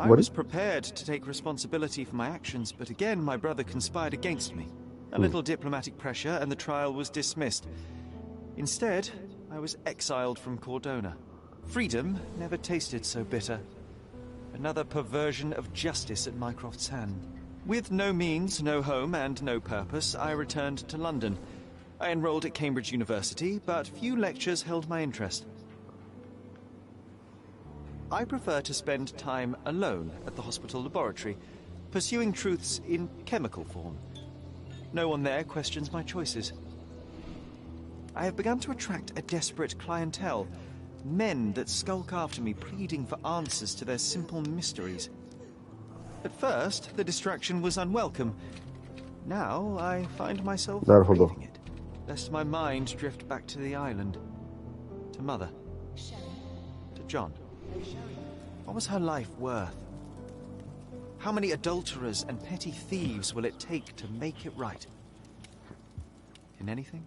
I was prepared to take responsibility for my actions, but again my brother conspired against me. A little diplomatic pressure and the trial was dismissed. Instead, I was exiled from Cordona. Freedom never tasted so bitter. Another perversion of justice at Mycroft's hand. With no means, no home, and no purpose, I returned to London. I enrolled at Cambridge University, but few lectures held my interest. I prefer to spend time alone at the hospital laboratory, pursuing truths in chemical form. No one there questions my choices. I have begun to attract a desperate clientele, men that skulk after me pleading for answers to their simple mysteries. At first, the distraction was unwelcome. Now, I find myself avoiding it, lest my mind drift back to the island, to Mother, to John. What was her life worth? How many adulterers and petty thieves will it take to make it right? In anything?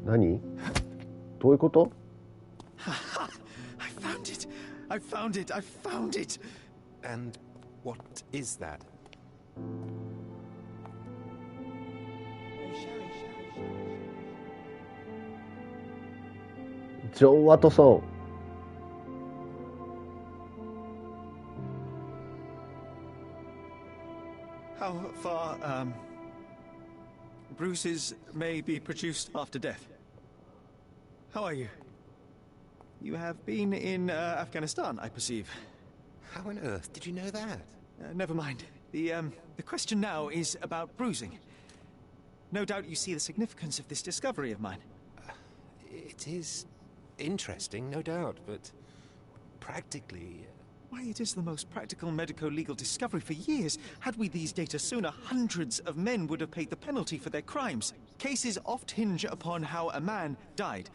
何？どういうこと？ I found it! I found it! I found it! And what is that? John Watson. How far, bruises may be produced after death. How are you? You have been in Afghanistan, I perceive. How on earth did you know that? Never mind. The question now is about bruising. No doubt you see the significance of this discovery of mine. It is interesting, no doubt, but practically... Why, it is the most practical medico-legal discovery for years. Had we these data sooner, hundreds of men would have paid the penalty for their crimes. Cases oft hinge upon how a man died.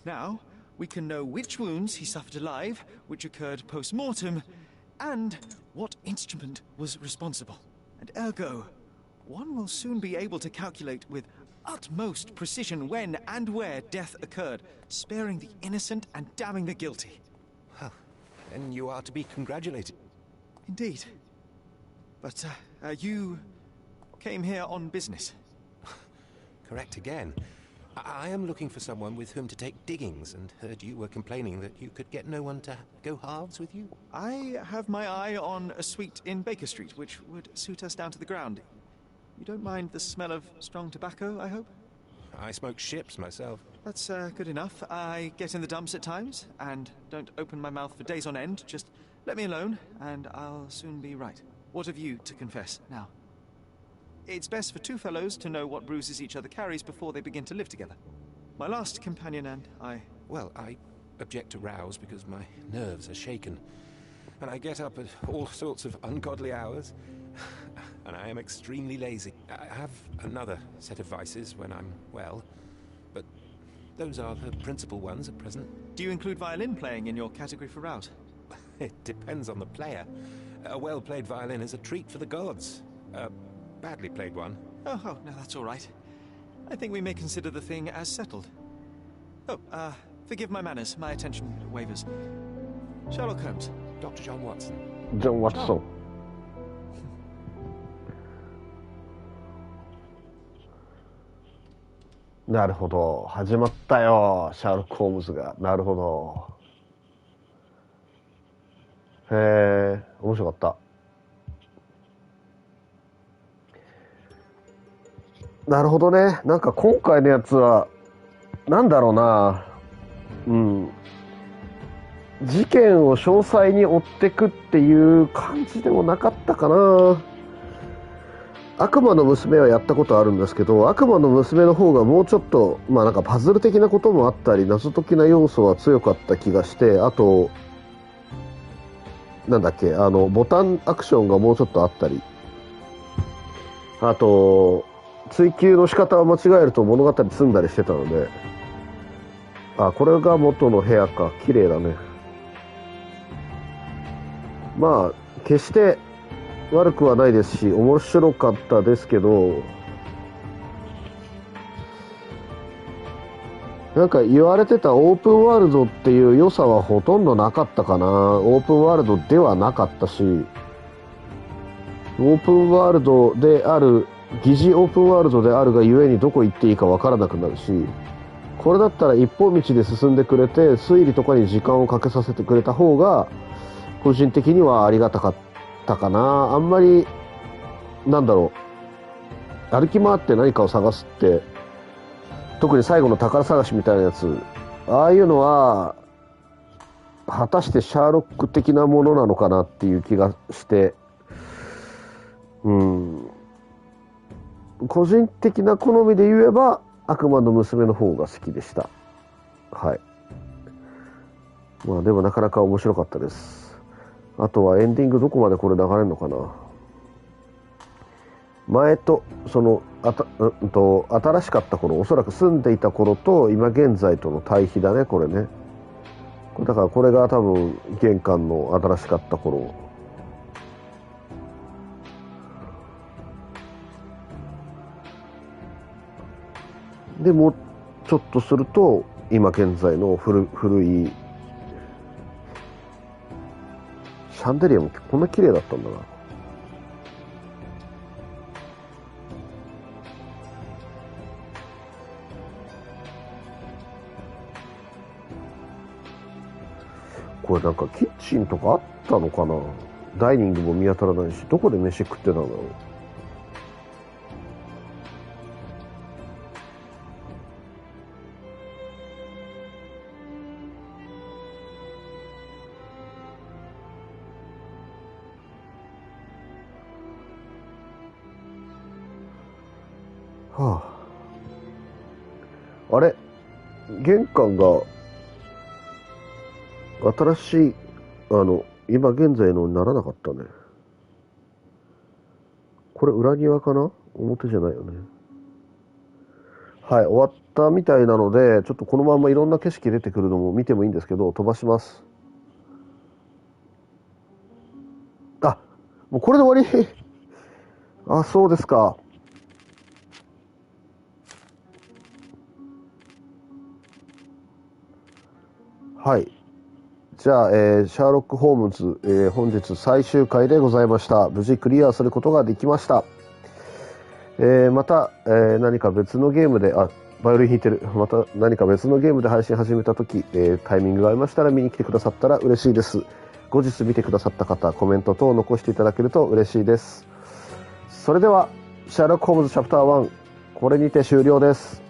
Now, we can know which wounds he suffered alive, which occurred post-mortem, and what instrument was responsible. And ergo, one will soon be able to calculate with utmost precision when and where death occurred, sparing the innocent and damning the guilty. Well, then you are to be congratulated. Indeed. But, you came here on business. Correct again. I am looking for someone with whom to take diggings, and heard you were complaining that you could get no one to go halves with you. I have my eye on a suite in Baker Street, which would suit us down to the ground. You don't mind the smell of strong tobacco, I hope? I smoke ships myself. That's good enough. I get in the dumps at times, and don't open my mouth for days on end. Just let me alone, and I'll soon be right. What have you to confess now? It's best for two fellows to know what bruises each other carries before they begin to live together. My last companion and I... Well, I object to rows because my nerves are shaken. And I get up at all sorts of ungodly hours. And I am extremely lazy. I have another set of vices when I'm well. But those are the principal ones at present. Do you include violin playing in your category for rout? It depends on the player. A well-played violin is a treat for the gods. Badly played one. Oh, no, that's all right. I think we may consider the thing as settled. Oh, forgive my manners. My attention wavers. Sherlock Holmes. Dr. John Watson. John Watson. なるほど。始まったよ。シャーロック・ホームズが。なるほど。へえ、面白かった。なるほどね。なんか今回のやつは、なんだろうな。事件を詳細に追ってくっていう感じでもなかったかな。悪魔の娘はやったことあるんですけど、悪魔の娘の方がもうちょっと、なんかパズル的なこともあったり、謎解きな要素は強かった気がして、あと、なんだっけ、ボタンアクションがもうちょっとあったり、あと、追求の仕方を間違えると物語積んだりしてたので、これが元の部屋か。綺麗だね。決して悪くはないですし、面白かったですけど、なんか言われてたオープンワールドっていう良さはほとんどなかったかな。オープンワールドではなかったし、オープンワールドである、疑似オープンワールドであるがゆえにどこ行っていいかわからなくなるし、これだったら一本道で進んでくれて、推理とかに時間をかけさせてくれた方が、個人的にはありがたかったかな。あんまり、なんだろう、歩き回って何かを探すって、特に最後の宝探しみたいなやつ、ああいうのは果たしてシャーロック的なものなのかなっていう気がして、個人的な好みで言えば悪魔の娘の方が好きでした。はい。まあでもなかなか面白かったです。あとはエンディングどこまでこれ流れるのかな。前とその新しかった頃、おそらく住んでいた頃と今現在との対比だね、これね。だからこれが多分玄関の新しかった頃。でもうちょっとすると今現在の古いシャンデリアもこんな綺麗だったんだな。これなんかキッチンとかあったのかな。ダイニングも見当たらないし、どこで飯食ってたんだろう。はあ、あれ玄関が新しい、今現在のにならなかったね。これ裏庭かな？表じゃないよね。はい、終わったみたいなので、ちょっとこのままいろんな景色出てくるのも見てもいいんですけど、飛ばします。あ、もうこれで終わりあ、そうですか。はい。じゃあ、シャーロック・ホームズ、本日最終回でございました。無事クリアすることができました。また、何か別のゲームで、バイオリン弾いてる。また何か別のゲームで配信始めたとき、タイミングがありましたら見に来てくださったら嬉しいです。後日見てくださった方、コメント等を残していただけると嬉しいです。それでは、シャーロック・ホームズチャプター1、これにて終了です。